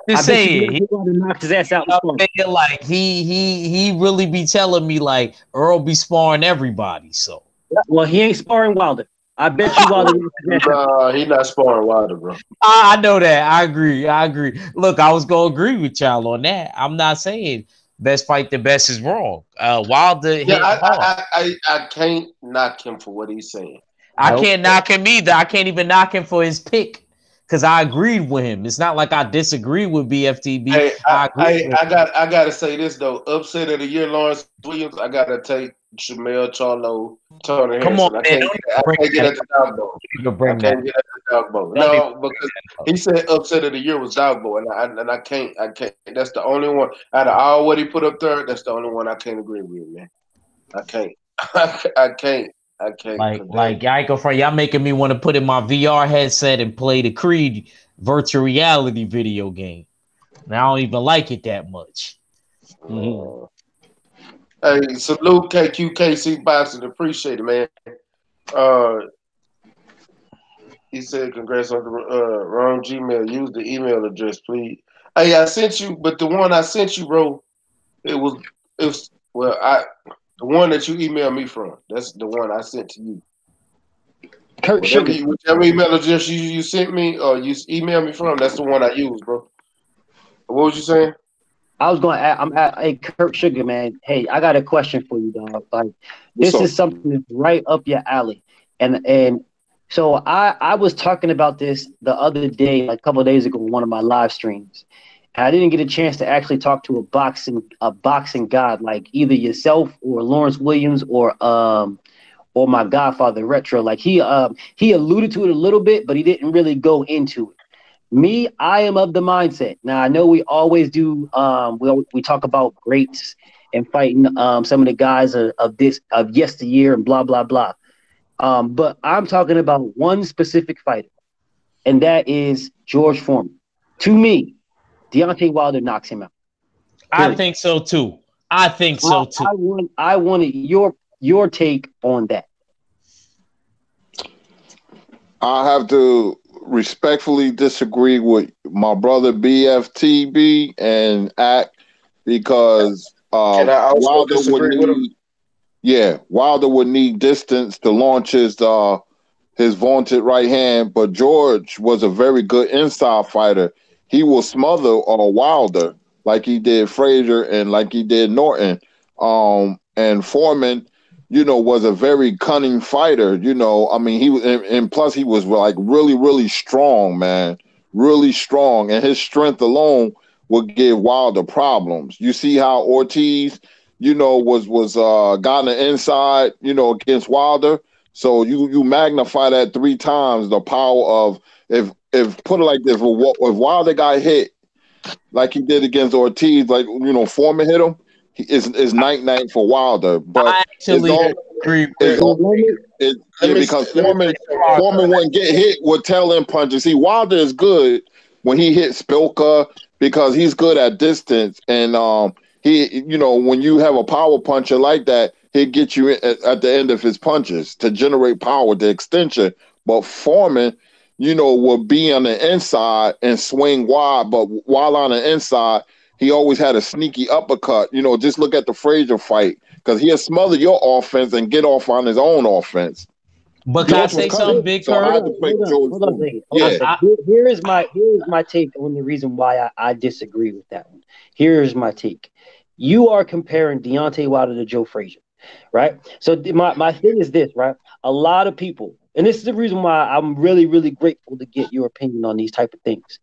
Just saying, he knocked his ass out. Like he really be telling me like Earl be sparring everybody. So well, he ain't sparring Wilder. I bet you Wilder. He not sparring Wilder, bro. I know that. I agree. Look, I was gonna agree with y'all on that. I'm not saying best fight the best is wrong. Wilder. Yeah, I can't knock him for what he's saying. I can't knock him either. I can't even knock him for his pick. Because I agreed with him. It's not like I disagree with BFTB. Hey, I gotta say this though. Upset of the year, Lawrence Williams. I gotta take Shamel Charlo, Turner Harrison. Come on, I can't get at the dog bone. I can't get at the dog bone. No, because he said upset of the year was dog bone, and I can't. That's the only one out of all what he put up there. That's the only one I can't agree with, man. I can't. I can't. Like I ain't gonna front. Y'all making me want to put in my VR headset and play the Creed virtual reality video game. And I don't even like it that much. Mm-hmm. Hey, salute KQKC Boxing. Appreciate it, man. He said, "Congrats on the wrong Gmail. Use the email address, please." Hey, I sent you, but the one I sent you, bro, it was the one that you emailed me from. That's the one I sent to you. Whichever email address you sent me or you emailed me from, that's the one I used, bro. What was you saying? I was going to hey, Kurt Sugar, man. Hey, I got a question for you, dog. Like, this is something that's right up your alley. And so I was talking about this the other day, like a couple of days ago, on one of my live streams. I didn't get a chance to actually talk to a boxing god like either yourself or Lawrence Williams or my godfather Retro. Like he alluded to it a little bit, but he didn't really go into it. Me, I am of the mindset. Now I know we always do. We talk about greats and fighting some of the guys of yesteryear and blah blah blah. But I'm talking about one specific fighter, and that is George Foreman. To me, Deontay Wilder knocks him out. I think so too. I wanted your take on that. I have to respectfully disagree with my brother BFTB and Act because Wilder would need distance to launch his vaunted right hand, but George was a very good inside fighter. He will smother on Wilder like he did Frazier and like he did Norton. And Foreman, was a very cunning fighter. I mean, he was, and plus he was like really, really strong, man, really strong. And his strength alone would give Wilder problems. You see how Ortiz, was got on the inside, against Wilder. So you magnify that 3 times the power of if put it like this, if Wilder got hit like he did against Ortiz, like Foreman hit him, is night for Wilder. But I actually agree because Foreman wouldn't get hit with tail end punches. See, Wilder is good when he hits Spilka because he's good at distance, and he when you have a power puncher like that, he'll get you at the end of his punches to generate power, the extension. But Foreman, will be on the inside and swing wide, but while on the inside, he always had a sneaky uppercut. Just look at the Frazier fight because he'll smother your offense and get off on his own offense. But can I say something, Big Kurt? Hold on. Here is my take on the reason why I disagree with that one. Here's my take. You are comparing Deontay Wilder to Joe Frazier, right? So my thing is this, right? A lot of people, and this is the reason why I'm really, really grateful to get your opinion on these type of things,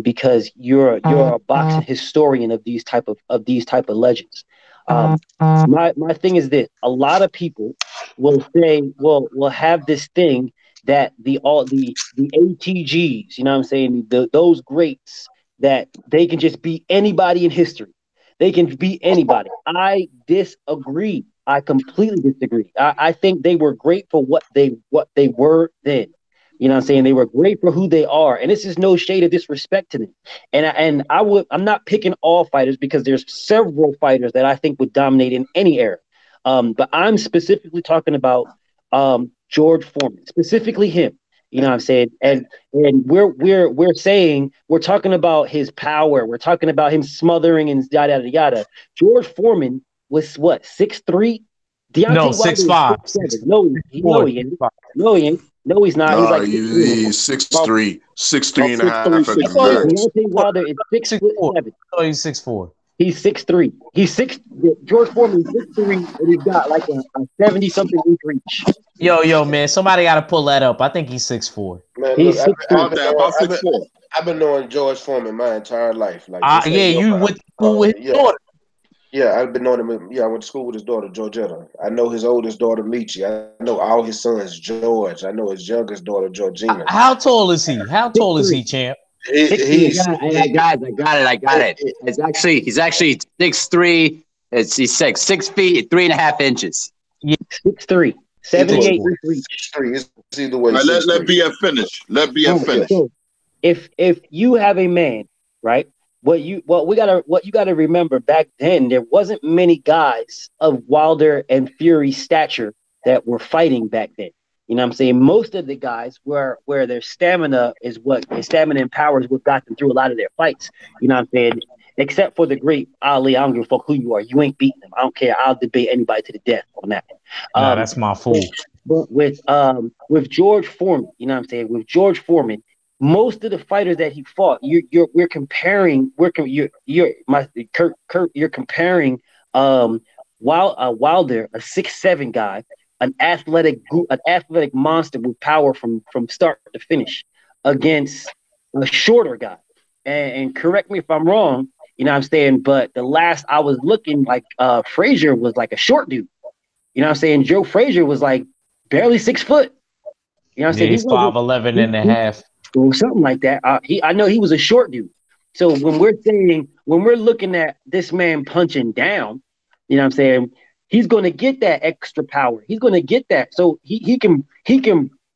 because you're a boxing historian of these type of legends. My thing is this: a lot of people will say, we'll have this thing that the ATGs, what I'm saying, those greats, that they can just be anybody in history. They can be anybody. I disagree. I completely disagree. I think they were great for what they were then. You know what I'm saying? They were great for who they are. And this is no shade of disrespect to them. I'm not picking all fighters because there's several fighters that I think would dominate in any era. But I'm specifically talking about George Foreman, specifically him. You know what I'm saying? And we're saying, we're talking about his power. We're talking about him smothering and yada yada yada. George Foreman was what, 6'3"? No, 6'5". No, he ain't. No, he ain't. No, he's not. He's like he's 6'3", 6'3" and a half at the max. Deontay Wilder is 6'7". Oh, he's 6'4". He's 6'3". George Foreman is 6'3", and he's got like a 70-something inch reach. Yo, man, somebody got to pull that up. I think he's 6'4". Man, he's look, 6'4". I've been knowing George Foreman my entire life. Like, yeah, you went to school with his daughter. Yeah, I've been knowing him. Yeah, I went to school with his daughter, Georgetta. I know his oldest daughter, Leachy. I know all his sons, George. I know his youngest daughter, Georgina. How tall is he? How tall is he, champ? I got it. He's actually 6'3". He's 6 feet 3.5 inches. Yeah, 6'3", 78 reach. 6'3". It's either way. Right, let BF finish. Let BF finish. So if you have a man, right? What you gotta remember, back then there wasn't many guys of Wilder and Fury's stature that were fighting back then. You know what I'm saying? Most of the guys where their stamina and power is what got them through a lot of their fights. You know what I'm saying? Except for the great Ali. I don't give a fuck who you are. You ain't beating them. I don't care. I'll debate anybody to the death on that. Nah, that's my fool. But with George Foreman, you know what I'm saying? With George Foreman, most of the fighters that he fought, you're comparing Wilder, a 6'7" guy, an athletic monster with power from start to finish, against a shorter guy. And correct me if I'm wrong, you know what I'm saying? But the last I was looking, like Frazier was like a short dude. You know what I'm saying? Joe Frazier was like barely 6 foot. You know what I'm saying? He's 5'11" and a half. Or something like that. I know he was a short dude. So when we're looking at this man punching down, you know what I'm saying, he's going to get that extra power. He's going to get that. So he can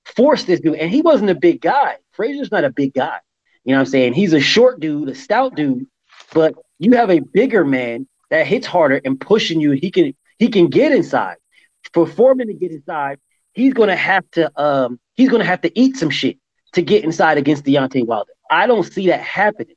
force this dude. And he wasn't a big guy. Frazier's not a big guy. You know what I'm saying? He's a short dude, a stout dude, but you have a bigger man that hits harder and pushing you. He can get inside. For Foreman to get inside, he's going to have to eat some shit to get inside against Deontay Wilder. I don't see that happening.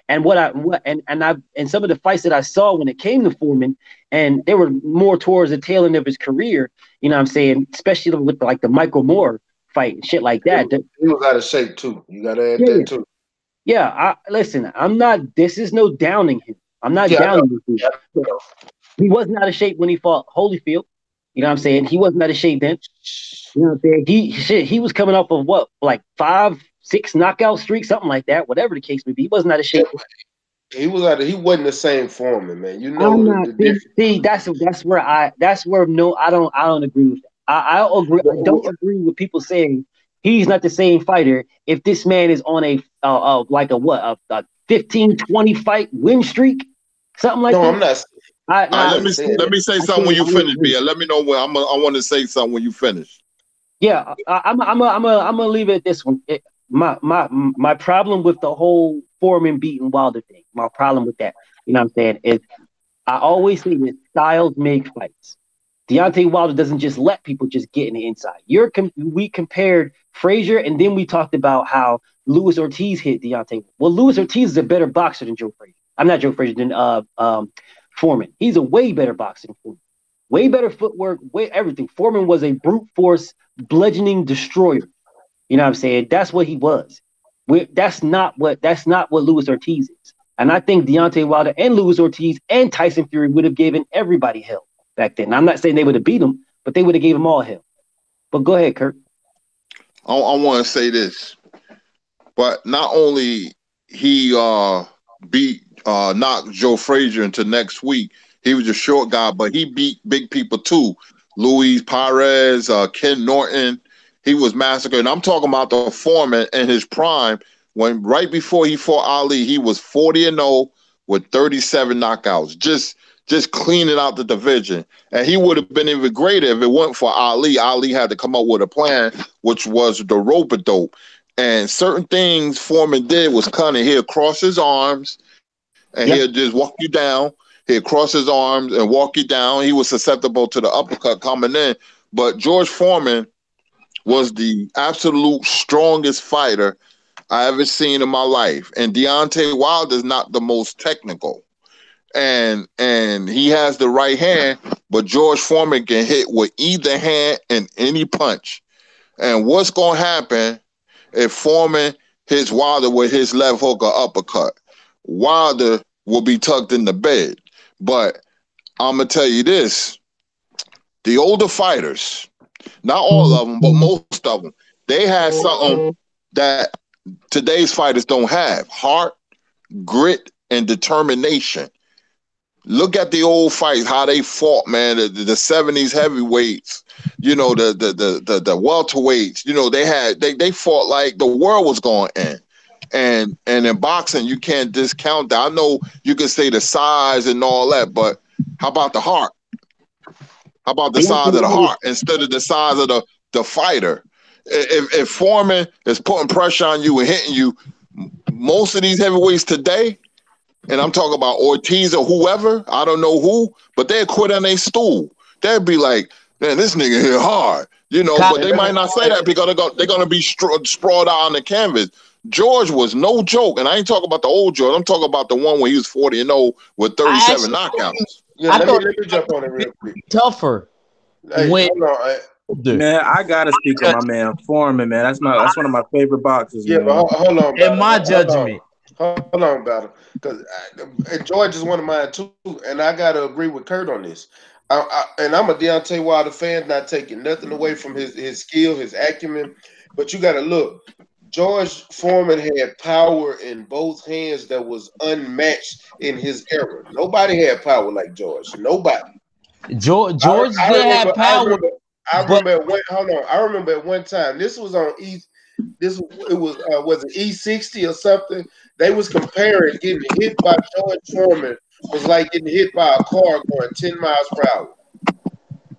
And some of the fights that I saw when it came to Foreman, and they were more towards the tail end of his career, you know what I'm saying, especially with like the Michael Moore fight and shit like that. He was out of shape too. You gotta add that too. Yeah, listen, this is no downing him. I'm not downing him. He wasn't out of shape when he fought Holyfield. You know what I'm saying? He wasn't out of shape then. You know what I'm saying? He was coming off of what, like 5-6 knockout streak, something like that. Whatever the case may be, he wasn't out of shape. He wasn't the same Foreman, man. You know, that's where I don't agree with that. I don't agree with people saying he's not the same fighter if this man is on a 15-20 fight win streak, something like that. No, I'm not. Let me say something when you finish, Bia. Let me know when I want to say something when you finish. Yeah, I'm gonna leave it at this one. My problem with the whole Foreman beating Wilder thing, my problem with that, you know what I'm saying, is I always say that styles make fights. Deontay Wilder doesn't just let people just get in the inside. We compared Frazier, and then we talked about how Luis Ortiz hit Deontay. Well, Luis Ortiz is a better boxer than Joe Frazier. I'm not Joe Frazier, than Foreman. He's a way better boxer than Foreman. Way better footwork, way everything. Foreman was a brute force, bludgeoning destroyer. You know what I'm saying? That's what he was. That's not what Luis Ortiz is. And I think Deontay Wilder and Luis Ortiz and Tyson Fury would have given everybody hell back then. I'm not saying they would have beat him, but they would have gave him all hell. But go ahead, Kurt. I want to say this, but not only he knocked Joe Frazier into next week. He was a short guy, but he beat big people too. Luis Perez, Ken Norton. He was massacred. And I'm talking about the Foreman in his prime. When right before he fought Ali, he was 40-0 with 37 knockouts. just cleaning out the division. And he would have been even greater if it wasn't for Ali. Ali had to come up with a plan, which was the rope-a-dope. And certain things Foreman did was kind of, he'll cross his arms and he'll just walk you down. He'll cross his arms and walk you down. He was susceptible to the uppercut coming in. But George Foreman was the absolute strongest fighter I ever seen in my life. And Deontay Wilder's not the most technical. And he has the right hand, but George Foreman can hit with either hand and any punch. And what's going to happen if Foreman hits Wilder with his left hook or uppercut? Wilder will be tucked in the bed. But I'm going to tell you this. The older fighters, not all of them, but most of them, they had something that today's fighters don't have: heart, grit, and determination. Look at the old fights, how they fought, man. The 70s heavyweights, you know, the welterweights, you know, they fought like the world was going to end. And in boxing, you can't discount that. I know you can say the size and all that, but how about the heart? How about the size of the heart instead of the size of the fighter? If Foreman is putting pressure on you and hitting you, most of these heavyweights today, and I'm talking about Ortiz or whoever, I don't know who, but they'd quit on their stool. They'd be like, man, this nigga hit hard, you know, but they might not say that because they're going to be sprawled out on the canvas. George was no joke, and I ain't talking about the old George. I'm talking about the one when he was 40-0 with 37 knockouts. Yeah, let me jump on it real quick. Tougher. Hey, man, I gotta speak on my man Foreman, man. That's one of my favorite boxers. Yeah, man. but hold on. In my judgment. Hold on, Battle. Because George is one of mine too, and I gotta agree with Kurt on this. And I'm a Deontay Wilder fan, not taking nothing away from his skill, his acumen, but you gotta look. George Foreman had power in both hands that was unmatched in his era. Nobody had power like George. Nobody. George did have power. I remember at one time. This was on was it E60 or something? They was comparing getting hit by George Foreman was like getting hit by a car going 10 miles per hour.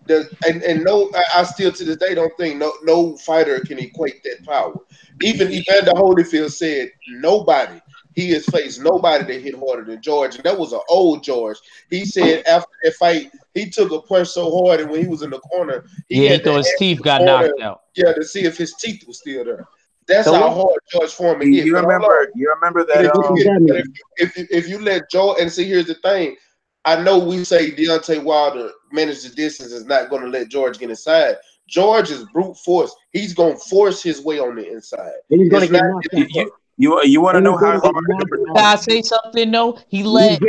I still to this day don't think no fighter can equate that power. Even Evander Holyfield said nobody. He has faced nobody that hit harder than George, and that was an old George. He said after that fight, he took a punch so hard, and when he was in the corner, he thought his teeth got knocked out. Yeah, to see if his teeth were still there. That's how hard George Foreman hit. You remember that? If you let George, and see, here's the thing. I know we say Deontay Wilder managed the distance is not going to let George get inside. George is brute force. He's going to force his way on the inside. And he's going to get knocked out. You want to know how hard? Can I say something though? He let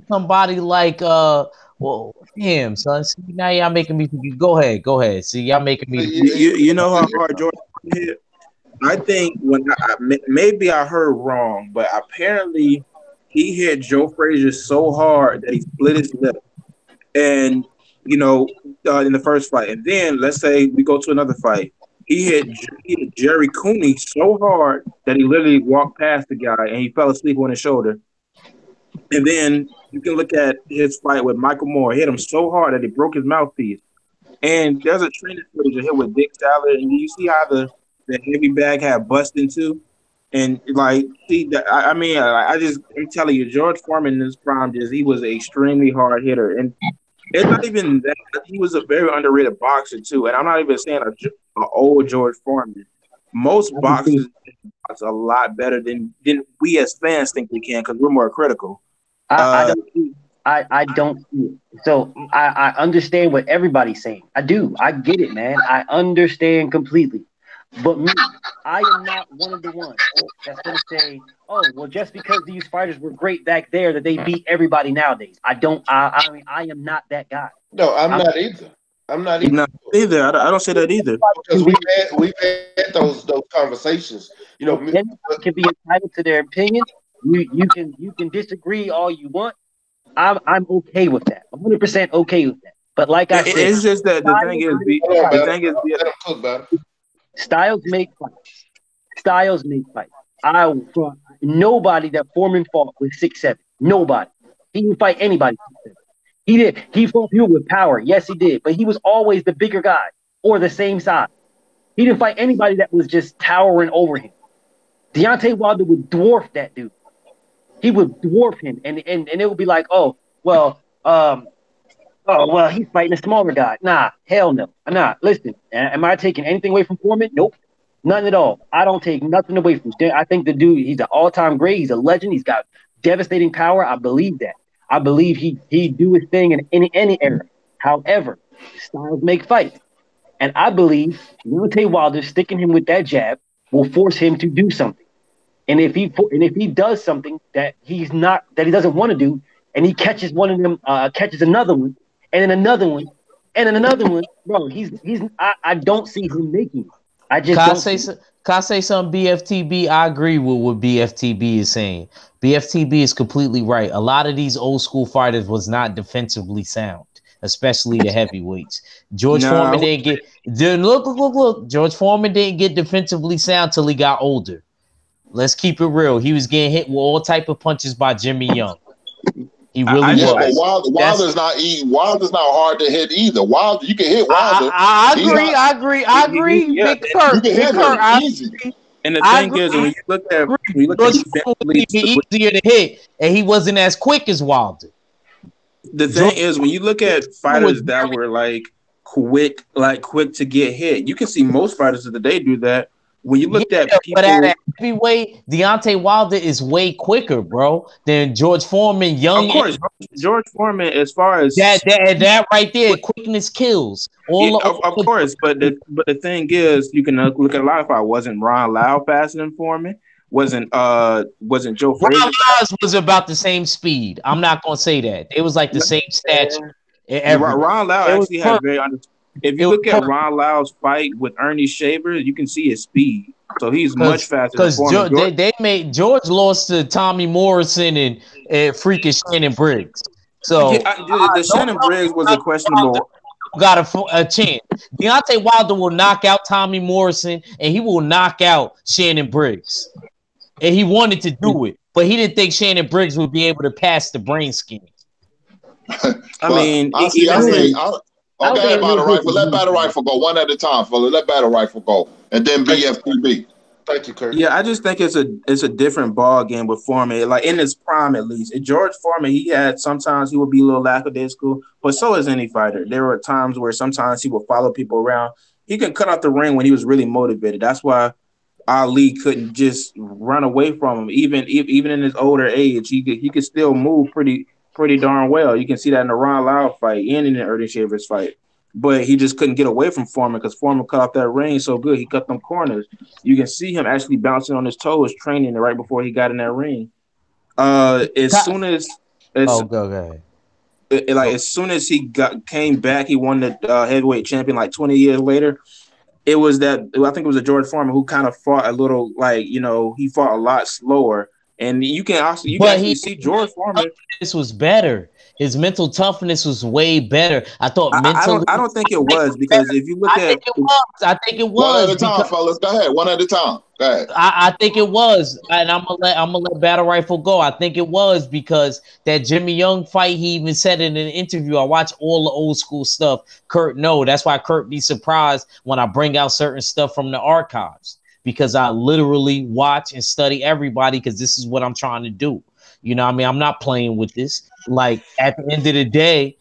somebody like well, him, son. See, now y'all making me think. Go ahead. See, y'all making me. You know how hard George hit? I think maybe I heard wrong, but apparently he hit Joe Frazier so hard that he split his lip, and in the first fight. And then let's say we go to another fight. He hit Jerry Cooney so hard that he literally walked past the guy and he fell asleep on his shoulder. And then you can look at his fight with Michael Moore. He hit him so hard that he broke his mouthpiece. And there's a training footage of him with Dick Salad, and you see how the heavy bag had busted too. And I'm telling you, George Foreman in his prime, he was an extremely hard hitter. And it's not even that. He was a very underrated boxer too. And I'm not even saying an old George Foreman. Most boxers are a lot better than we as fans think we can because we're more critical. I don't see it. So I understand what everybody's saying. I do. I get it, man. I understand completely. But me, I am not one of the ones that's going to say, oh, well, just because these fighters were great back there that they beat everybody nowadays. I am not that guy. No, I'm not either. I'm not either. I don't say that either. Because we've had those conversations. Everybody can be entitled to their opinion. You can disagree all you want. I'm okay with that. 100% okay with that. But like I said, it's just that the thing is, styles make fights. Styles make fights. Nobody that Foreman fought was 6'7". Nobody. He didn't fight anybody. He fought people with power. Yes, he did. But he was always the bigger guy or the same size. He didn't fight anybody that was just towering over him. Deontay Wilder would dwarf that dude. He would dwarf him, and it would be like, oh well, he's fighting a smaller guy. Nah, hell no. Nah, listen, am I taking anything away from Foreman? Nope, none at all. I don't take nothing away from him. I think the dude, he's an all-time great. He's a legend. He's got devastating power. I believe that. I believe he do his thing in any era. However, styles make fights, and I believe Deontay Wilder sticking him with that jab will force him to do something. And if he does something that he doesn't want to do, and he catches one of them, catches another one, and then another one, and then another one, bro, I don't see him making it. I just Can I say something, BFTB? I agree with what BFTB is saying. BFTB is completely right. A lot of these old school fighters was not defensively sound, especially the heavyweights. George Foreman didn't get look. George Foreman didn't get defensively sound till he got older. Let's keep it real. He was getting hit with all type of punches by Jimmy Young. He really was. Wilder's not hard to hit either. Wilder, you can hit Wilder. I agree. Yeah, Big Kurt, easy. And the thing is, when you look at easier to hit, and he wasn't as quick as Wilder. The thing is, when you look at fighters that were like quick to get hit, you can see most fighters of the day do that. When you looked at people, but at heavyweight, Deontay Wilder is way quicker, bro, than George Foreman. Young, of course, George Foreman. As far as that right there, quickness kills. Of course, but the thing is, you can look at a lot of fighters. Wasn't Ron Lau faster than Foreman? Wasn't Joe Frazier? Ron Lau was about the same speed. I'm not gonna say that. It was like the same stature. Ron Lau actually had very. If you look at Ron Lau's fight with Ernie Shaver, you can see his speed. So he's much faster. Because George lost to Tommy Morrison and freaking Shannon Briggs. So the Shannon Briggs was a questionable. Got a chance. Deontay Wilder will knock out Tommy Morrison and he will knock out Shannon Briggs. And he wanted to do it, but he didn't think Shannon Briggs would be able to pass the brain scan. Okay, battle rifle. Let battle rifle go one at a time, fella. Let battle rifle go, and then BFTB. Thank you, Kurt. Yeah, I just think it's a different ball game with Foreman. Like in his prime, at least. In George Foreman, sometimes he would be a little lackadaisical, but so is any fighter. There were times where sometimes he would follow people around. He could cut out the ring when he was really motivated. That's why Ali couldn't just run away from him, even in his older age. He could still move pretty darn well. You can see that in the Ron Lau fight and in the Ernie Shavers fight. But he just couldn't get away from Foreman because Foreman cut off that range so good. He cut them corners. You can see him actually bouncing on his toes, training right before he got in that ring. As soon as he came back, he won the heavyweight champion like 20 years later. I think it was a George Foreman who kind of fought a little he fought a lot slower. And you can see George Foreman. This was better. His mental toughness was way better. I thought mentally. I don't think it was because if you look I think it was. One at a time, fellas. Go ahead. One at a time. Go ahead. I think it was, and I'm gonna let Battle Rifle go. I think it was because that Jimmy Young fight. He even said in an interview. I watch all the old school stuff. Kurt, no, that's why Kurt be surprised when I bring out certain stuff from the archives. Because I literally watch and study everybody because this is what I'm trying to do. You know what I mean? I'm not playing with this. Like at the end of the day,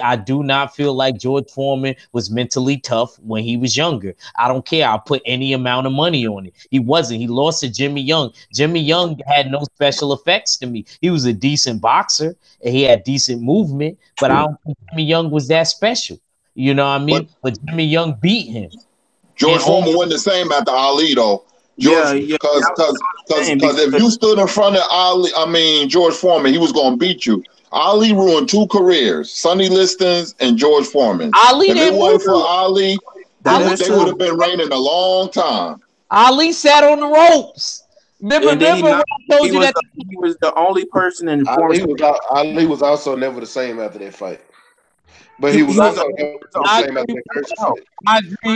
I do not feel like George Foreman was mentally tough when he was younger. I don't care. I'll put any amount of money on it. He wasn't. He lost to Jimmy Young. Jimmy Young had no special effects to me. He was a decent boxer and he had decent movement, but I don't think Jimmy Young was that special. You know what I mean? But Jimmy Young beat him. George Foreman wasn't the same after Ali, though. Because if you stood in front of George Foreman, he was going to beat you. Ali ruined two careers: Sonny Liston's and George Foreman. If it wasn't for Ali, they would have been reigning a long time. Ali sat on the ropes. Remember when I told you that he was the only person in Ali was also never the same after that fight. But he was also saying about that first fight.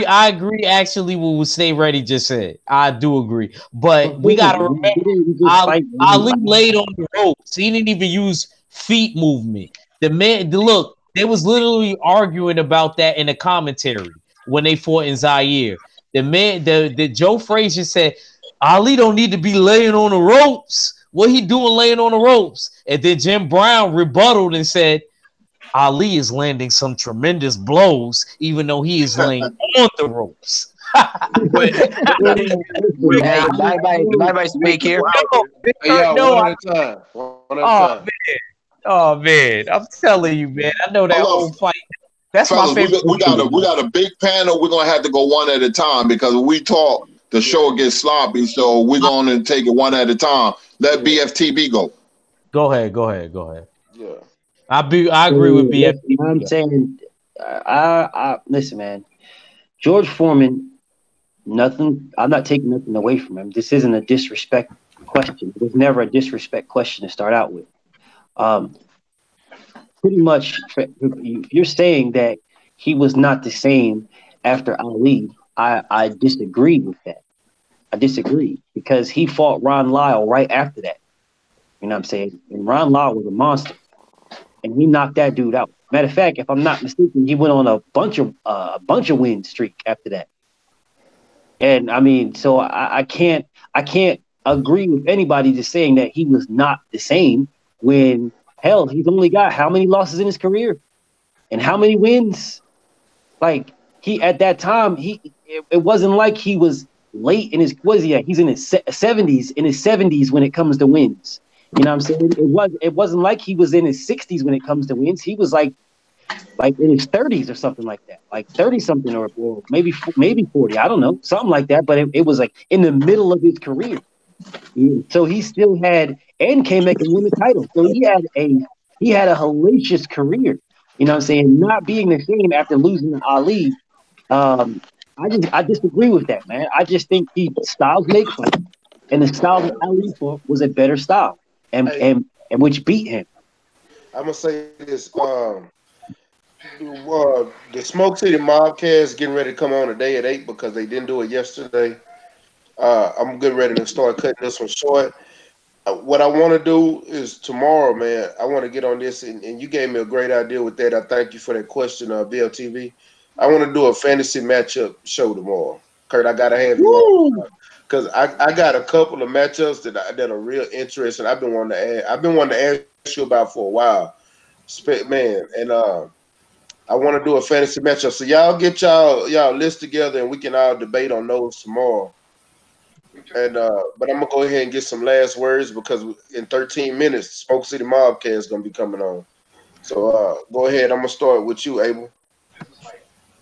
I agree. Actually, with what Stay Ready just said, I do agree. But we gotta remember, Ali laid on the ropes. He didn't even use feet movement. Look, they was literally arguing about that in the commentary when they fought in Zaire. The Joe Frazier said Ali don't need to be laying on the ropes. What he doing laying on the ropes? And then Jim Brown rebutted and said, Ali is landing some tremendous blows, even though he is laying on the ropes. Everybody speak here. Oh man, I'm telling you, man. I know that whole fight. That's Fellas, my favorite. we got a big panel. We're gonna have to go one at a time because when we talk, the show gets sloppy. So we're gonna take it one at a time. Let BFTB go. Go ahead. Yeah. I agree with BFTB. I'm saying, listen, man. George Foreman, nothing. I'm not taking nothing away from him. This isn't a disrespect question. It was never a disrespect question to start out with. Pretty much, you're saying that he was not the same after Ali. I disagree with that. I disagree because he fought Ron Lyle right after that. You know what I'm saying? And Ron Lyle was a monster, and he knocked that dude out. Matter of fact, if I'm not mistaken, he went on a bunch of win streak after that. And I mean, so I can't agree with anybody just saying that he was not the same when hell he's only got how many losses in his career and how many wins. Like he at that time it wasn't like he was late in his he's in his 70s when it comes to wins. You know what I'm saying? It wasn't like he was in his 60s when it comes to wins. He was like in his 30s or something like that, like 30 something or maybe 40. I don't know, something like that. But it was like in the middle of his career. So he still had and came back and win the title. So he had a hellacious career. You know what I'm saying? Not being the same after losing to Ali. I disagree with that, man. I just think the styles make fight, and the style that Ali fought was a better style, and which beat him. I'm gonna say this: the Smoke City Mobcast getting ready to come on today at 8 because they didn't do it yesterday. I'm getting ready to start cutting this one short. What I want to do is tomorrow, man. I want to get on this, and you gave me a great idea with that. I thank you for that question, BLTV. I want to do a fantasy matchup show tomorrow. Kurt, I gotta have you on because I got a couple of matchups that are real interesting. I've been wanting to ask you about for a while, man. And I want to do a fantasy matchup. So y'all get y'all list together, and we can all debate on those tomorrow. And but I'm gonna go ahead and get some last words because in 13 minutes, Smoke City Mobcast is gonna be coming on. So go ahead. I'm gonna start with you, Abel.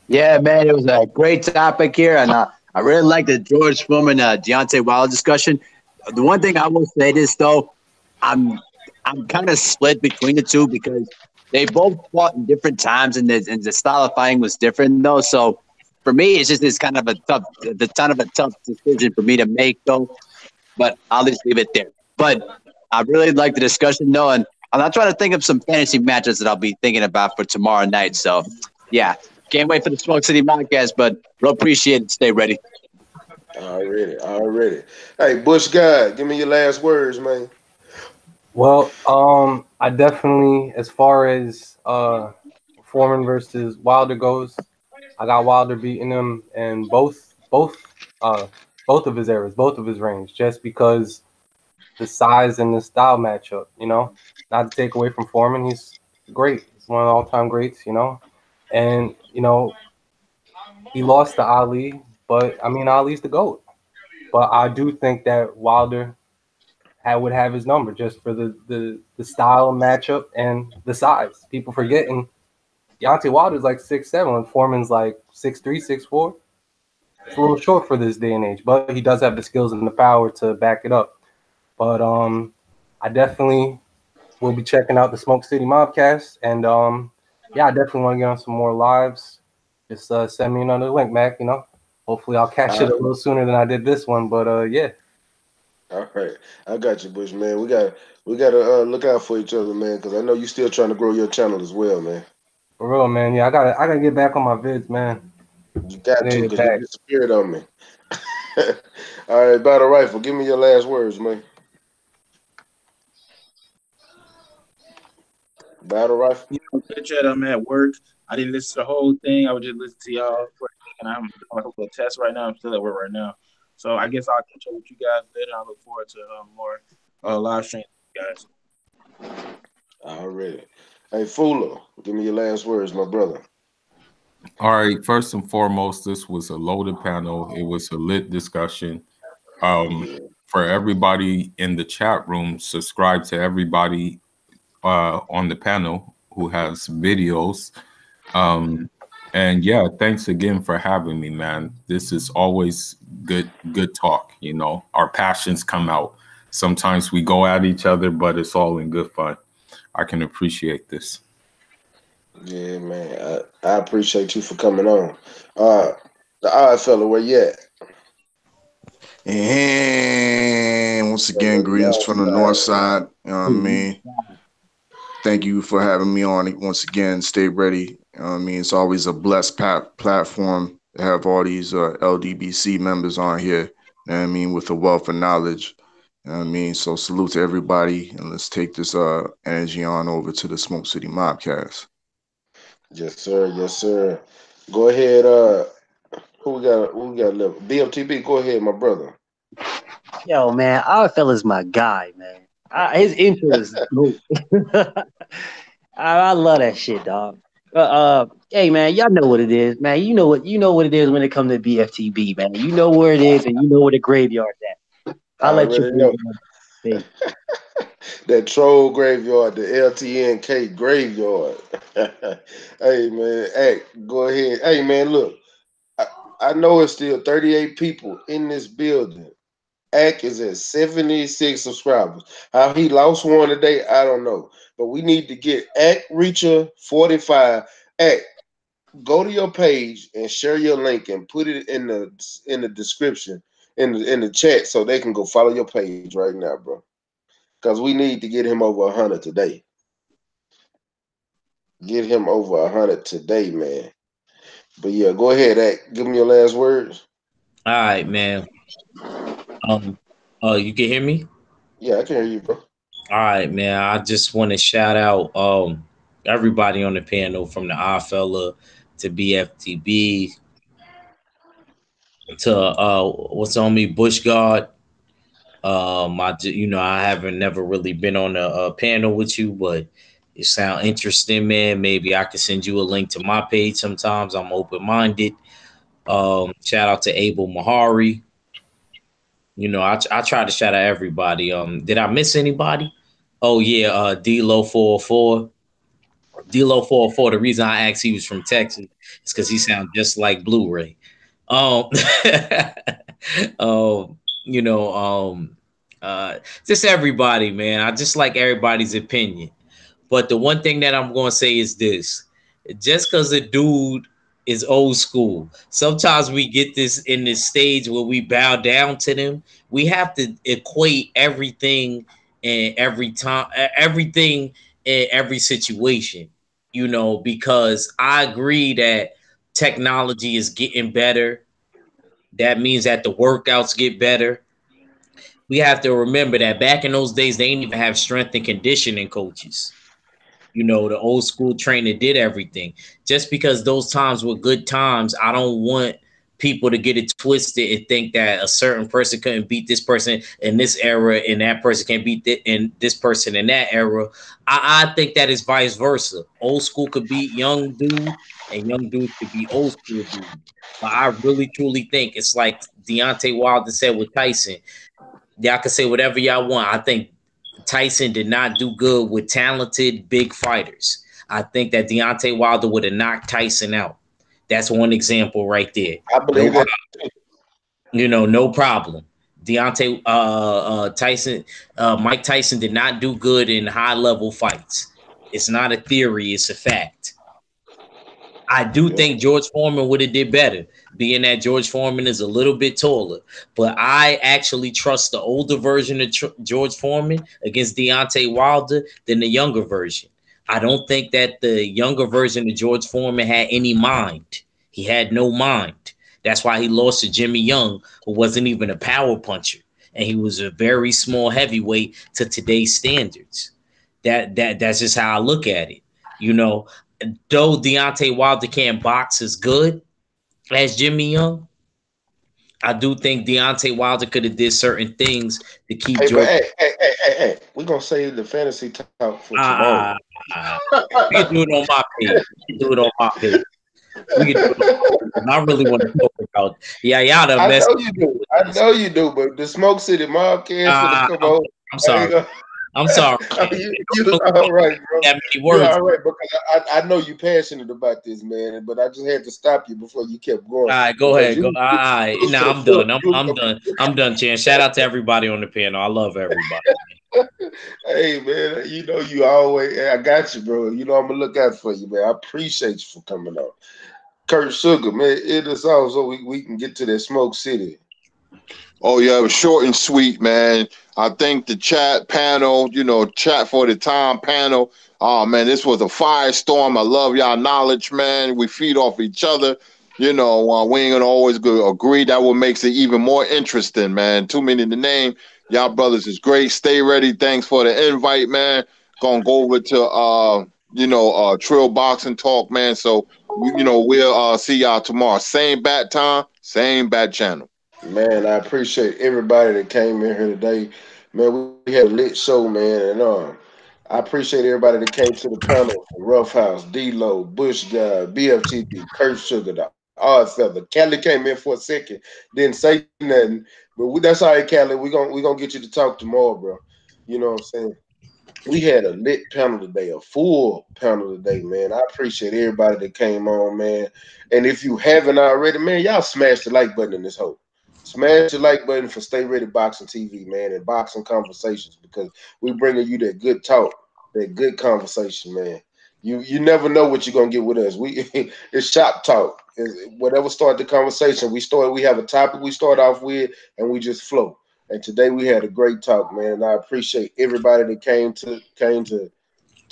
Yeah, man, it was a great topic here, and I really like the George Foreman, Deontay Wilder discussion. The one thing I will say is though, I'm kind of split between the two because they both fought in different times, and the style of fighting was different though. So for me, it's kind of a tough decision for me to make though. But I'll just leave it there. But I really like the discussion though, and I'm not trying to think of some fantasy matches that I'll be thinking about for tomorrow night. So yeah. Can't wait for the Smoke City Podcast, but real appreciate it. Stay ready. Already. Hey, Bush guy, give me your last words, man. Well, I definitely, as far as Foreman versus Wilder goes, I got Wilder beating him in both of his eras, both of his reigns, just because the size and the style matchup. You know, not to take away from Foreman, he's great. He's one of the all-time greats. You know. And, you know, he lost to Ali, but, I mean, Ali's the GOAT. But I do think that Wilder would have his number just for the style matchup and the size. People forgetting Deontay Wilder's like 6'7", and Foreman's like 6'3", 6'4". It's a little short for this day and age, but he does have the skills and the power to back it up. But I definitely will be checking out the Smoke City Mobcast, and yeah, I definitely want to get on some more lives. Just send me another link, Mac. You know, hopefully I'll catch it a little sooner than I did this one. But yeah. All right, I got you, Bush, man. We got to look out for each other, man, because I know you still trying to grow your channel as well, man. For real, man. Yeah, I gotta get back on my vids, man. You got to, because you disappeared on me. All right, Battle Rifle, give me your last words, man. Battle Rifle. You know, Chat, I'm at work. I didn't listen to the whole thing. I was just listening to y'all for a second. I'm doing a little test right now. I'm still at work right now. So I guess I'll catch up with you guys later. I look forward to more live streams, guys. Already. Hey, Fuller, give me your last words, my brother. All right. First and foremost, this was a loaded panel. It was a lit discussion. For everybody in the chat room, subscribe to everybody on the panel who has videos. And yeah, thanks again for having me, man. This is always good talk. You know, our passions come out. Sometimes we go at each other, but it's all in good fun. I can appreciate this. Yeah, man. I appreciate you for coming on. The odd fella, where you at? And once again, greetings from the north side. You know what I mean? Thank you for having me on once again. Stay ready. You know what I mean? It's always a blessed platform to have all these LDBC members on here. You know what I mean? With a wealth of knowledge. You know what I mean? So salute to everybody, and let's take this energy on over to the Smoke City Mobcast. Yes, sir. Yes, sir. Go ahead. Who we got left? BMTB, go ahead, my brother. Yo, man, our fella's my guy, man. His intro is dope. I love that shit, dog. Hey, man, y'all know what it is, man. You know what it is when it comes to BFTB, man. You know where it is, and you know where the graveyard's at. I'll let you know. That troll graveyard, the LTNK graveyard. Hey, man, hey, go ahead. Hey, man, look, I know it's still 38 people in this building. Ack is at 76 subscribers. How he lost one today, I don't know. But we need to get Ack Reacher 45. Ack, go to your page and share your link and put it in the description in the chat so they can go follow your page right now, bro. Because we need to get him over 100 today. Get him over 100 today, man. But yeah, go ahead, Ack. Give me your last words. All right, man. You can hear me? Yeah, I can hear you, bro. All right, man. I just want to shout out everybody on the panel, from the Oddfella to BFTB to what's on me, Bush Guard. I haven't never really been on a panel with you, but it sounds interesting, man. Maybe I could send you a link to my page sometimes. I'm open-minded. Shout out to Abel Mahari. You know, I try to shout out everybody. Did I miss anybody? Oh yeah, D-Lo 404. D-Lo 404. The reason I asked he was from Texas is because he sounds just like Blu-ray. Just everybody, man. I just like everybody's opinion. But the one thing that I'm going to say is this: just because a dude is old school, sometimes we get this in this stage where we bow down to them. We have to equate everything and everything in every situation, you know, because I agree that technology is getting better. That means that the workouts get better. We have to remember that back in those days, they didn't even have strength and conditioning coaches. You know, the old school trainer did everything. Just because those times were good times, I don't want people to get it twisted and think that a certain person couldn't beat this person in this era and that person can't beat this person in that era. I think that is vice versa. Old school could beat young dude and young dudes could be old school dude. But I really, truly think it's like Deontay Wilder said with Tyson. Y'all can say whatever y'all want. I think Tyson did not do good with talented big fighters. I think that Deontay Wilder would have knocked Tyson out. That's one example right there. I believe that. You know, no problem. Mike Tyson did not do good in high level fights. It's not a theory, it's a fact. I do think George Foreman would have did better, being that George Foreman is a little bit taller. But I actually trust the older version of George Foreman against Deontay Wilder than the younger version. I don't think that the younger version of George Foreman had any mind. He had no mind. That's why he lost to Jimmy Young, who wasn't even a power puncher, and he was a very small heavyweight to today's standards. That's just how I look at it. You know, though Deontay Wilder can't box as good as Jimmy Young, I do think Deontay Wilder could have did certain things to keep Hey, George. but hey, we're gonna save the fantasy talk for tomorrow. We can do it on my page. We can do it on my page. We can do it on my page. I really want to talk about. Yeah, y'all done I messed. know you do. I know you do. But the Smoke City Mobcast gonna come on. I'm sorry. I'm sorry. You all right, bro. That many You words. all right, because I know you're passionate about this, man. But I just had to stop you before you kept going. All right, go ahead. Go. All right. Nah, I'm done. I'm done. I'm done, Chan. Shout out to everybody on the panel. I love everybody. Hey, man, you know you always. I got you, bro. You know I'm gonna look out for you, man. I appreciate you for coming on. Kurt Sugar, man, it is all so we can get to that Smoke City. Oh yeah, it was short and sweet, man. I think the chat panel, chat for the time panel. Oh man, this was a firestorm. I love y'all knowledge, man. We feed off each other. We ain't gonna always agree. That what makes it even more interesting, man. Too many to name. Y'all brothers is great. Stay ready. Thanks for the invite, man. Gonna go over to Trill Boxing Talk, man. So we'll see y'all tomorrow. Same bat time, same bat channel. Man, I appreciate everybody that came in here today. Man, we had a lit show, man, and I appreciate everybody that came to the panel. Rough House, D-Lo, Bush Guy, BFTV, Kurt Sugar, the Odd Feather. Cali came in for a second, didn't say nothing, but that's all right, Cali. We gonna get you to talk tomorrow, bro. You know what I'm saying? We had a lit panel today, a full panel today, man. I appreciate everybody that came on, man. And if you haven't already, man, y'all smash the like button in this hole. Smash the like button for Stay Ready Boxing TV, man, and Boxing Conversations, because we bringing you that good talk, that good conversation, man. You never know what you're gonna get with us. It's shop talk. Whatever start the conversation, we have a topic we start off with, and we just flow. And today we had a great talk, man. And I appreciate everybody that came to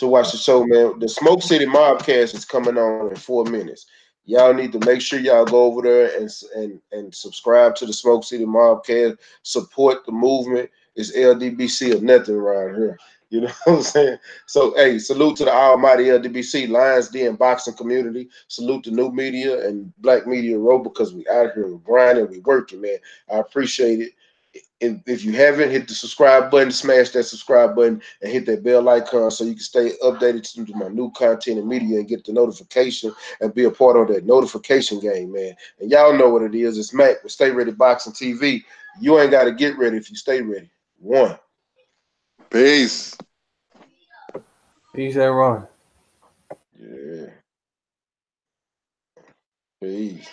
watch the show, man. The Smoke City Mobcast is coming on in 4 minutes. Y'all need to make sure y'all go over there and subscribe to the Smoke City Mobcast. Support the movement. It's LDBC or nothing around here. You know what I'm saying? So, hey, salute to the almighty LDBC, Lions Den boxing community. Salute to New Media and Black Media Row, because we out here, we grinding, we working, man. I appreciate it. If you haven't, hit the subscribe button, smash that subscribe button, and hit that bell icon so you can stay updated to my new content and media and get the notification and be a part of that notification game, man. And y'all know what it is. It's Mac with Stay Ready Boxing TV. You ain't got to get ready if you stay ready. One. Peace. Peace, everyone. Yeah. Peace.